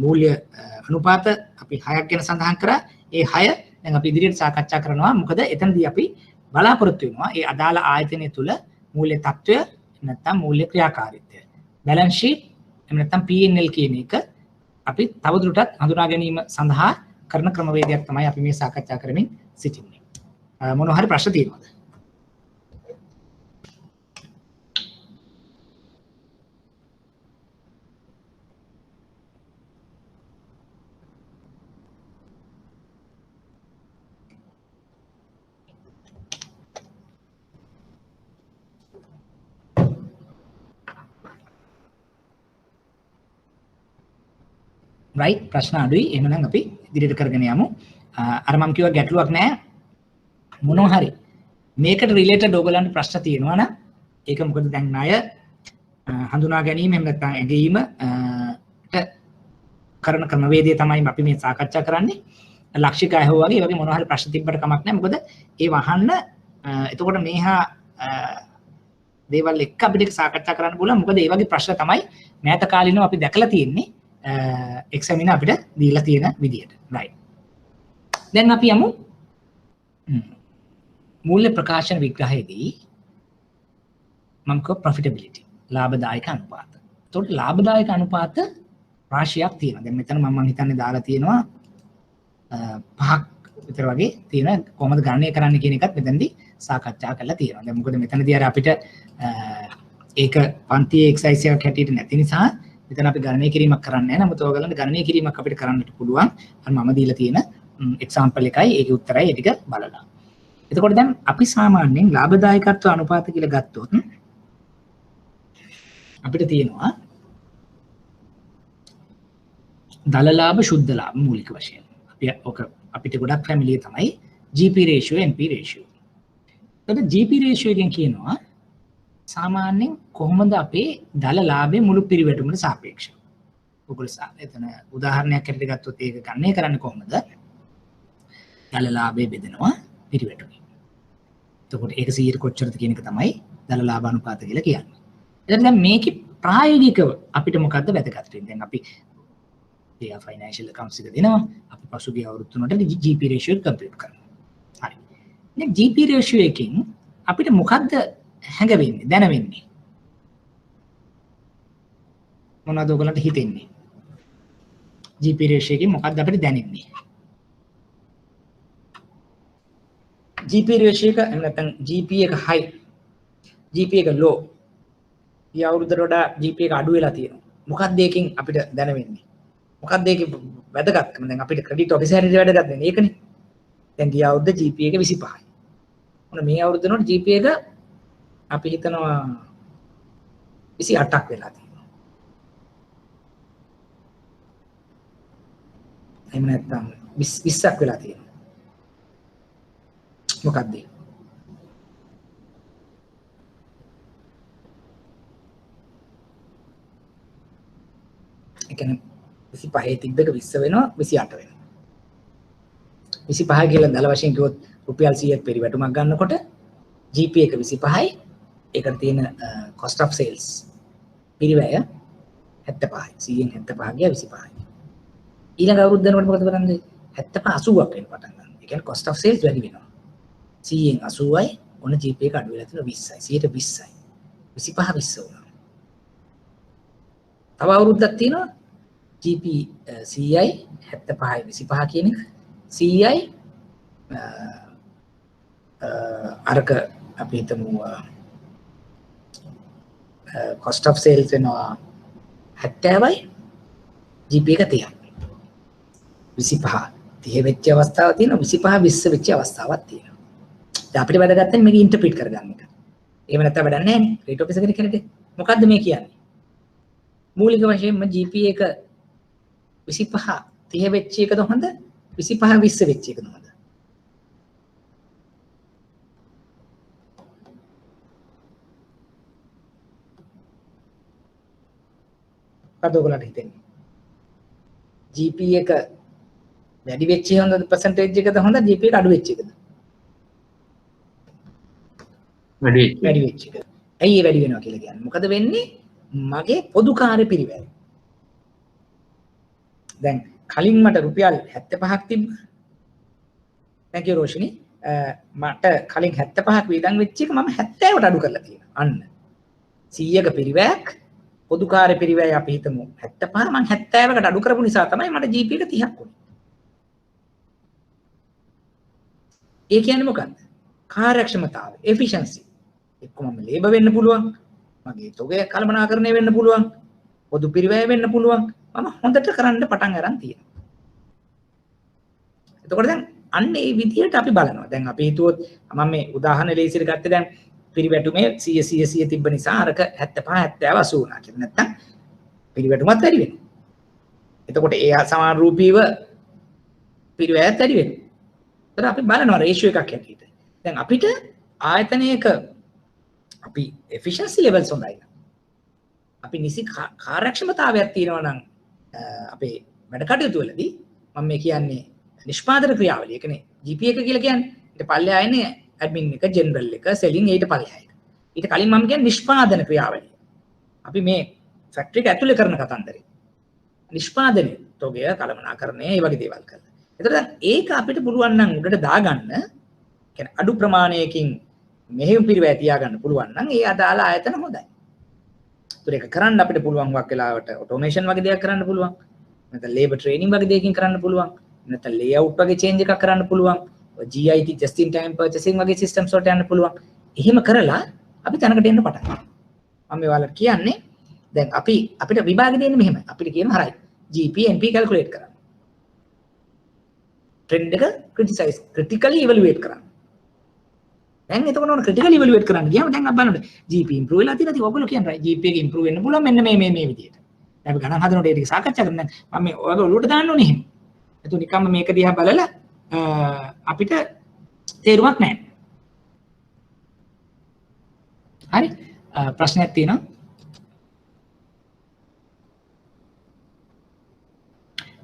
මූල්‍ය අනුපාත අපි 6ක් ගැන සඳහන් කරා. ඒ 6 දැන් අපි ඉදිරියට සාකච්ඡා කරනවා. මොකද එතනදී අපි බලාපොරොත්තු වෙනවා ඒ අදාළ ආයතනය තුල මූල්‍ය තත්ත්වය නැත්නම් මූල්‍ය ක්‍රියාකාරීත්වය. balance sheet එහෙම නැත්නම් P&L කියන එක අපි තවදුරටත් හඳුනා ගැනීම සඳහා කරන ක්‍රමවේදයක් තමයි අපි මේ සාකච්ඡා කරමින් සිටින්නේ. මොනවා හරි ප්‍රශ්න තියෙනවද? right ප්‍රශ්න අඩුයි. එහෙනම් අපි ඉදිරියට කරගෙන යමු. අර මම කිව්වා ගැටලුවක් නැහැ. මොනවා හරි මේකට රිලේටඩ් ඕගලන්ට ප්‍රශ්න තියෙනවා නම් ඒක මොකද දැන් ණය හඳුනා ගැනීම එහෙම නැත්නම් ඇගීම කරන ක්‍රමවේදය තමයි අපි මේ සාකච්ඡා කරන්නේ. ලක්ෂික අය හෝ වගේ ඒ වගේ මොනවා හරි ප්‍රශ්න තිබ්බට කමක් නැහැ. මොකද ඒ වහන්න එතකොට මේහා දේවල් එක්ක අපිට සාකච්ඡා කරන්න පුළුවන්. මොකද ඒ වගේ ප්‍රශ්න තමයි මෑත කාලිනව අපි දැකලා තියෙන්නේ. එක්සැමිනර් අපිට දීලා තියෙන විදියට. right. දැන් අපි යමු මූල්‍ය ප්‍රකාශන විග්‍රහයේදී මම කිව්ව profitability ලාභදායක අනුපාත. එතකොට ලාභදායක අනුපාත රාශියක් තියෙනවා. දැන් මෙතන මම හිතන්නේ දාලා තියෙනවා 5ක් විතර වගේ තියෙනවා. කොහොමද ගණනය කරන්න කියන එකත් මෙතනදී සාකච්ඡා කරලා තියෙනවා. දැන් මොකද මෙතනදී අර අපිට ඒක පන්තියේ එක්සයිස් එකක් හැටියට නැති නිසා මෙතන අපි ගණනය කිරීමක් කරන්නේ නැහැ. නමුත් ඔයගලන්ට ගණනය කිරීමක් අපිට කරන්නට පුළුවන්. අර මම දීලා තියෙන එක්සැම්පල් එකයි ඒකේ උත්තරයි ඒ ටික බලලා. එතකොට දැන් අපි සාමාන්‍යයෙන් ලාභදායකත්ව අනුපාත කියලා ගත්තොත් අපිට තියෙනවා දල ලාභ ශුද්ධ ලාභ මූලික වශයෙන්. අපි ඔක අපිට ගොඩක් ෆැමිලිය තමයි GP ratio NP ratio. එතකොට GP ratio එකෙන් කියනවා සාමාන්‍යයෙන් කොහොමද අපේ දල ලාභයේ මුළු පිරිවැටුමට සාපේක්ෂව. ඔයගොල්ලෝ එතන උදාහරණයක් ඇරලා ගත්තොත් ඒක ගණනය කරන්නේ කොහොමද? දල ලාභය බෙදෙනවා පිරිවැටුමෙන්. එතකොට ඒක 100 කොච්චරද කියන එක තමයි දල ලාභ අනුපාත කියලා කියන්නේ. එතන දැන් මේකේ ප්‍රායෝගිකව අපිට මොකද්ද වැදගත් වෙන්නේ? දැන් අපි ෆයිනෑන්ෂියල් accounts එක දෙනවා. අපි පසුගිය අවුරුදු තුනට GP ratio එක කම්ප්ලීට් කරනවා. හරි. දැන් GP ratio එකෙන් අපිට මොකද්ද හැඟවෙන්නේ දැනෙන්නේ? මොනවද ඔයගලන්ට හිතෙන්නේ? GP ratio එකෙන් මොකද්ද අපිට දැනෙන්නේ? GP ratio එක නැත්නම් GP එක high GP එක low ඊ අවුරුද්දට වඩා GP එක අඩු වෙලා තියෙනවා. මොකක්ද ඒකෙන් අපිට දැනෙන්නේ? මොකක්ද ඒකේ වැදගත්කම? දැන් අපිට ක්‍රෙඩිට් ඔෆිසර් හැටියට වැදගත් වෙන්නේ ඒකනේ. දැන් ගිය අවුරුද්ද GP එක 25යි. මොන මේ අවුරුද්ද නෝට GP එක අපි හිතනවා 28ක් වෙලා තියෙනවා. එහෙම නැත්නම් 20ක් වෙලා තියෙනවා. මොකක්ද? ඒ කියන්නේ 25 තිබ්බ එක 20 වෙනවා 28 වෙනවා. 25 කියලා දල වශයෙන් කිව්වොත් රුපියල් 100ක් පරිවැටුමක් ගන්නකොට GP එක 25යි. ඒකට තියෙන cost of sales පිරිවැය 75යි. 100න් 75 ගියා 25යි. ඊළඟ අවුරුද්ද වෙනකොට මොකද කරන්නේ? 75 80ක් වෙන පටන් ගන්නවා. ඒ කියන්නේ cost of sales වැඩි වෙනවා. 100න් 80යි ඔන්න GP එක අඩු වෙලා තියෙනවා 20යි. 100ට 20යි. 25 20 වුණා. තව අවුරුද්දක් තියෙනවා GP 100යි 75යි 25 කියන එක 100යි අරක අපි හිතමු cost of sales වෙනවා 70යි GP එක 30යි 25 30 වෙච්ච අවස්ථාවක් තියෙනවා 25 20 වෙච්ච අවස්ථාවක් තියෙනවා. දැන් අපිට වැදගත් වෙන්නේ මේක ඉන්ටර්ප්‍රීට් කරගන්න එක. එහෙම නැත්නම් වැඩක් නැහැ නේ. ක්‍රෙඩිට් ඔෆිසර් කෙනෙක් හැටියට මොකද්ද මේ කියන්නේ? මූලික වශයෙන්ම GP එක 25 30 වෙච්ච එකද හොඳ 25 20 වෙච්ච එකද හොඳ? මොකද ඔයගොල්ලන්ට හිතෙන්නේ? GP එක වැඩි වෙච්ච හොඳ percentage එකද හොඳ GP එක අඩු වෙච්ච එකද? වැඩි වෙච්ච එක. ඇයි ඒ වැඩි වෙනවා කියලා කියන්නේ? මොකද වෙන්නේ? මගේ පොදු කාර්ය පිරිවැය. දැන් කලින් මට රුපියල් 75ක් තිබ්බා. thank you රෝෂිනි. මට කලින් 75ක් වේදන් වෙච්ච එක මම 70ට අඩු කරලා තියෙනවා. අන්න 100ක පිරිවැයක් පොදු කාර්ය පිරිවැය අපි හිතමු 75 මම 70කට අඩු කරපු නිසා තමයි මට GP එක 30ක් වුනේ. ඒ කියන්නේ මොකක්ද? කාර්යක්ෂමතාවය, efficiency. එක්කම ලේබර් වෙන්න පුළුවන්. මගේ තොගය කළමනාකරණය වෙන්න පුළුවන්. පොදු පිරිවැය වෙන්න පුළුවන්. මම හොඳට කරන්න පටන් අරන් තියෙනවා. එතකොට දැන් අන්න ඒ විදිහට අපි බලනවා. දැන් අපි හිතුවොත් මම මේ උදාහරණ ලේසියට ගත්තේ දැන් පිරිවැටුමේ 100 තිබ්බ නිසා අරක 75 70 80 වුණා කියලා. නැත්තම් පිරිවැටුමත් වැඩි වෙනවා. එතකොට ඒ සමානරූපීව පිරිවැයත් වැඩි වෙනවා. ඒතර අපි බලනවා රේෂියෝ එකක් හැටියට. දැන් අපිට ආයතනයක අපි efficiency levels හොඳයි. අපි නිසි කාර්යක්ෂමතාවයක් තියෙනවා නම් අපේ වැඩ කටයුතු වලදී මම මේ කියන්නේ නිෂ්පාදන ක්‍රියාවලිය. ඒ කියන්නේ GP එක කියලා කියන්නේ ඊට පල්ලෙහා එන්නේ ඇඩ්මින් එක, ජෙනරල් එක, සෙලින් ඊට පල්ලෙහා එක. ඊට කලින් මම කියන්නේ නිෂ්පාදන ක්‍රියාවලිය. අපි මේ ෆැක්ටරි එක ඇතුලේ කරන කතන්දරේ. නිෂ්පාදනය, තොගය, කළමනාකරණය, ඒ වගේ දේවල් කරලා. එතකොට දැන් ඒක අපිට පුළුවන් නම් උඩට දාගන්න, කියන්නේ අඩු ප්‍රමාණයකින් මෙහෙයුම් පිරිවැය තියාගන්න පුළුවන් නම් ඒ අදාළ ආයතන හොඳයි. ඒතර ඒක කරන්න අපිට පුළුවන් වක් වෙලාවට ඔටෝමේෂන් වගේ දෙයක් කරන්න පුළුවන්. නැත්නම් ලේබර් ට්‍රේනින් වගේ දෙයකින් කරන්න පුළුවන්. නැත්නම් ලේඅවුට් වගේ චේන්ජ් එකක් කරන්න පුළුවන්. GIT just in time purchasing වගේ systems වලට යන්න පුළුවන්. එහෙම කරලා අපි තැනකට එන්න පටන් ගන්නවා. මම ඔයාලට කියන්නේ දැන් අපිට විභාගෙ දෙන්නේ මෙහෙමයි. අපිට කියනවා හරයි GP NP calculate කරන්න. trend එක critically evaluate කරන්න. දැන් එතකොට ඕන critically evaluate කරන්න ගියාම දැන් අපි බලන්න GP improve වෙලා තියෙනවා. ඉතින් ඔයගොල්ලෝ කියන්නේ GP එක improve වෙන්න පුළුවන් මෙන්න මේ විදියට. දැන් අපි ගණන් හදනකොට ඒ ටික සාකච්ඡා කරනවා. මම මේ ඔයගොල්ලෝ ඔලුවට දාන්න ඕනේ එහෙම. එතකොට නිකම්ම මේක දිහා බලලා අපිට තේරුමක් නැහැ. හරි? ප්‍රශ්නයක් තියෙනවා?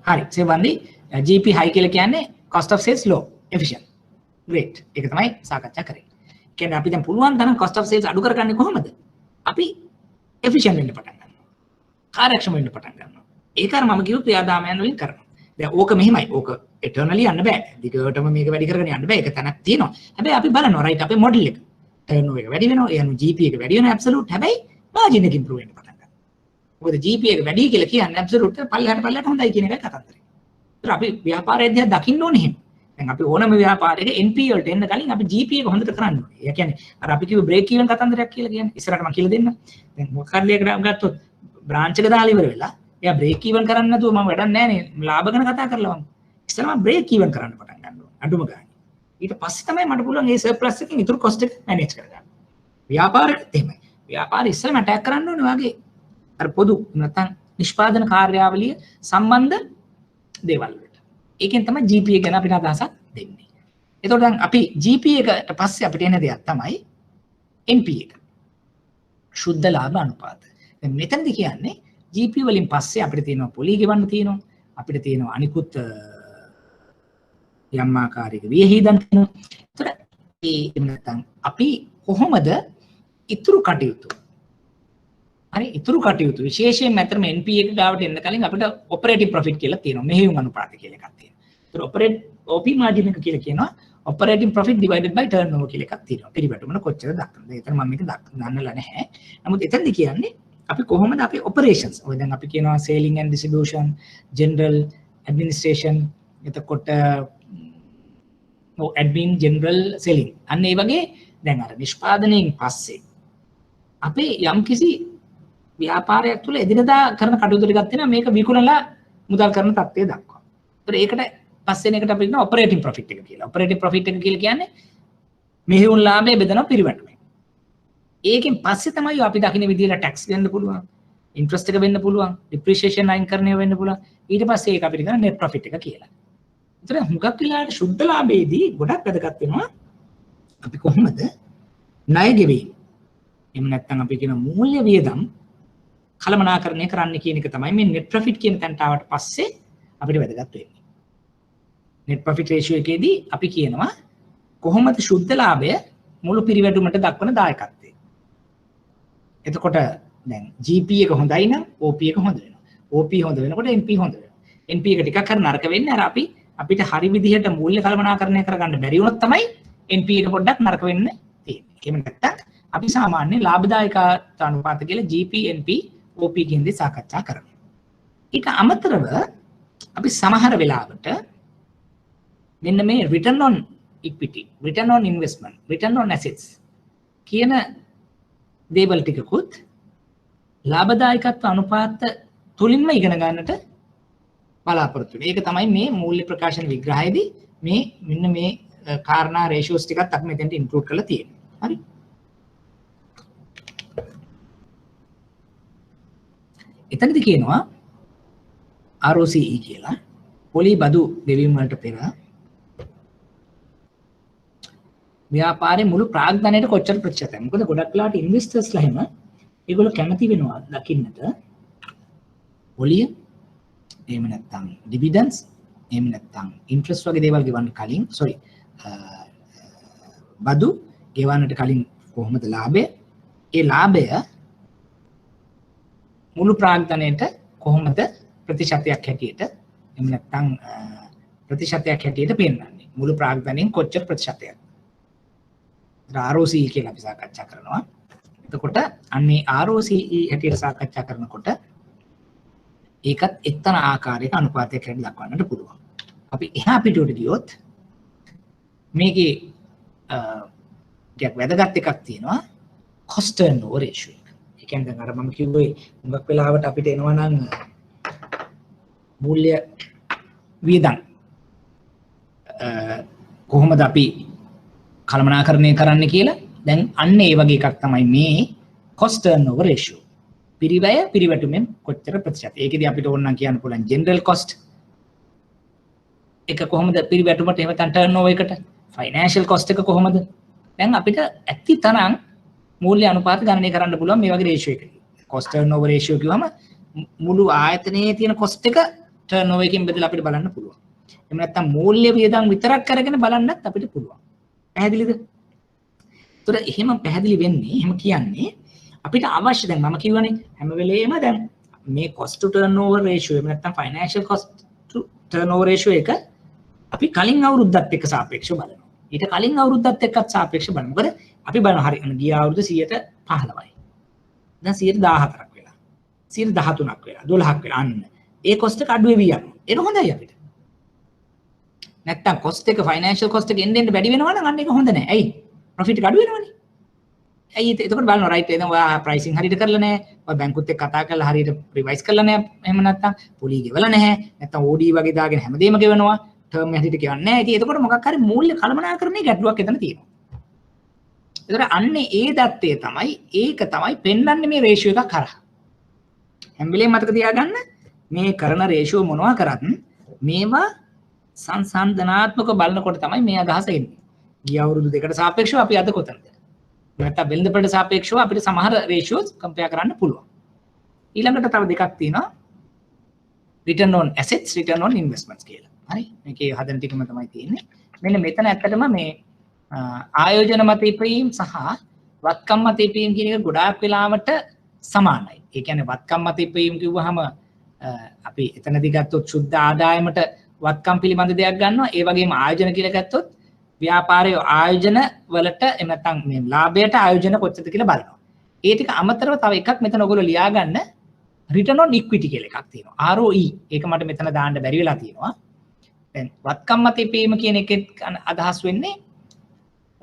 හරි. සෙවන්දි GP high කියලා කියන්නේ cost of sales low, efficient. Great. ඒක තමයි සාකච්ඡා කරන්නේ. කියන්නේ අපි දැන් පුළුවන් තරම් cost of sales අඩු කරගන්නේ කොහොමද? අපි efficient වෙන්න පටන් ගන්නවා. කාර්යක්ෂම වෙන්න පටන් ගන්නවා. ඒක අර මම කිව්ව ක්‍රියාදාමයන් වලින් කරනවා. දැන් ඕක මෙහෙමයි. ඕක eternally යන්න බෑ. දිගටම මේක වැඩි කරගෙන යන්න බෑ. ඒක තැනක් තියෙනවා. හැබැයි අපි බලනවා right අපේ model එක. turnover එක වැඩි වෙනවා. ඒ අනුව GP එක වැඩි වෙනවා absolute. හැබැයි margin එක improve වෙන්න පටන් ගන්නවා. මොකද GP එක වැඩි කියලා කියන්නේ absolute පල්ලෙහාට හොඳයි කියන එකයි කතන්දරේ. ඒතර අපි ව්‍යාපාරය දිහා දකින්න ඕනේ එහෙම. දැන් අපි ඕනම ව්‍යාපාරයක NP වලට එන්න කලින් අපි GP එක හොඳට කරන්න ඕනේ. ඒ කියන්නේ අර අපි කිව්ව break even කතන්දරයක් කියලා කියන්නේ. ඉස්සරහට මම කියලා දෙන්නම්. දැන් මොකක් හරි එකකට ගත්තොත් branch එක දාලා ඉවර වෙලා එයා break even කරන්න නැතුව මම වැඩක් නැහැ නේ. ලාභ ගැන කතා කරලා මම ඉස්සරහ මම break even කරන්න පටන් ගන්න ඕනේ. අඩුම ගානේ. ඊට පස්සේ තමයි මට පුළුවන් මේ surplus එකෙන් ඉතුරු cost එක manage කරගන්න. ව්‍යාපාරෙත් එහෙමයි. ව්‍යාපාරය ඉස්සරහම attack කරන්න ඕනේ වාගේ අර පොදු නැත්නම් නිෂ්පාදන කාර්යාවලිය සම්බන්ධ දේවල් වලට. ඒකෙන් තමයි GP එක ගැන අපිට අදහසක් දෙන්නේ. එතකොට දැන් අපි GP එකට පස්සේ අපිට එන දෙයක් තමයි NP එක. ශුද්ධ ලාභ අනුපාත. දැන් මෙතනදී කියන්නේ GP වලින් පස්සේ අපිට තියෙනවා පොලි ගෙවන්න තියෙනවා. අපිට තියෙනවා අනිකුත් යම් ආකාරයක වියහිදන් තියෙනවා. ඒතර ඒ නැත්නම් අපි කොහොමද ඉතුරු කටයුතු හරි ඉතුරු කටයුතු විශේෂයෙන් අතරම NP එක ගාවට එන්න කලින් අපිට ඔපරේටිව් ප්‍රොෆිට් කියලා තියෙනවා. මෙහෙයුම් අනුපාත කියලා එකක් තියෙනවා. ඒතර OP මාර්ජින් එක කියලා කියනවා operating profit divided by turnover කියලා එකක් තියෙනවා. පිළිවෙටුමන කොච්චර දක්වනද? ඒතර මම මේක දන්නලා නැහැ. නමුත් එතනදී කියන්නේ අපි කොහොමද අපේ operations ඔය දැන් අපි කියනවා selling and distribution, general, administration, එතකොට admin, general, selling. අන්න ඒ වගේ දැන් අර නිෂ්පාදනයෙන් පස්සේ අපේ යම්කිසි ව්‍යාපාරයක් තුළ එදිනදා කරන කටයුතු ටිකක් තියෙනවා මේක විකුණලා මුදල් කරන තත්ත්වය දක්වා. ඒතර ඒකට පස්සේ එකට අපි කියනවා operating profit එක කියලා. operating profit එක කියලා කියන්නේ මෙහෙයුම් ලාභය බෙදනවා පිරිවැටුමෙන්. ඒකෙන් පස්සේ තමයි අපි දකින්න විදිහට tax ගන්න පුළුවන්, interest එක වෙන්න පුළුවන්, depreciation අයින් කරණය වෙන්න පුළුවන්. ඊට පස්සේ ඒක අපිට කියන net profit එක කියලා. ඒතර හුඟක් වෙලාවට සුද්ධ ලාභයේදී ගොඩක් වැදගත් වෙනවා අපි කොහොමද ණය ගෙවීම. එහෙම නැත්නම් අපි කියන මූල්‍ය වියදම් කළමනාකරණය කරන්න කියන එක තමයි මේ net profit කියන තැනට ආවට පස්සේ අපිට වැදගත් වෙන්නේ. net profit ratio එකේදී අපි කියනවා කොහොමද ශුද්ධ ලාභය මුළු පිරිවැටුමට දක්වන දායකත්වය. එතකොට දැන් GP එක හොඳයි නම් OP එක හොඳ වෙනවා. OP හොඳ වෙනකොට NP හොඳ වෙනවා. NP එක ටිකක් හරි නරක වෙන්නේ අර අපිට හරි විදිහට මූල්‍ය කළමනාකරණය කරගන්න බැරි වුණොත් තමයි NP එක පොඩ්ඩක් නරක වෙන්න තියෙන්නේ. එහෙම නැත්නම් අපි සාමාන්‍ය ලාභදායකත්ව අනුපාත කියලා GP NP OP කින්දී සාකච්ඡා කරනවා. ඊට අමතරව අපි සමහර වෙලාවට මෙන්න මේ return on equity, return on investment, return on assets කියන දේවල් ටිකකුත් ලාභදායකත්ව අනුපාත තුලින්ම ඉගෙන ගන්නට බලාපොරොත්තු වෙනවා. ඒක තමයි මේ මූල්‍ය ප්‍රකාශන විග්‍රහයේදී මේ මෙන්න මේ කාරණා රේෂියෝස් ටිකත් අපි මෙතෙන්ට ඉන්ක්ලූඩ් කරලා තියෙනවා. හරි. එතනදී කියනවා ROCE කියලා පොලි බදු ගෙවීම වලට පෙර ව්‍යාපාරයේ මුළු ප්‍රාග්ධනයට කොච්චර ප්‍රතිශතයි. මොකද ගොඩක් වෙලාවට ඉන්වෙස්ටර්ස්ලා එහෙම ඒගොල්ලෝ කැමති වෙනවා දකින්නට පොලිය එහෙම නැත්නම් ඩිවිඩන්ඩ්ස් එහෙම නැත්නම් ඉන්ට්‍රස්ට් වගේ දේවල් ගෙවන්න කලින් බදු ගෙවන්නට කලින් කොහොමද ලාභය? ඒ ලාභය මුළු ප්‍රාග්ධනයට කොහොමද ප්‍රතිශතයක් හැටියට එහෙම නැත්නම් ප්‍රතිශතයක් හැටියට පෙන්වන්නේ? මුළු ප්‍රාග්ධනයෙන් කොච්චර ප්‍රතිශතයක්? ROCE කියලා අපි සාකච්ඡා කරනවා. එතකොට අන්නේ ROCE හැටියට සාකච්ඡා කරනකොට ඒකත් එක්තරා ආකාරයක අනුපාතයක් හැටියට දක්වන්නට පුළුවන්. අපි එහා පිටුවට ගියොත් මේකේ ටිකක් වැදගත් එකක් තියෙනවා cost turnover ratio එක. ඒ කියන්නේ දැන් අර මම කිව්වේ මුගක් වෙලාවට අපිට එනවා නම් මූල්‍ය වියදම් කොහොමද අපි කළමනාකරණය කරන්න කියලා. දැන් අන්න ඒ වගේ එකක් තමයි මේ cost turnover ratio. පිරිවැය පිරිවැටුමෙන් කොච්චර ප්‍රතිශත. ඒකෙදී අපිට ඕන නම් කියන්න පුළුවන් general cost එක කොහොමද පිරිවැටුමට එහෙම නැත්නම් turnover එකට financial cost එක කොහොමද. දැන් අපිට ඇති තරම් මූල්‍ය අනුපාත ගණනය කරන්න පුළුවන් මේ වගේ ratio එකකින්. cost turnover ratio කිව්වම මුළු ආයතනයේ තියෙන cost එක turnover එකකින් බෙදලා අපිට බලන්න පුළුවන්. එහෙම නැත්නම් මූල්‍ය වියදම් විතරක් කරගෙන බලන්නත් අපිට පුළුවන්. පැහැදිලිද? ඒතර එහෙම පැහැදිලි වෙන්නේ එහෙම කියන්නේ අපිට අවශ්‍ය දැන් මම කියවනේ හැම වෙලේම දැන් මේ cost to turnover ratio එහෙම නැත්නම් financial cost to turnover ratio එක අපි කලින් අවුරුද්දත් එක්ක සාපේක්ෂව බලනවා. ඊට කලින් අවුරුද්දත් එක්කත් සාපේක්ෂව බලනවා. මොකද අපි බලනවා හරි ගිය අවුරුද්ද 15%යි. දැන් 14%ක් වෙලා. 13%ක් වෙලා 12ක් වෙලා අන්න. ඒ cost එක අඩු වෙවි යනවා. ඒක හොඳයි අපිට. නැත්තම් cost එක financial cost එක එන්න වැඩි වෙනවා නම් අන්න ඒක හොඳ නෑ. ඇයි? profit එක අඩු වෙනවනේ. ඇයි එතකොට බලනවා right එතන ඔයා pricing හරියට කරලා නෑ. ඔයා බැංකුත් එක්ක කතා කරලා හරියට revise කරලා නෑ. එහෙම නැත්තම් පොලි ගෙවලා නැහැ. නැත්තම් OD වගේ දාගෙන හැමදේම ගෙවනවා. term එක හරියට ගෙවන්නේ නෑ. ඉතින් එතකොට මොකක් හරි මූල්‍ය කළමනාකරණයේ ගැටලුවක් එතන තියෙනවා. ඒතර අන්නේ ඒ தත්ත්වය තමයි ඒක තමයි පෙන්වන්නේ මේ ratio එකක් කරා. හැම වෙලේම මතක තියාගන්න මේ කරන ratio මොනවා කරත් මේවා සංසන්දනාත්මක බලනකොට තමයි මේ අදහස එන්නේ. ගිය අවුරුදු දෙකට සාපේක්ෂව අපි අද කොතනද? නැත්නම් වෙළඳපළට සාපේක්ෂව අපිට සමහර ratios compare කරන්න පුළුවන්. ඊළඟට තව දෙකක් තියෙනවා return on assets, return on investments කියලා. හරි? මේකේ හදන ටිකම තමයි තියෙන්නේ. මෙන්න මෙතන ඇත්තටම මේ ආයෝජන මත ඉපීම් සහ වත්කම් මත ඉපීම් කියන එක ගොඩාක් වෙලාවට සමානයි. ඒ කියන්නේ වත්කම් මත ඉපීම් කිව්වහම අපි එතනදී ගත්තොත් සුද්ධ ආදායමට වත්කම් පිළිබඳ දෙයක් ගන්නවා. ඒ වගේම ආයෝජන කියලා ගත්තොත් ව්‍යාපාරයේ ආයෝජන වලට එහෙම නැත්නම් මේ ලාභයට ආයෝජන කොච්චරද කියලා බලනවා. ඒ ටික අමතරව තව එකක් මෙතන ඔයගොල්ලෝ ලියා ගන්න return on equity කියලා එකක් තියෙනවා. ROE. ඒක මට මෙතන දාන්න බැරි වෙලා තියෙනවා. දැන් වත්කම් මත ඉපීම කියන එකෙත් අදහස් වෙන්නේ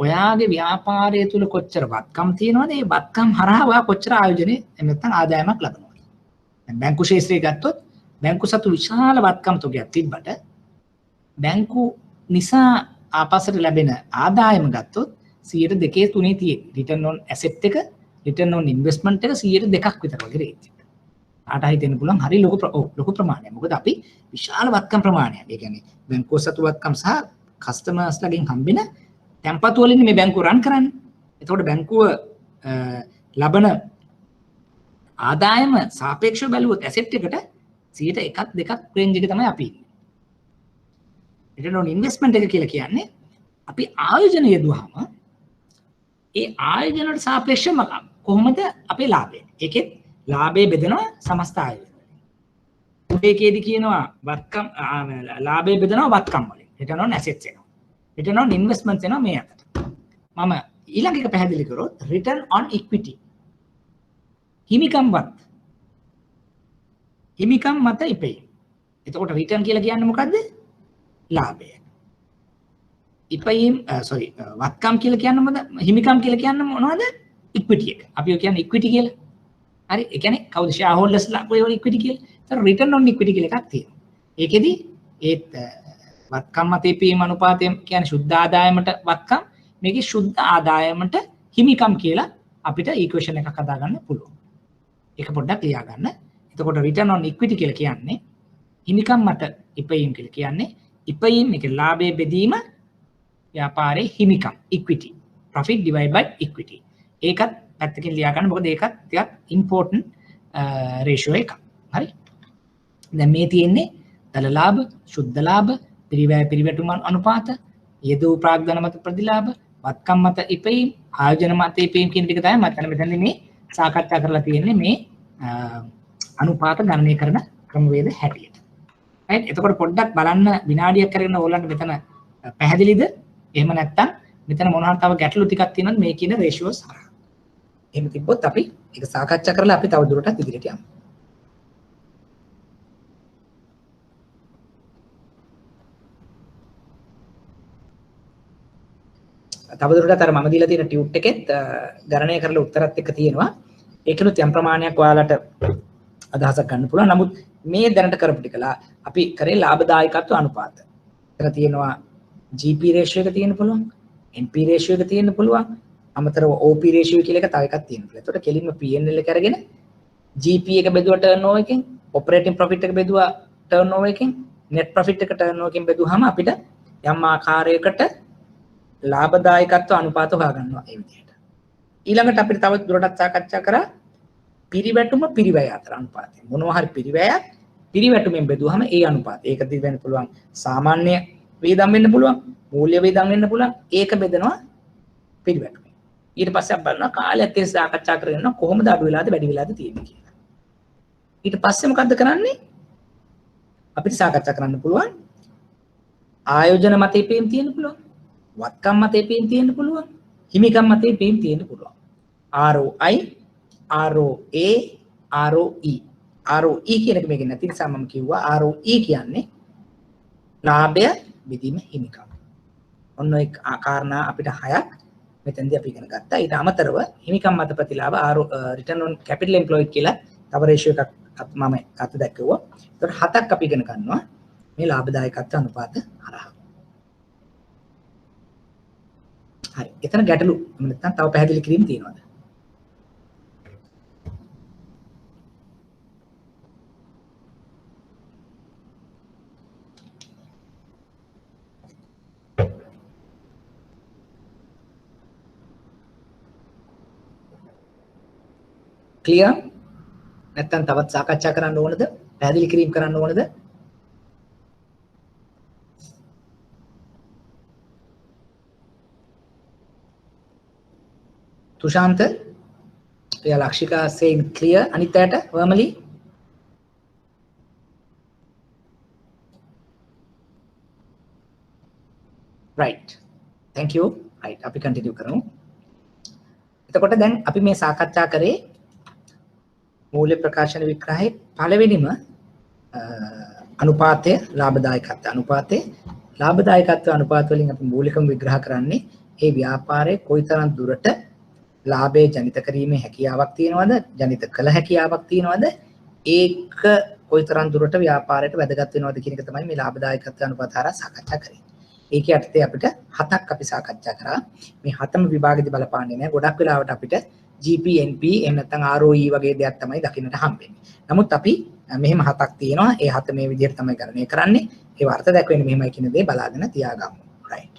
ඔයාගේ ව්‍යාපාරය තුල කොච්චර වත්කම් තියෙනවද? ඒ වත්කම් හරහා ඔයා කොච්චර ආයෝජනේ එහෙම නැත්නම් ආදායමක් ලබනවද? දැන් බැංකු ශාස්ත්‍රය ගත්තොත් බැංකු සතු විශාල වත්කම් තොගයක් තිබ්බට බැංකු නිසා ආපස්සට ලැබෙන ආදායම ගත්තොත් 2.3 තියෙන්නේ. return on asset එක, return on investment එක 2% විතර වගේ රේට් එක. ආට හිතෙන්න පුළුවන් හරි ලොකු ප්‍රමාණයක්. මොකද අපි විශාල වත්කම් ප්‍රමාණයක්. ඒ කියන්නේ බැංකුව සතු වත්කම් සහ කස්ටමර්ස්ලාගෙන් හම්බෙන තැන්පතු වලින් මේ බැංකුව රන් කරන්නේ. එතකොට බැංකුව ලබන ආදායම සාපේක්ෂව බැලුවොත් ඇසෙට් එකට 1%, 2% රේන්ජ් එක තමයි අපි ඉන්නේ. return on investment එක කියලා කියන්නේ අපි ආයෝජන යෙදුවාම ඒ ආයෝජන වලට සාපේක්ෂව කොහොමද අපේ ලාභය? ඒකෙත් ලාභය බෙදෙනවා සමස්ත ආයෝජන වලින්. උදේකේදී කියනවා වත්කම් ලාභය බෙදෙනවා වත්කම් වලින්. return on assets එනවා. return on investments එනවා මේ අතට. මම ඊළඟ එක පැහැදිලි කරොත් return on equity. හිමිකම්වත් හිමිකම් මත ඉපේ. එතකොට රිටර්න් කියලා කියන්නේ මොකද්ද? ලාභය. ඉපයීම් වත්කම් කියලා කියන්නේ මොකද? හිමිකම් කියලා කියන්නේ මොනවද? ඉක්විටි එක. අපි ඔය කියන්නේ ඉක්විටි කියලා. හරි. ඒ කියන්නේ කවුද ෂෙයා හෝල්ඩර්ස් ලා ඔය ඉක්විටි කියලා. ඒතර රිටර්න් ඔන් ඉක්විටි කියලා එකක් තියෙනවා. ඒකෙදි ඒත් වත්කම් මත ඉපීම අනුපාතය කියන්නේ ශුද්ධ ආදායමට වත්කම්, මේකේ ශුද්ධ ආදායමට හිමිකම් කියලා අපිට ඉක්වේෂන් එකක් හදාගන්න පුළුවන්. ඒක පොඩ්ඩක් ලියා ගන්න. එතකොට return on equity කියලා කියන්නේ හිමිකම් මත ඉපයීම කියලා කියන්නේ ඉපයීම එක ලාභයේ බෙදීම ව්‍යාපාරයේ හිමිකම් equity profit divided by equity. ඒකත් පැත්තකින් ලියා ගන්න. මොකද ඒකත් ටිකක් important ratio එකක්. හරි. දැන් මේ තියෙන්නේ දල ලාභ, ශුද්ධ ලාභ, පිරිවැය පිරිවැටුම් අනුපාත, යෙදූ ප්‍රාග්ධන මත ප්‍රතිලාභ, වත්කම් මත ඉපයීම, ආයෝජන මත ඉපයීම කියන ටික තමයි මම මෙතනදී මේ සාකච්ඡා කරලා තියෙන්නේ මේ අනුපාත ගණනය කරන ක්‍රමවේද හැටියට. right? එතකොට පොඩ්ඩක් බලන්න විනාඩියක් කරගෙන ඕගොල්ලන්ට මෙතන පැහැදිලිද? එහෙම නැත්නම් මෙතන මොනවා හරි තව ගැටලු ටිකක් තියෙනවද මේ කියන රේෂියෝස් හරහා? එහෙම තිබ්බොත් අපි ඒක සාකච්ඡා කරලා අපි තව දුරටත් ඉදිරියට යමු. තව දුරටත් අර මම දීලා තියෙන ටියුට් එකෙත් ගණනය කරලා උත්තරත් එක්ක තියෙනවා. ඒකනොත් යම් ප්‍රමාණයක් ඔයාලට අදහසක් ගන්න පුළුවන්. නමුත් මේ දැනට කරපු ටිකලා අපි කරේ ලාභදායකත්ව අනුපාත. එතන තියෙනවා GP ratio එක තියෙන්න පුළුවන්, NP ratio එක තියෙන්න පුළුවන්, අමතරව OP ratio කියලා එක තව එකක් තියෙන්න පුළුවන්. එතකොට කෙලින්ම P&L එක අරගෙන GP එක බෙදුවා turnover එකෙන්, operating profit එක බෙදුවා turnover එකෙන්, net profit එක turnover එකෙන් බෙදුවාම අපිට යම් ආකාරයකට ලාභදායකත්ව අනුපාත හොයාගන්නවා මේ විදිහට. ඊළඟට අපිට තව දුරටත් සාකච්ඡා කරා පිරිවැටුම පිරිවැය අතර අනුපාතය. මොනවා හරි පිරිවැයක් පිරිවැටුමෙන් බෙදුවහම ඒ අනුපාතය. ඒක දෙන්න පුළුවන් සාමාන්‍ය වේදම් වෙන්න පුළුවන්, මූල්‍ය වේදම් වෙන්න පුළුවන්. ඒක බෙදනවා පිරිවැටුමෙන්. ඊට පස්සේ අපි බලනවා කාලයක් තිස්සේ සාකච්ඡා කරගෙන යනවා කොහොමද අඩු වෙලාද වැඩි වෙලාද තියෙන්නේ කියලා. ඊට පස්සේ මොකද්ද කරන්නේ? අපිට සාකච්ඡා කරන්න පුළුවන් ආයෝජන මත ඉපීම් තියෙන්න පුළුවන්. වත්කම් මත ඉපීම් තියෙන්න පුළුවන්. හිමිකම් මත ඉපීම් තියෙන්න පුළුවන්. ROI, ROA, ROE. ROE කියන එක මේකේ නැති නිසා මම කිව්වා ROE කියන්නේ ලාභය බෙදීම හිමිකම්. ඔන්න ඒ කාරණා අපිට 6ක් මෙතෙන්දී අපි ඉගෙන ගත්තා. ඊට අමතරව හිමිකම් මත ප්‍රතිලාභ return on capital employed කියලා තව රේෂියෝ එකක් මම අත දැක්කුවා. ඒතකොට 7ක් අපි ඉගෙන ගන්නවා මේ ලාභදායකත්ව අනුපාත හරහා. හරි. එතන ගැටලු නැත්නම් තව පැහැදිලි කිරීම තියෙනවද? ක්ලියර්? නැත්නම් තවත් සාකච්ඡා කරන්න ඕනද? පැහැදිලි කිරීම කරන්න ඕනද? තුෂාන්ත, yeah, Lakshika saying clear. Anitata, Vermali. Right. Thank you. Right. අපි continue කරමු. එතකොට දැන් අපි මේ සාකච්ඡා කරේ මූල්‍ය ප්‍රකාශන විග්‍රහයේ පළවෙනිම අනුපාතය ලාභදායකත්ව අනුපාතය. ලාභදායකත්ව අනුපාත වලින් අපි මූලිකම විග්‍රහ කරන්නේ ඒ ව්‍යාපාරයේ කොයිතරම් දුරට ලාභය ජනිත කිරීමේ හැකියාවක් තියෙනවද, ජනිත කළ හැකියාවක් තියෙනවද, ඒක කොයිතරම් දුරට ව්‍යාපාරයට වැදගත් වෙනවද කියන එක තමයි මේ ලාභදායකත්ව අනුපාත හරහා සාකච්ඡා කරේ. ඒකේ යටතේ අපිට 7ක් අපි සාකච්ඡා කරා. මේ 7ම විභාගෙදි බලපාන්නේ නැහැ. ගොඩක් වෙලාවට අපිට GP, NP එහෙම නැත්නම් ROE වගේ දේවල් තමයි දකින්නට හම්බෙන්නේ. නමුත් අපි මෙහෙම 7ක් තියෙනවා. ඒ 7 මේ විදිහට තමයි ගණනය කරන්නේ. ඒ වර්ථ දැක්වෙන්නේ මෙහෙමයි කියන දේ බලාගෙන තියාගමු. right.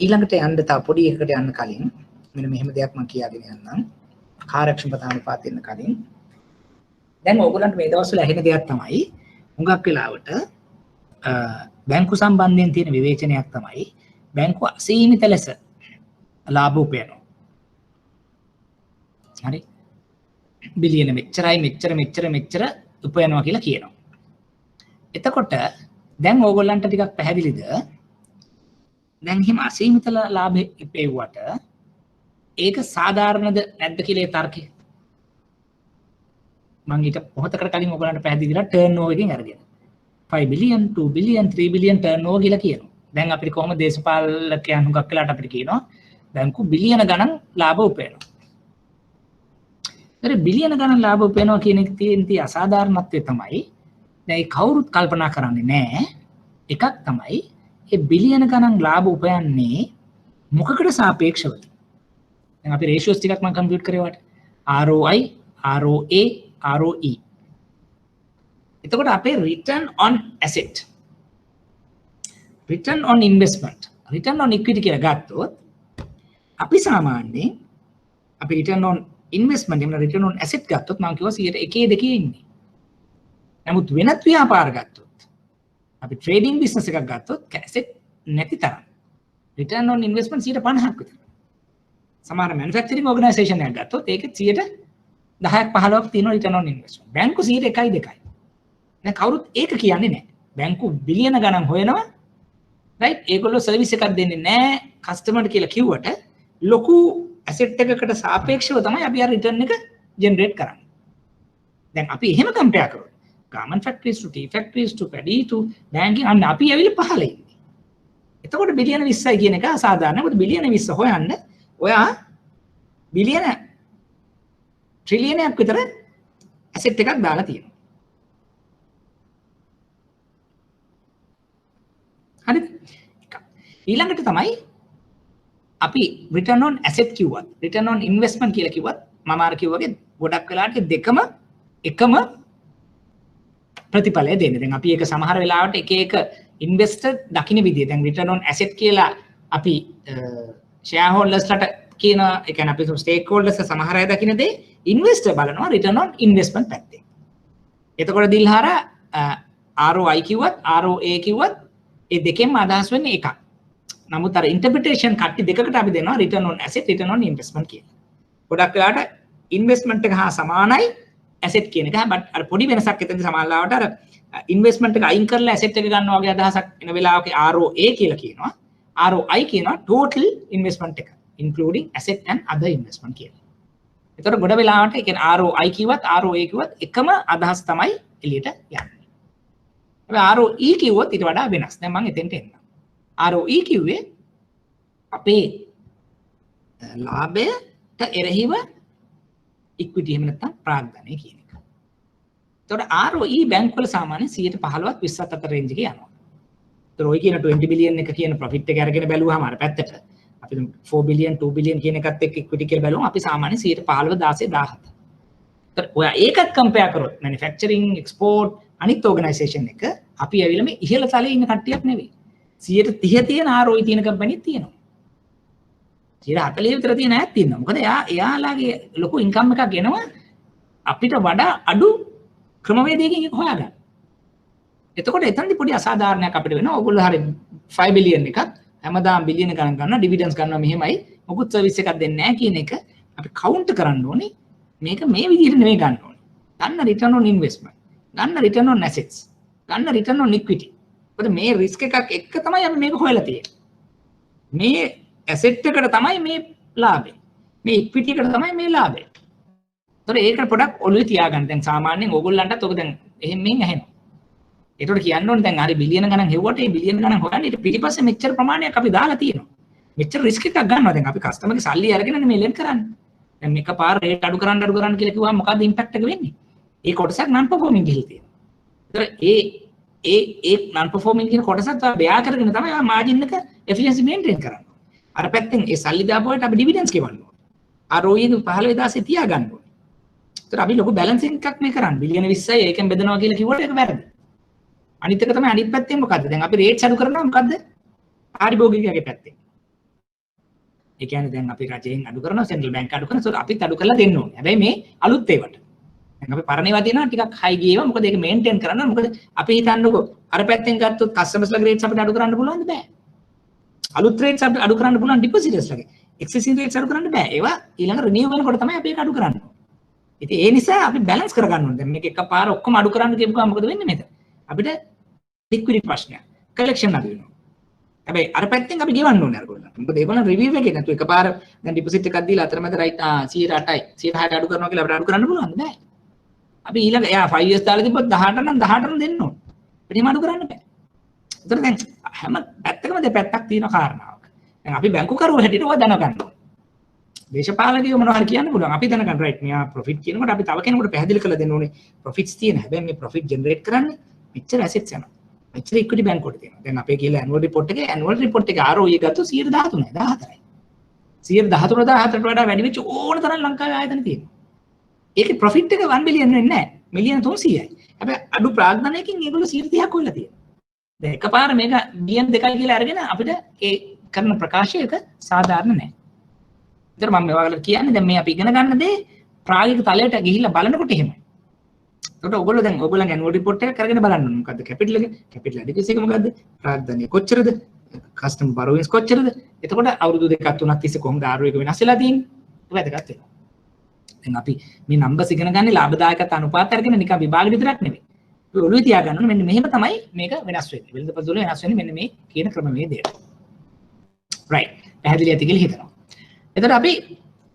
ඊළඟට යන්න තව පොඩි එකකට යන්න කලින් මෙන්න මෙහෙම දෙයක් මම කියාගෙන යන්නම්. කාර්යක්ෂමතා අනුපාතය එන්න කලින් දැන් ඕගොල්ලන්ට මේ දවස්වල ඇහෙන දෙයක් තමයි හුඟක් වෙලාවට බැංකු සම්බන්ධයෙන් තියෙන විවේචනයක් තමයි බැංකු අසීමිත ලෙස ලාභ උපයනවා. හරි. බිලියන මෙච්චර උපයනවා කියලා කියනවා. එතකොට දැන් ඕගොල්ලන්ට ටිකක් පැහැදිලිද? දැන් හිම අසීමිත ලාභ ඉපෙව්වට ඒක සාධාරණද නැද්ද කියලා ඒ තර්කය. මම ඊට පොහොතකට කලින් ඕගොල්ලන්ට පැහැදිලි කරලා ටර්න් ඕවර් එකෙන් අරගෙන 5 billion 2 billion 3 billion turn over කියලා කියනවා. දැන් අපිට කොහොමද දේශපාලකයන් හුඟක් වෙලාට අපිට කියනවා බැංකු බිලියන ගණන් ලාභ උපයනවා. ඒතර බිලියන ගණන් ලාභ උපයනවා කියන එක තියෙන අසාධාරණත්වය තමයි දැන් කවුරුත් කල්පනා කරන්නේ නැහැ. එකක් තමයි ඒ බිලියන ගණන් ලාභ උපයන්නේ මොකකට සාපේක්ෂවද? දැන් අපි රේෂියෝස් ටිකක් මම කම්පියුට් කරේ වට. ROI, ROA, ROE. එතකොට අපේ return on asset, return on investment, return on equity කියලා ගත්තොත් අපි සාමාන්‍යයෙන් අපි return on investment එහෙම return on asset ගත්තොත් මම කිව්වා 1 2 ඉන්නේ. නමුත් වෙනත් ව්‍යාපාර ගත්තොත් අපි trading business එකක් ගත්තොත් asset නැති තරම් return on investment 50% විතර. සමහර manufacturing organisation එකක් ගත්තොත් ඒකේ 10ක් 15ක් තියෙනවා return on investment. බැංකු 1 2යි. දැන් කවුරුත් ඒක කියන්නේ නැහැ. බැංකු බිලියන ගණන් හොයනවා. right? ඒගොල්ලෝ සර්විස් එකක් දෙන්නේ නැහැ කස්ටමර්ට කියලා කිව්වට ලොකු ඇසෙට් එකකට සාපේක්ෂව තමයි අපි අර රිටර්න් එක ජෙනරේට් කරන්නේ. දැන් අපි එහෙම කම්පෙයාර් කරොත් garment factories to tea factories to paddy to banking අන්න අපි ඇවිල්ලා පහළ ඉන්නේ. එතකොට බිලියන 20යි කියන එක අසාධාරණයි. මොකද බිලියන 20 හොයන්න ඔයා බිලියන ට්‍රිලියනයක් විතර ඇසෙට් එකක් දාලා තියෙනවා. හරිද? ඊළඟට තමයි අපි return on asset කිව්වත් return on investment කියලා කිව්වත් මම අර කිව්වාගේ ගොඩක් වෙලාවට දෙකම එකම ප්‍රතිඵලය දෙන්නේ. දැන් අපි ඒක සමහර වෙලාවට එක ඉන්වෙස්ටර් දකින්න විදිය. දැන් return on asset කියලා අපි shareholdersලට කියන ඒ කියන්නේ අපි stakeholders සමහර අය දකින්න දේ ඉන්වෙස්ටර් බලනවා return on investment පැත්තේ. එතකොට දිල්හාර ROI කිව්වත් ROA කිව්වත් ඒ දෙකෙන්ම අදහස් වෙන්නේ එකක්. නමුත් අර ඉන්ටර්ප්‍රිටේෂන් කට්ටි දෙකකට අපි දෙනවා return on asset return on investment කියලා. ගොඩක් වෙලාවට investment එක හා සමානයි asset කියන එක. but අර පොඩි වෙනසක් එතනදී සමානලාවට අර investment එක අයින් කරලා asset එක ගන්නවා වගේ අදහසක් එන වෙලාවක ROA කියලා කියනවා. ROI කියනවා total investment එක including asset and other investment කියලා. ඒතකොට ගොඩ වෙලාවට ඒ කියන්නේ ROI කිව්වත් ROA කිව්වත් එකම අදහස් තමයි එළියට යන්නේ. හැබැයි ROE කිව්වොත් ඊට වඩා වෙනස්. දැන් මම එතෙන්ට එන්නම්. ROE කිව්වේ අපේ ලාභයට එරෙහිව ඉක්විටි එහෙම නැත්නම් ප්‍රාග්ධනය කියන එක. එතකොට ROE බැංකු වල සාමාන්‍යයෙන් 15ක් 20ක් අතර රේන්ජ් එකේ යනවා. එතකොට ඔය කියන 20 බිලියන් එක කියන ප්‍රොෆිට් එක අරගෙන බැලුවාම අර පැත්තට අපි 4 බිලියන් 2 බිලියන් කියන එකත් එක්ක ඉක්විටි කියලා බැලුවම අපි සාමාන්‍යයෙන් 15 16 17. එතකොට ඔයා ඒකත් කම්පෙයාර් කරොත් මැනුෆැක්චරින් එක්ස්පෝර්ට් අනිත් ඕගනයිසේෂන් එක අපි ඇවිල්ලා මේ ඉහළ තලයේ ඉන්න කට්ටියක් නෙවෙයි. 30 තියෙන ROI තියෙන කම්පැනිත් තියෙනවා. 40 විතර තියෙන අයත් තියෙනවා. මොකද එයාලාගේ ලොකු ඉන්කම් එකක් එනවා අපිට වඩා අඩු ක්‍රමවේදයකින් ඒක හොයාගන්න. එතකොට එතනදී පොඩි අසාධාරණයක් අපිට වෙනවා. ඕගොල්ලෝ හරිය 5 බිලියන් එකක් හැමදාම බිලියන ගණන් ගන්නවා ඩිවිඩන්ඩ්ස් ගන්නවා මෙහෙමයි. මොකුත් සර්විස් එකක් දෙන්නේ නැහැ කියන එක අපි කවුන්ට් කරන්න ඕනේ. මේක මේ විදිහට නෙවෙයි ගන්න ඕනේ. ගන්න return on investment. ගන්න return on assets. ගන්න return on equity. මොකද මේ රිස්ක් එකක් එක්ක තමයි අපි මේක හොයලා තියෙන්නේ. මේ ඇසෙට් එකට තමයි මේ ලාභය. මේ ඉක්විටි එකට තමයි මේ ලාභය. ඒතර ඒක පොඩක් ඔළුවේ තියාගන්න. දැන් සාමාන්‍යයෙන් ඕගොල්ලන්ටත් ඔක දැන් එහෙම මෙන් ඇහෙනවා. ඒකට කියන්න ඕනේ දැන් හරි බිලියන ගණන් හෙව්වට මේ බිලියන ගණන් හොයන්න ඊට පිටිපස්සේ මෙච්චර ප්‍රමාණයක් අපි දාලා තියෙනවා. මෙච්චර රිස්ක් එකක් ගන්නවා. දැන් අපි කස්ටමර්ගේ සල්ලි අරගෙන මේ ලෙන් කරන්නේ. දැන් මේක පාර රේට් අඩු කරන්න කියලා කිව්වම මොකද්ද ඉම්පැක්ට් එක වෙන්නේ? ඒ කොටසක් non performing ගිහිල් තියෙනවා. ඒතර ඒ non performing කියන කොටසත් බෙයා කරගෙන තමයි මාජින් එක efficiency maintain කරන්නේ. අර පැත්තෙන් ඒ සල්ලි දාපුවට අපි dividends ගෙවන්න ඕනේ. ROE එක 15 තියා ගන්න ඕනේ. ඒතර අපි ලොකු බැලන්සින් එකක් මේ කරන්නේ. බිලියන 20යි ඒකෙන් බෙදනවා කියලා කිව්වට ඒක වැරදි. අනිත් එක තමයි අනිත් පැත්තෙන් මොකද්ද? දැන් අපි රේට්ස් අඩු කරනවා මොකද්ද? පාරිභෝගිකයාගේ පැත්තෙන්. ඒ කියන්නේ දැන් අපි රජයෙන් අඩු කරනවා සෙන්ට්‍රල් බැංක් අඩු කරනවා. ඒත් අපිත් අඩු කරලා දෙන්න ඕනේ. හැබැයි මේ අලුත් ඒවට. දැන් අපි පරණේවා තියෙනවා ටිකක් හයි ගියේවා. මොකද ඒක මේන්ටේන් කරන්න. මොකද අපි හිතන්නකෝ අර පැත්තෙන් ගත්තොත් කස්ටමර්ස්ලා රේට්ස් අපිට අඩු කරන්න පුළුවන්ද බෑ. අලුත් රේට්ස් අපිට අඩු කරන්න පුළුවන් ඩිපොසිටර්ස්ලාගේ. එක්සිස්ටිං රේට්ස් අඩු කරන්න බෑ. ඒවා ඊළඟ රිනියු වෙනකොට තමයි අපි ඒක අඩු කරන්නේ. ඉතින් ඒ නිසා අපි බැලන්ස් කරගන්න ඕනේ. දැන් මේක එකපාර ඔක්කොම අඩු කරන්න කියපුවා මොකද වෙන්නේ මෙතන? අපිට ලික්විඩිටි ප්‍රශ්නයක්. කලෙක්ෂන් අඩු වෙනවා. හැබැයි අර පැත්තෙන් අපි ගෙවන්න ඕනේ අරගොල්ලන්ට. මොකද ඒගොල්ලන් රිවිව් එකේ නැතු එකපාර දැන් ඩිපොසිට් එකක් දීලා අතරමැද රයිට් 108යි 160 අඩු කරනවා කියලා අපිට අඩු කරන්න පුළුවන්ද? බෑ. අපි ඊළඟ එයා 5 years දාලා තිබ්බොත් 18 නම් 18ම දෙන්න ඕනේ. අපිට අඩු කරන්න බෑ. ඒතර දැන් හැම පැත්තකම දෙපැත්තක් තියෙන කාරණාවක්. දැන් අපි බැංකු කරුවෝ හැටියට ඔය දැනගන්න ඕනේ. දේශපාලකයෝ මොනවා හරි කියන්න පුළුවන්. අපි දැනගන්න රයිට් මෙයා ප්‍රොෆිට් කියනකොට අපි තව කෙනෙකුට පැහැදිලි කරලා දෙන්න ඕනේ. ප්‍රොෆිට්ස් තියෙන. හැබැයි මේ ප්‍රොෆිට් ජෙනරේට් කරන්නේ මෙච්චර ඇසෙට්ස් යනවා. මෙච්චර ඉක්විටි බැංකුවට තියෙනවා. දැන් අපේ කියලා ඇනුවල් රිපෝට් එකේ ROE ගත්තොත් 113යි 14යි. 113 14ට වඩා වැඩි වෙච්ච ඕන තරම් ලංකාවේ ආයතන තියෙනවා. ඒකේ ප්‍රොෆිට් එක 1 බිලියන් වෙන්නේ නැහැ. මිලියන 300යි. හැබැයි අඩු ප්‍රාග්ධනයකින් ඒගොල්ලෝ 130ක් හොයලා තියෙනවා. දැන් එකපාර මේක බිලියන් 2යි කියලා අරගෙන අපිට ඒ කරන ප්‍රකාශයක සාධාරණ නැහැ. ඒතර මම මේ වගේ කියන්නේ දැන් මේ අපි ඉගෙන ගන්න දේ ප්‍රායෝගික තලයට ගිහිල්ලා බලනකොට එහෙමයි. ඒකට ඔයගොල්ලෝ දැන් ඔයගොල්ලන්ගේ ඇනුවල් රිපෝට් එක කරගෙන බලන්න ඕනේ. මොකද්ද කැපිටල් එක? කැපිටල් ඇඩිකසි එක මොකද්ද? ප්‍රාග්ධනය කොච්චරද? කස්ටමර් බරෝවින්ස් කොච්චරද? එතකොට අවුරුදු 2ක් 3ක් තිස්සේ කොහොමද ROE එක වෙනස් වෙලා තියෙන්නේ? ඒක වැදගත් වෙනවා. දැන් අපි මේ නම්බර්ස් ඉගෙන ගන්නේ ලාභදායකත්ව අනුපාත අරගෙන නිකන් විභාගෙ විතරක් නෙමෙයි. අපි ඔළුවේ තියාගන්න ඕනේ මෙන්න මෙහෙම තමයි මේක වෙනස් වෙන්නේ. වෙළඳපොළ වෙනස් වෙන්නේ මෙන්න මේ කියන ක්‍රමවේදයට. right. පැහැදිලි ඇති කියලා හිතනවා. එතකොට අපි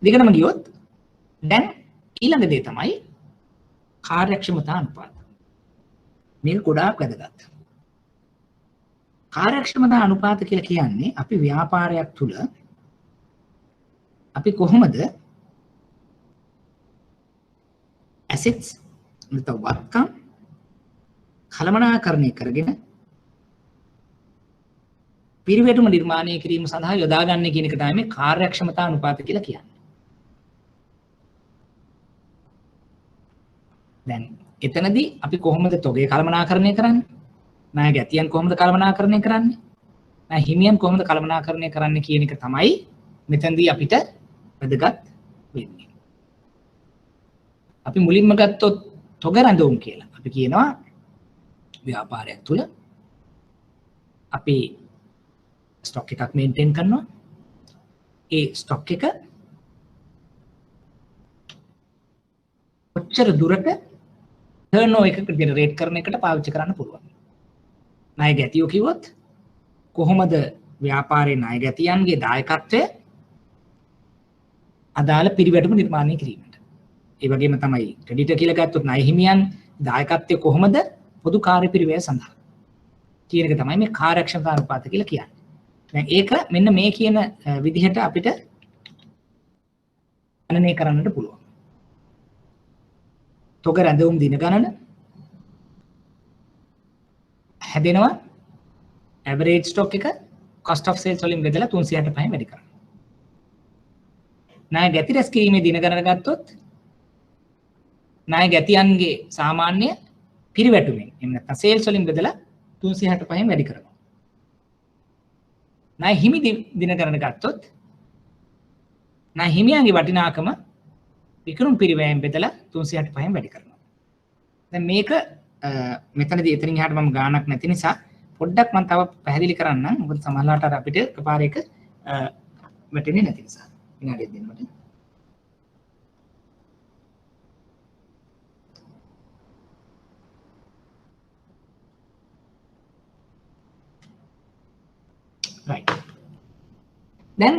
දිගටම ගියොත් දැන් ඊළඟ දේ තමයි කාර්යක්ෂමතා අනුපාත. මේක ගොඩාක් වැදගත්. කාර්යක්ෂමතා අනුපාත කියලා කියන්නේ අපි ව්‍යාපාරයක් තුල අපි කොහොමද assets නැත්නම් වත්කම් කළමනාකරණය කරගෙන පිරිවැටුම නිර්මාණය කිරීම සඳහා යොදාගන්නේ කියන එක තමයි මේ කාර්යක්ෂමතා අනුපාත කියලා කියන්නේ. දැන් එතනදී අපි කොහොමද තොගේ කළමනාකරණය කරන්නේ? ණය ගැතියන් කොහොමද කළමනාකරණය කරන්නේ? ණය හිමියන් කොහොමද කළමනාකරණය කරන්නේ කියන එක තමයි මෙතනදී අපිට වැදගත් වෙන්නේ. අපි මුලින්ම ගත්තොත් තොග රැඳවුම් කියලා. අපි කියනවා ව්‍යාපාරයක් තුල අපි ස්ටොක් එකක් මේන්ටේන් කරනවා. ඒ ස්ටොක් එක කොච්චර දුරට ටර්නෝවර් එකක ජෙනරේට් කරන එකට පාවිච්චි කරන්න පුළුවන්. ණය ගැතියෝ කිව්වොත් කොහොමද ව්‍යාපාරයේ ණය ගැතියන්ගේ දායකත්වය අදාළ පිරිවැටුම නිර්මාණය කිරීමට. ඒ වගේම තමයි ක්‍රෙඩිටර් කියලා ගත්තොත් ණය හිමියන් දායකත්වය කොහොමද පොදු කාර්ය පිරිවැය සඳහා කියන එක තමයි මේ කාර්යක්ෂමතා අනුපාත කියලා කියන්නේ. දැන් ඒක මෙන්න මේ කියන විදිහට අපිට ගණනය කරන්නට පුළුවන්. තොග රැඳවුම් දින ගණන හැදෙනවා ඇවරේජ් ස්ටොක් එක cost of sales වලින් බෙදලා 365 වැඩි කරනවා. ණය ගැති රැස් කිරීමේ දින ගණන ගත්තොත් ණය ගැතියන්ගේ සාමාන්‍ය පිරිවැටුමෙන් එහෙම නැත්නම් sales වලින් බෙදලා 365 වැඩි කරනවා. ණය හිමි දින ගණන ගත්තොත් ණය හිමියන්ගේ වටිනාකම විකරුම් පිරිවැයෙන් බෙදලා 365 වැඩි කරනවා. දැන් මේක මෙතනදී එතනින් එහාට මම ගාණක් නැති නිසා පොඩ්ඩක් මම තව පැහැදිලි කරන්නම්. මොකද සමහරවිට අර අපිට එකපාරයක වැටෙන්නේ නැති නිසා. විනාඩියක් දෙන්න මට. right. දැන්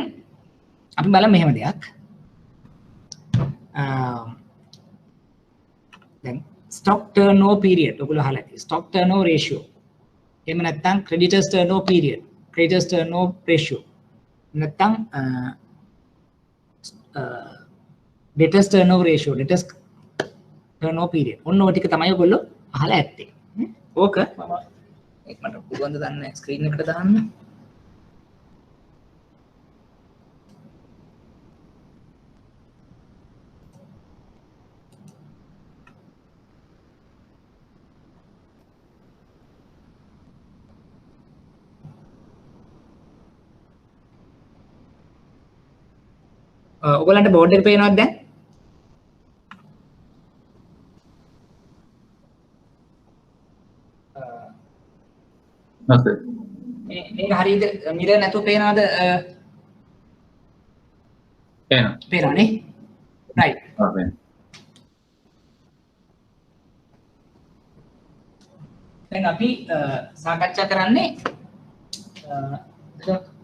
අපි බලමු මෙහෙම දෙයක්. then stock turnover period ඔයගොල්ලෝ අහලා ඇති stock turnover ratio එහෙම නැත්නම් creditors turnover period creditors turnover ratio නැත්නම් debtors turnover ratio debtors turnover period ඔන්න ඔය ටික තමයි ඔයගොල්ලෝ අහලා ඇත්තේ. ඕක මම මට පුළුවන් ද දන්නේ ස්ක්‍රීන් එකට දාන්න. ඔයගොල්ලන්ට බෝඩ් එක පේනවද දැන්? නැත. මේක හරියද මිර නැතුව පේනවද? පේනවනේ. right. ඔව්. දැන් අපි සාකච්ඡා කරන්නේ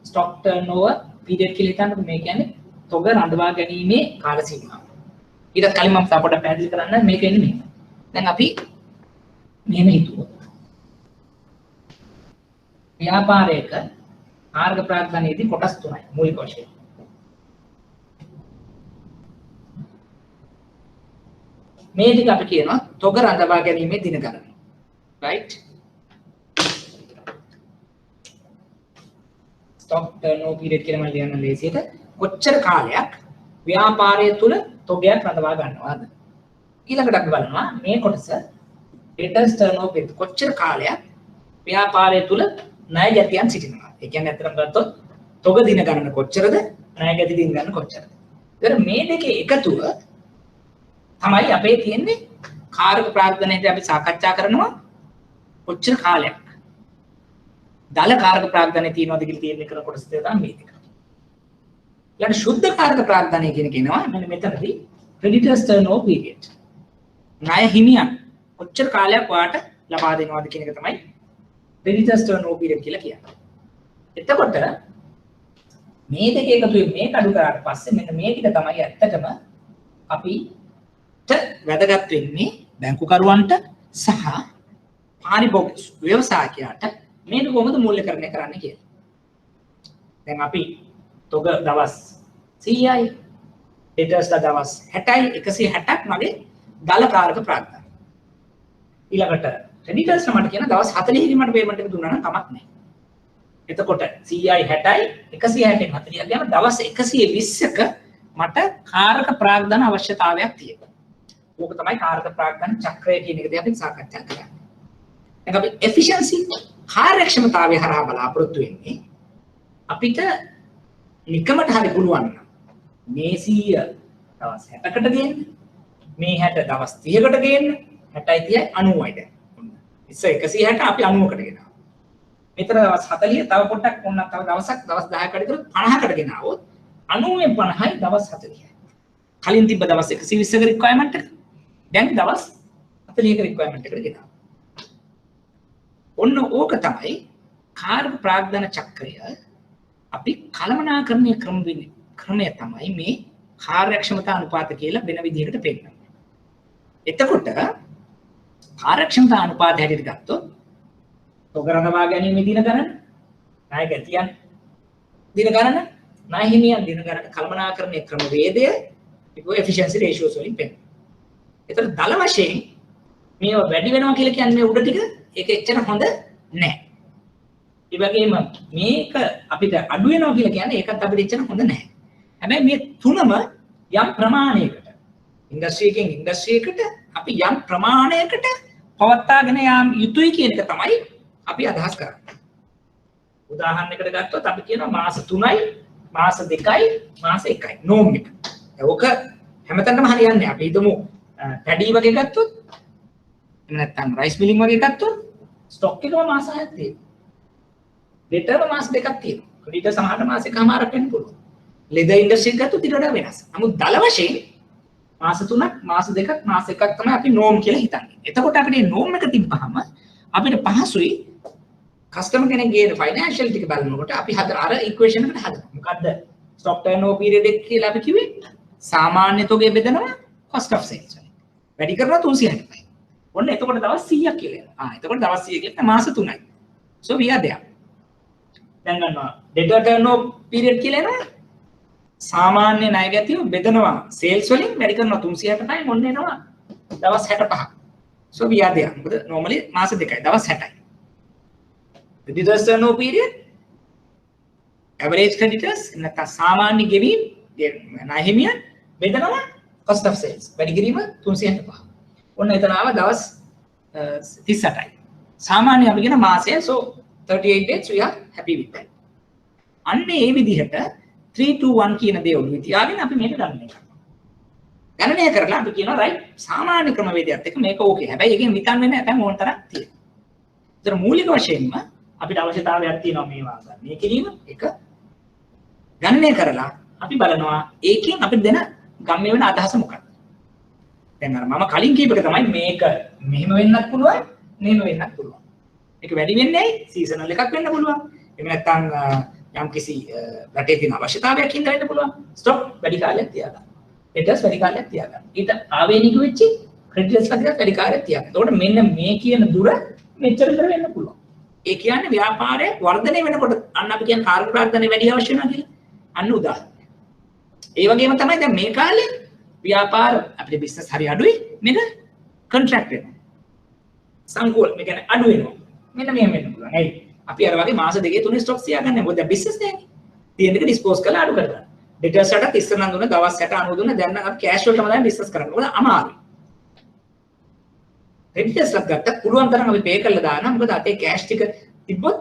ස්ටොක් ටර්නෝවර් පීරියඩ් කියලා හිතන්නකො. මේ කියන්නේ තොග රඳවා ගැනීමේ කාල සීමාව. ඊට කලින් මම තව පොඩ්ඩක් පැහැදිලි කරන්න මේක එන්නේ මෙහෙම. දැන් අපි මෙහෙම හිතුවොත් ව්‍යාපාරයක මාර්ග ප්‍රාග්ධනයේදී කොටස් තුනයි මූලික වශයෙන්. මේ ටික අපි කියනවා තොග රඳවා ගැනීමේ දින ගණන. right? stock turnover period කියලා මම ලියන්න ලේසියට කොච්චර කාලයක් ව්‍යාපාරය තුල තොගයක් රඳවා ගන්නවද? ඊළඟට අපි බලනවා මේ කොටස debtors turnover period කොච්චර කාලයක් ව්‍යාපාරය තුල ණය ගැතියන් සිටිනවා. ඒ කියන්නේ අතරම ගත්තොත් තොග දින ගණන කොච්චරද? ණය ගැති දින ගණන කොච්චරද? ඒතර මේ දෙකේ එකතුව තමයි අපේ තියෙන්නේ කාර්ක ප්‍රාග්ධනයේදී අපි සාකච්ඡා කරනවා කොච්චර කාලයක් දල කාර්ක ප්‍රාග්ධනයේ තියෙනවද කියලා තියෙන කරන කොටස තමයි මේ දෙක. ඊළඟ සුද්ධ කාර්ක ප්‍රාග්ධනය කියන කෙනවා මෙන්න මෙතනදී creditors turnover period. ණය හිමියන් කොච්චර කාලයක් වාට ලබා දෙනවද කියන එක තමයි creditors turnover period කියලා කියන්නේ. එතකොට මේ දෙක එකතු මේක අඩු කරාට පස්සේ මෙන්න මේ ටික තමයි ඇත්තටම අපිට වැදගත් වෙන්නේ බැංකුකරුවන්ට සහ පාරිභෝගික ව්‍යවසායකයාට මේක කොහොමද මූල්‍යකරණය කරන්න කියලා. දැන් අපි තොග දවස් 100යි debtors දවස් 60යි 160ක් මගේ දල කාරක ප්‍රාග්ධන. ඊළඟට creditors මට කියන දවස් 40කින් මට පේමන්ට් එක දුන්නා නම් කමක් නැහැ. එතකොට 100යි 60යි 160න් 40 කියන දවස් 120ක මට කාරක ප්‍රාග්ධන අවශ්‍යතාවයක් තියෙනවා. ඕක තමයි කාරක ප්‍රාග්ධන චක්‍රය කියන එකදී අපි සාකච්ඡා කරන්නේ. දැන් අපි efficiency කාර්යක්ෂමතාවය හරහා බලාපොරොත්තු වෙන්නේ අපිට නිකමට හරි පුළුවන් නම් මේ 100 දවස් 60කට ගේන්න මේ 60 දවස් 30කට ගේන්න 60යි 30යි 90යි දැන්. ඉතින් 160 අපි 90කට ගෙනාවා. මෙතන දවස් 40 තව පොඩ්ඩක් ඕන තව දවසක් දවස් 10කට කරොත් 50කට ගෙනාවොත් 90න් 50යි දවස් 40යි. කලින් තිබ්බ දවස් 120ක රික්වයර්මන්ට් එක දැන් දවස් 40ක රික්වයර්මන්ට් එකට ගෙනාවා. ඔන්න ඕක තමයි කාර්ක ප්‍රාග්ධන චක්‍රය අපි කළමනාකරණය ක්‍රමය තමයි මේ කාර්යක්ෂමතා අනුපාත කියලා වෙන විදිහකට පෙන්නන්නේ. එතකොට කාර්යක්ෂමතා අනුපාතය හැටියට ගත්තොත් තොග රඳවා ගැනීම දින ගණන, ණය ගැතියන් දින ගණන, ණය හිමියන් දින ගණන කළමනාකරණය ක්‍රමවේදය efficiency ratios වලින් පෙන්නනවා. ඒතර දල වශයෙන් මේවා වැඩි වෙනවා කියලා කියන්නේ මේ උඩ ටික ඒක එච්චර හොඳ නැහැ. ඒ වගේම මේක අපිට අඩු වෙනවා කියලා කියන්නේ ඒකත් අපිට එච්චර හොඳ නැහැ. හැබැයි මේ තුනම යම් ප්‍රමාණයකට ඉන්ඩස්ට්‍රි එකෙන් ඉන්ඩස්ට්‍රි එකට අපි යම් ප්‍රමාණයකට පවත්වාගෙන යාම යුතුයි කියන එක තමයි අපි අදහස් කරන්නේ. උදාහරණයකට ගත්තොත් අපි කියනවා මාස 3යි, මාස 2යි, මාස 1යි නෝම් එක. ඒක හැමතැනම හරියන්නේ නැහැ. අපි හිතමු පැඩි වගේ ගත්තොත් එහෙම නැත්නම් රයිස් මිලින් වගේ ගත්තොත් ස්ටොක් එකම මාස 6ක් තියෙනවා. ඩෙටර් මාස 2ක් තියෙනවා. ක්‍රෙඩිටර් සමහරට මාස එකමාරක් වෙන්න පුළුවන්. ලෙදර් ඉන්ඩස්ට්‍රි එක ගත්තොත් ඊට වඩා වෙනස්. නමුත් දල වශයෙන් මාස 3ක්, මාස 2ක්, මාස 1ක් තමයි අපි නෝම් කියලා හිතන්නේ. එතකොට අපිට මේ නෝම් එක තිබ්බහම අපිට පහසුයි කස්ටමර් කෙනෙක්ගේ ෆයිනෑන්ෂියල් ටික බලනකොට අපි හදන අර ඉක්වේෂන් එකට හදනවා. මොකද්ද? ස්ටොක් ටර්නෝවර් පීරියඩ් එක කියලා අපි කිව්වේ සාමාන්‍ය තොගේ බෙදනවා cost of sales වලින්. වැඩි කරනවා 360යි. ඔන්න එතකොට දවස් 100ක් කියලා එනවා. එතකොට දවස් 100 කියන්නේ මාස 3යි. So we are there. දැන් ගන්නවා debtor turnover period කියලා එනවා. සාමාන්‍ය ණය ගැතිය බෙදනවා sales වලින් වැඩි කරනවා 360යි ඔන්න එනවා දවස් 65ක්. So we are there. මොකද normally මාස 2යි දවස් 60යි. Creditors turnover period average creditors නැත්නම් සාමාන්‍ය ගෙවීම් ණය හිමියන් බෙදනවා cost of sales වැඩි කිරීම 365. ඔන්න එතන ආව දවස් 38යි. සාමාන්‍ය අපි කියන මාසය so 38 days we are happy with that. අන්න ඒ විදිහට 3 to 1 කියන දේ ඔළුවේ තියාගෙන අපි මේක ගණනය කරනවා. ගණනය කරලා අපි කියනවා right සාමාන්‍ය ක්‍රමවේදයත් එක්ක මේක ඕකේ. හැබැයි එකෙන් විතන් වෙන්නේ නැත්නම් ඕන තරම් තියෙනවා. ඒතර මූලික වශයෙන්ම අපිට අවශ්‍යතාවයක් තියෙනවා මේවා ගණනය කිරීම එක ගණනය කරලා අපි බලනවා ඒකෙන් අපිට දෙන ගම්ම්‍ය වෙන අදහස මොකක්ද දැන් අර මම කලින් කීප එක තමයි මේක මෙහෙම වෙන්නත් පුළුවන් මෙහෙම වෙන්නත් පුළුවන් ඒක වැඩි වෙන්නේ සීසනල් එකක් වෙන්න පුළුවන් එහෙම නැත්නම් යම් කිසි රටේ තියෙන අවශ්‍යතාවයක් හින්දා වෙන්න පුළුවන් ස්ටොක් වැඩි කාලයක් තියාගන්න ඩෙටර්ස් වැඩි කාලයක් තියාගන්න ඊට ආවේනික වෙච්ච ක්‍රෙඩිටර්ස් වගේ වැඩි කාලයක් තියාගන්න එතකොට මෙන්න මේ කියන දුර මෙච්චර විතර වෙන්න පුළුවන් ඒ කියන්නේ ව්‍යාපාරය වර්ධනය වෙනකොට අන්න අපි කියන කාර්ය ප්‍රාර්ථනා වැඩි අවශ්‍ය වෙනවා කියලා අන්න උදාහරණයක් ඒ වගේම තමයි දැන් මේ කාලේ ව්‍යාපාර අපේ බිස්නස් හරි අඩුයි මේක කොන්ට්‍රැක්ට් වෙනවා සංකෝල මේ කියන්නේ අඩු වෙනවා මෙන්න මෙහෙම වෙන්න පුළුවන් ඇයි අපි අර වගේ මාස දෙකේ තුනේ ස්ටොක්ස් තියාගන්නේ මොකද බිස්නස් නෑනේ තියෙන එක ඩිස්පෝස් කරලා අඩු කරගන්න ඩෙටර්ස් වලට ඉස්සර නම් දුන්න දවස් 60 90 දුන්න දැන් නම් අපි කෑෂ් වලටම තමයි බිස්නස් කරන්නේ මොකද අමාරුයි ඩෙටර්ස් ලක් ගත්ත පුළුවන් තරම් අපි පේ කරලා දානවා මොකද අතේ කෑෂ් ටික තිබ්බොත්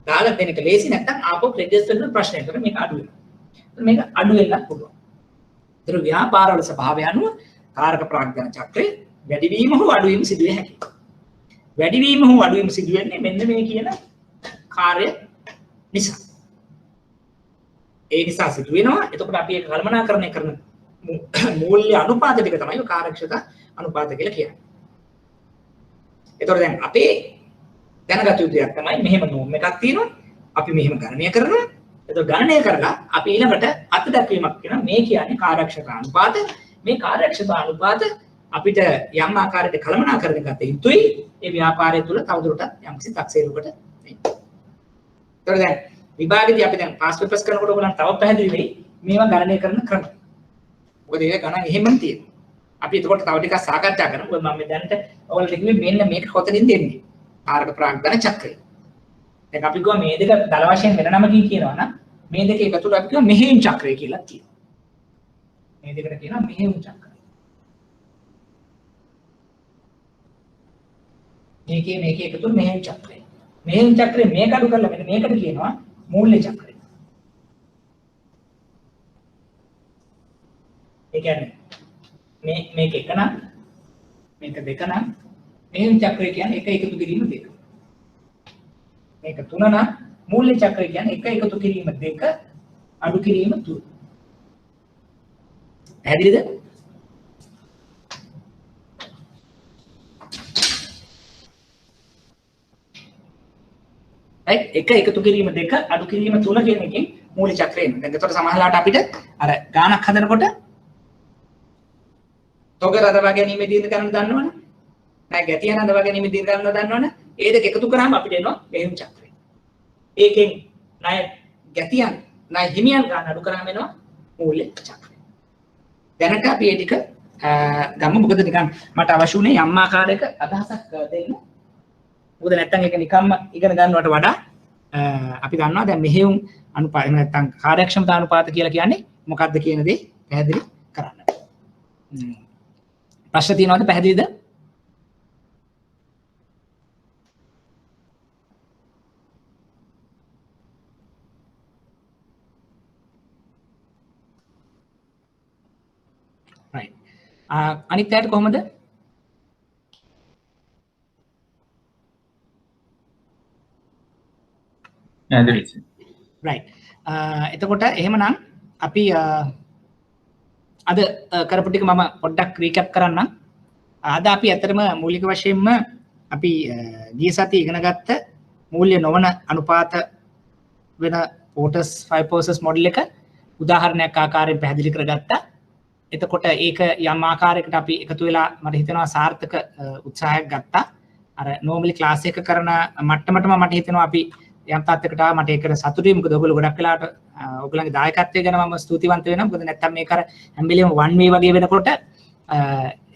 දාලා දෙන එක ලේසි නැත්නම් ආපහු ක්‍රෙඩිටර්ස් වල ප්‍රශ්නයක් කරලා මේක අඩු වෙනවා මේක අඩු වෙන්නත් පුළුවන් ඒතර ව්‍යාපාර වල ස්වභාවය අනුව කාරක ප්‍රාග්ධන චක්‍රේ වැඩිවීම හෝ අඩුවීම සිදු වෙ හැකියි වැඩිවීම හෝ අඩුවීම සිදු වෙන්නේ මෙන්න මේ කියන කාර්ය නිසා ඒ නිසා සිදු වෙනවා එතකොට අපි ඒක කළමනාකරණය කරන මූල්‍ය අනුපාත ටික තමයි කාර්යක්ෂමතා අනුපාත කියලා කියන්නේ එතකොට දැන් අපේ දැනගත යුතු දෙයක් තමයි මෙහෙම නෝම් එකක් තියෙනවා අපි මෙහෙම ගණනය කරනවා එතකොට ගණනය කරලා අපි ඊළඟට අත්දැකීමක් කියන මේ කියන්නේ කාර්යක්ෂමතා අනුපාත මේ කාර්යක්ෂමතා අනුපාත අපිට යම් ආකාරයකට කළමනාකරණය ගත යුතුයි ඒ ව්‍යාපාරය තුළ තවදුරටත් යම්කිසි තක්සේරුවකට එතකොට දැන් විභාගෙදී අපි දැන් පාස් පේපර්ස් කරනකොට ඔයගොල්ලන් තව පැහැදිලි වෙයි මේවා ගණනය කරන ක්‍රම. මොකද ඒක ගණන් එහෙමම තියෙනවා. අපි එතකොට තව ටිකක් සාකච්ඡා කරමු. මොකද මම දැනට ඔයගොල්ලන්ට කිව්වේ මෙන්න මේක කොතනින් දෙන්නේ. කාරක ප්‍රාග්ධන චක්‍රය. දැන් අපි ගියා මේ දෙක දල වශයෙන් වෙන නමකින් කියනවා නම් මේ දෙක එකතුවට අපි කියනවා මෙහෙයුම් චක්‍රය කියලා කියනවා. මේ දෙකට කියනවා මෙහෙයුම් චක්‍රය. මේකේ එකතුව මෙහෙයුම් චක්‍රය. මෙහෙයුම් චක්‍රය මේක අඩු කරලා මෙන්න මේකට කියනවා මූල්‍ය චක්‍රය. ඒ කියන්නේ මේක එක නම් මේක දෙක නම් මෙහෙයුම් චක්‍රය කියන්නේ එක එකතු කිරීම දෙක. මේක තුන නම් මූල්‍ය චක්‍රය කියන්නේ එක එකතු කිරීම දෙක අඩු කිරීම තුන. පැහැදිලිද? right එක එකතු කිරීම දෙක අඩු කිරීම තුන කියන එකෙන් මූල්‍ය චක්‍රය එනවා. දැන් ඒතකොට සමහරලාට අපිට අර ගානක් හදනකොට තොග රඳවා ගැනීමේ දීර්ඝ ගණන දන්නවනේ. නෑ ගැටිය රඳවා ගැනීමේ දීර්ඝ ගණන දන්නවනේ. ඒ දෙක එකතු කරාම අපිට එනවා මෙහෙයුම් චක්‍රය. ඒකෙන් ණය ගැටියන් ණය හිමියන් ගන්න අඩු කරාම එනවා මූල්‍ය චක්‍රය. දැනට අපි මේ ටික ගමු මොකද නිකන් මට අවශ්‍ය උනේ යම් ආකාරයක අදහසක් දෙන්න. මොකද නැත්තම් ඒක නිකම්ම ඉගෙන ගන්නවට වඩා අපි දන්නවා දැන් මෙහෙයුම් අනුපාත එහෙම නැත්තම් කාර්යක්ෂමතා අනුපාත කියලා කියන්නේ මොකක්ද කියන දේ පැහැදිලි කරන්න. ප්‍රශ්න තියෙනවද පැහැදිලිද? right. අනිත් පැයට කොහමද? right. එතකොට එහෙමනම් අපි අද කරපු ටික මම පොඩ්ඩක් රීකැප් කරන්නම්. අද අපි ඇත්තටම මූලික වශයෙන්ම අපි ගිය සතියේ ඉගෙන ගත්ත මූල්‍ය නොවන අනුපාත වෙන Porter's five process model එක උදාහරණයක් ආකාරයෙන් පැහැදිලි කරගත්තා. එතකොට ඒක යම් ආකාරයකට අපි එකතු වෙලා මට හිතෙනවා සාර්ථක උත්සාහයක් ගත්තා. අර normally class එක කරන මට්ටමටම මට හිතෙනවා අපි යම් තාත්තකට ආව මට ඒකට සතුටුයි මොකද ඔයගොල්ලෝ ගොඩක් වෙලාවට ඔයගොල්ලන්ගේ දායකත්වය ගැන මම ස්තුතිවන්ත වෙනවා මොකද නැත්තම් මේක අර හැම වෙලේම one way වගේ වෙනකොට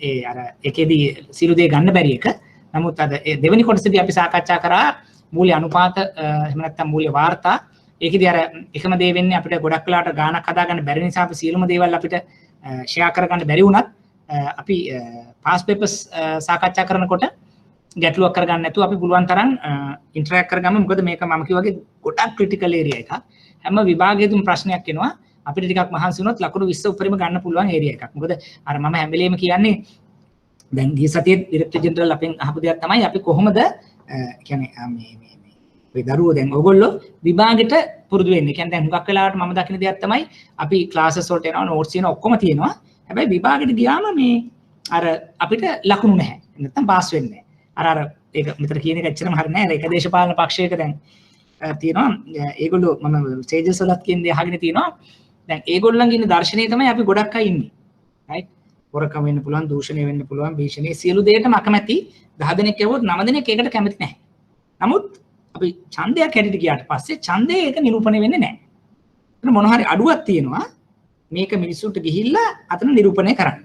ඒ අර එකේදී සිළු දේ ගන්න බැරි එක. නමුත් අද දෙවෙනි කොටසේදී අපි සාකච්ඡා කරා මූල්‍ය අනුපාත එහෙම නැත්තම් මූල්‍ය වාර්තා. ඒකේදී අර එකම දේ වෙන්නේ අපිට ගොඩක් වෙලාවට ගාණක් හදාගන්න බැරි නිසා අපි සියලුම දේවල් අපිට ෂෙයා කරගන්න බැරි වුණත් අපි පාස් පේපර්ස් සාකච්ඡා කරනකොට ගැටලුවක් කරගන්න නැතුව අපි පුළුවන් තරම් ඉන්ටරැක්ට් කරගමු. මොකද මේක මම කිව්වාගේ ගොඩක් ක්‍රිටිකල් ඒරියා එකක්. හැම විභාගයකම ප්‍රශ්නයක් එනවා. අපිට ටිකක් මහන්සි වුණොත් ලකුණු 20 උඩරිම ගන්න පුළුවන් ඒරියා එකක්. මොකද අර මම හැම වෙලේම කියන්නේ දැන් ගිය සතියේ ඩිරෙක්ටර් ජෙනරල් අපෙන් අහපු දෙයක් තමයි අපි කොහොමද කියන්නේ මේ ඔය දරුවෝ දැන් ඔයගොල්ලෝ විභාගෙට පුරුදු වෙන්නේ. කියන්නේ දැන් හුඟක් වෙලාවට මම දකින දෙයක් තමයි අපි ක්ලාසස් වලට යනවා නෝට්ස් තියෙනවා ඔක්කොම තියෙනවා. හැබැයි විභාගෙට ගියාම මේ අර අපිට ලකුණු නැහැ. නැත්තම් පාස් වෙන්නේ නැහැ. අර ඒක මෙතන කියන එක ඇත්තටම හරිය නෑ. ඒක දේශපාලන පක්ෂයක දැන් තියෙනවා. ඒගොල්ලෝ මම ස්ටේජස් වලත් කියන්නේ අහගෙන තියෙනවා. දැන් ඒගොල්ලන්ගේ ඉන්න දර්ශනය තමයි අපි ගොඩක් අය ඉන්නේ. right? හොරකම් වෙන්න පුළුවන්, දූෂණය වෙන්න පුළුවන්, භීෂණය සියලු දේටම අකමැති 10 දෙනෙක් යවුවොත් 9 දෙනෙක් ඒකට කැමති නැහැ. නමුත් අපි ඡන්දයක් හැටියට ගියාට පස්සේ ඡන්දය ඒක නිරූපණය වෙන්නේ නැහැ. එතන මොන හරි අඩුවක් තියෙනවා. මේක මිනිස්සුන්ට ගිහිල්ලා අතන නිරූපණය කරන්න.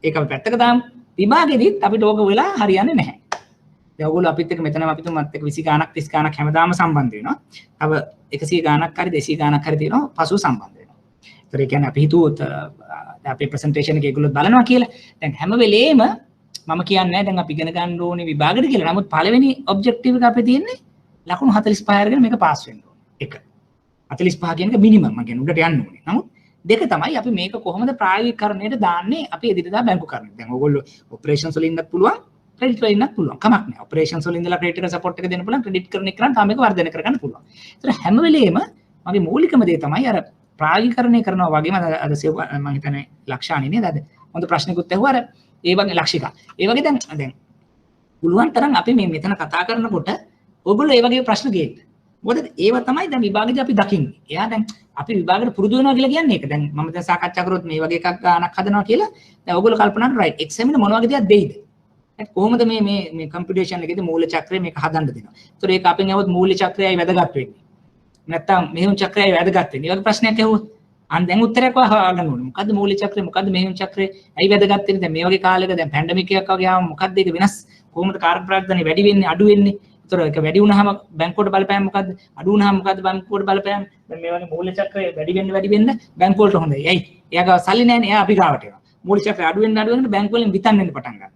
ඒක අපි පැත්තක දාමු. විභාගෙදිත් අපිට ඕක වෙලා හරියන්නේ නැහැ. දැන් ඔයගොල්ලෝ අපිත් එක්ක මෙතන අපිත් මත් එක්ක 20 ගාණක් 30 ගාණක් හැමදාම සම්බන්ධ වෙනවා. තව 100 ගාණක් හරි 200 ගාණක් හරි තියෙනවා පසුව සම්බන්ධ වෙනවා. ඒතර ඒ කියන්නේ අපි හිතුවොත් අපේ ප්‍රසන්ටේෂන් එක ඒගොල්ලෝ බලනවා කියලා. දැන් හැම වෙලේම මම කියන්නේ දැන් අපි ඉගෙන ගන්න ඕනේ විභාගෙට කියලා. නමුත් පළවෙනි ඔබ්ජෙක්ටිව් එක අපේ තියෙන්නේ ලකුණු 45 අරගෙන මේක පාස් වෙන්න ඕනේ. එක 45 කියන එක මිනිමම්. මම කියන්නේ උඩට යන්න ඕනේ. නමුත් දෙක තමයි අපි මේක කොහොමද ප්‍රායෝගිකකරණයට දාන්නේ අපි එදිනදා බැංකු කරන්නේ. දැන් ඔයගොල්ලෝ ඔපරේෂන්ස් වල ඉන්නත් පුළුවන්, ක්‍රෙඩිට් වල ඉන්නත් පුළුවන්. කමක් නැහැ. ඔපරේෂන්ස් වල ඉඳලා ක්‍රෙඩිට් එක සපෝට් එක දෙන්න පුළුවන්, ක්‍රෙඩිට් කරන එක කරන් තාම මේක වර්ධනය කරගන්න පුළුවන්. ඒතර හැම වෙලේම මගේ මූලිකම දේ තමයි අර ප්‍රායෝගිකකරණය කරනවා වගේම අද මම හිතන්නේ ලක්ෂාණි නේද අද හොඳ ප්‍රශ්නකුත් ඇහුවා අර ඒ වගේ ලක්ෂිකා. ඒ වගේ දැන් පුළුවන් තරම් අපි මේ මෙතන කතා කරනකොට ඔයගොල්ලෝ ඒ වගේ ප්‍රශ්න ගේන්න. මොකද ඒව තමයි දැන් විභාගෙදී අපි දකින්නේ. එයා දැන් අපි විභාගෙට පුරුදු වෙනවා කියලා කියන්නේ ඒක. දැන් මම දැන් සාකච්ඡා කරොත් මේ වගේ එකක් ගානක් හදනවා කියලා දැන් ඔයගොල්ලෝ කල්පනා කරලා රයිට් එක්සෑම් එක මොන වගේ දෙයක් දෙයිද? කොහොමද මේ කම්පියුටේෂන් එකේදී මූල චක්‍රය මේක හදන්න දෙනවා. ඒතර ඒක අපෙන් આવොත් මූල චක්‍රයයි වැදගත් වෙන්නේ. නැත්තම් මෙහෙයුම් චක්‍රයයි වැදගත් වෙන්නේ. ඒ වගේ ප්‍රශ්නයක් ඇහුවොත් අන්න දැන් උත්තරයක් හොයාගන්න ඕනේ. මොකද්ද මූල චක්‍රය? මොකද්ද මෙහෙයුම් චක්‍රය? ඇයි වැදගත් වෙන්නේ? දැන් මේ වගේ කාලෙක දැන් පැන්ඩමික් එකක් වගේ ආවම මොකද්ද ඒක වෙනස්? කොහොමද කාර්ය ප්‍රාග්ධනය වැඩි වෙන්නේ අඩු වෙන්නේ? ඒතර ඒක වැඩි වුණාම බැංකුවට බලපෑම මොකද්ද? අඩු වුණාම මොකද්ද බැංකුවට බලපෑම? දැන් මේ වගේ මූල චක්‍රය වැඩි වෙන්න බැංකුවලට හොඳයි. ඇයි? එයා ගාව සල්ලි නැහැනේ. එයා අපි ගාවට එනවා. මූල චක්‍රය අඩු වෙන්න බැංකුවලින් විතන් වෙන්න පටන් ගන්නවා.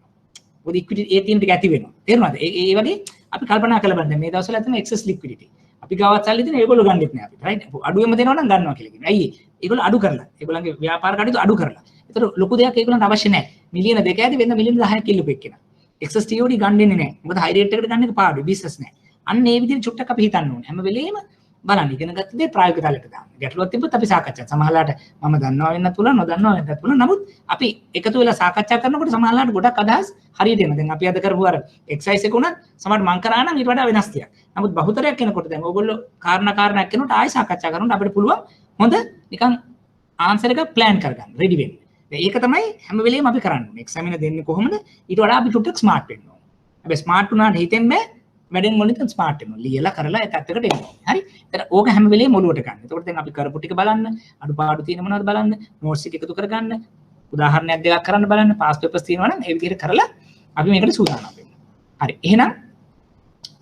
මොකද ඉක්විටි ඒ තියෙන ටික ඇති වෙනවා. තේරුණාද? ඒ වගේ අපි කල්පනා කරලා බලන්න. මේ දවස්වල ඇත්තම එක්සස් ලික්විඩිටි. අපි ගාවත් සල්ලි තියෙන ඒගොල්ලෝ ගන්නෙත් නෑ අපිට. රයිට්? අඩුවෙම දෙනවා නම් ගන්නවා කියලා කියනවා. ඇයි? ඒගොල්ලෝ අඩු කරලා. ඒගොල්ලන්ගේ ව්‍යාපාර කටයුතු අඩු කරලා. ඒතර ලොකු දෙයක් ඒගොල්ලන්ට අවශ්‍ය නෑ. මිලියන 2 ඇති වෙන මිලියන 10ක් කිල්ලුපු එක්කෙනා. එක්සස් TOD ගන්නෙන්නේ නෑ. මොකද හයි රේට් එකකට ගන්න එක පාඩුයි. බිස්නස් නෑ. අන්න ඒ විදිහට චුට්ටක් අපි හිතන්න ඕනේ. හැම වෙලේම බලන්න ඉගෙන ගත්ත දේ ප්‍රායෝගික තලයට දාන්න. ගැටලුවක් තිබ්බොත් අපි සාකච්ඡා. සමහරලාට මම දන්නවා වෙන්නත් පුළුවන්, නොදන්නවා වෙන්නත් පුළුවන්. නමුත් අපි එකතු වෙලා සාකච්ඡා කරනකොට සමහරලාට ගොඩක් අදහස් හරියට එනවා. දැන් අපි අද කරපු අර එක්සර්සයිස් එක උනත් සමහර මං කරා නම් ඊට වඩා වෙනස් තියක්. නමුත් බහුතරයක් කෙනකොට දැන් ඕගොල්ලෝ කාරණාවක් කෙනකොට ආයෙ සාකච්ඡා කරනකොට අපිට පුළුවන් හොඳ නිකන් ආන්සර් එක ප්ලෑන් කරගන්න, රෙඩි වෙන්න. ඒක තමයි හැම වෙලේම අපි කරන්නේ. එක්සෑම් එක දෙන්නේ කොහොමද? ඊට වඩා අපි චුට්ටක් ස්මාර්ට් වෙන්න ඕනේ. හැබැයි ස්මාර්ට් වුණාට හිතෙන් බෑ. වැඩෙන් මොනිට ස්මාර්ට් වෙනවා. ලියලා කරලා ඒ තත්ත්වයකට එනවා. හරි? ඒතර ඕක හැම වෙලේම ඔලුවට ගන්න. එතකොට දැන් අපි කරපු ටික බලන්න, අඩුපාඩු තියෙන මොනවද බලන්න, නෝට්ස් එක එකතු කරගන්න, උදාහරණයක් දෙකක් කරන්න බලන්න, පාස් පේපර්ස් තියෙනවා නම් ඒ විදිහට කරලා අපි මේකට සූදානම් වෙන්න. හරි. එහෙනම්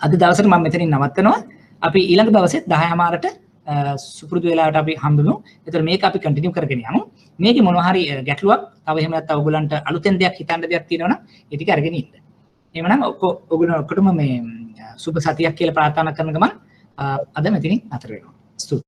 අද දවසට මම මෙතනින් නවත්තනවා. අපි ඊළඟ දවසෙත් 10:00ට සුපුරුදු වෙලාවට අපි හම්බෙමු. ඒතර මේක අපි කන්ටිනියු කරගෙන යමු. මේකේ මොනවා හරි ගැටලුවක්, තව එහෙම නැත්නම් ඔයගොල්ලන්ට අලුතෙන් දෙයක් හිතන්න දෙයක් තියෙනවා නම් ඒ ටික අරගෙන ඉන්න. එහෙමනම් ඔයගොල්ලෝ ඔක්කොටම මේ සුබ සතියක් කියලා ප්‍රාර්ථනා කරන ගමන් අද මෙතනින් අතර වෙනවා. ස්තුතියි.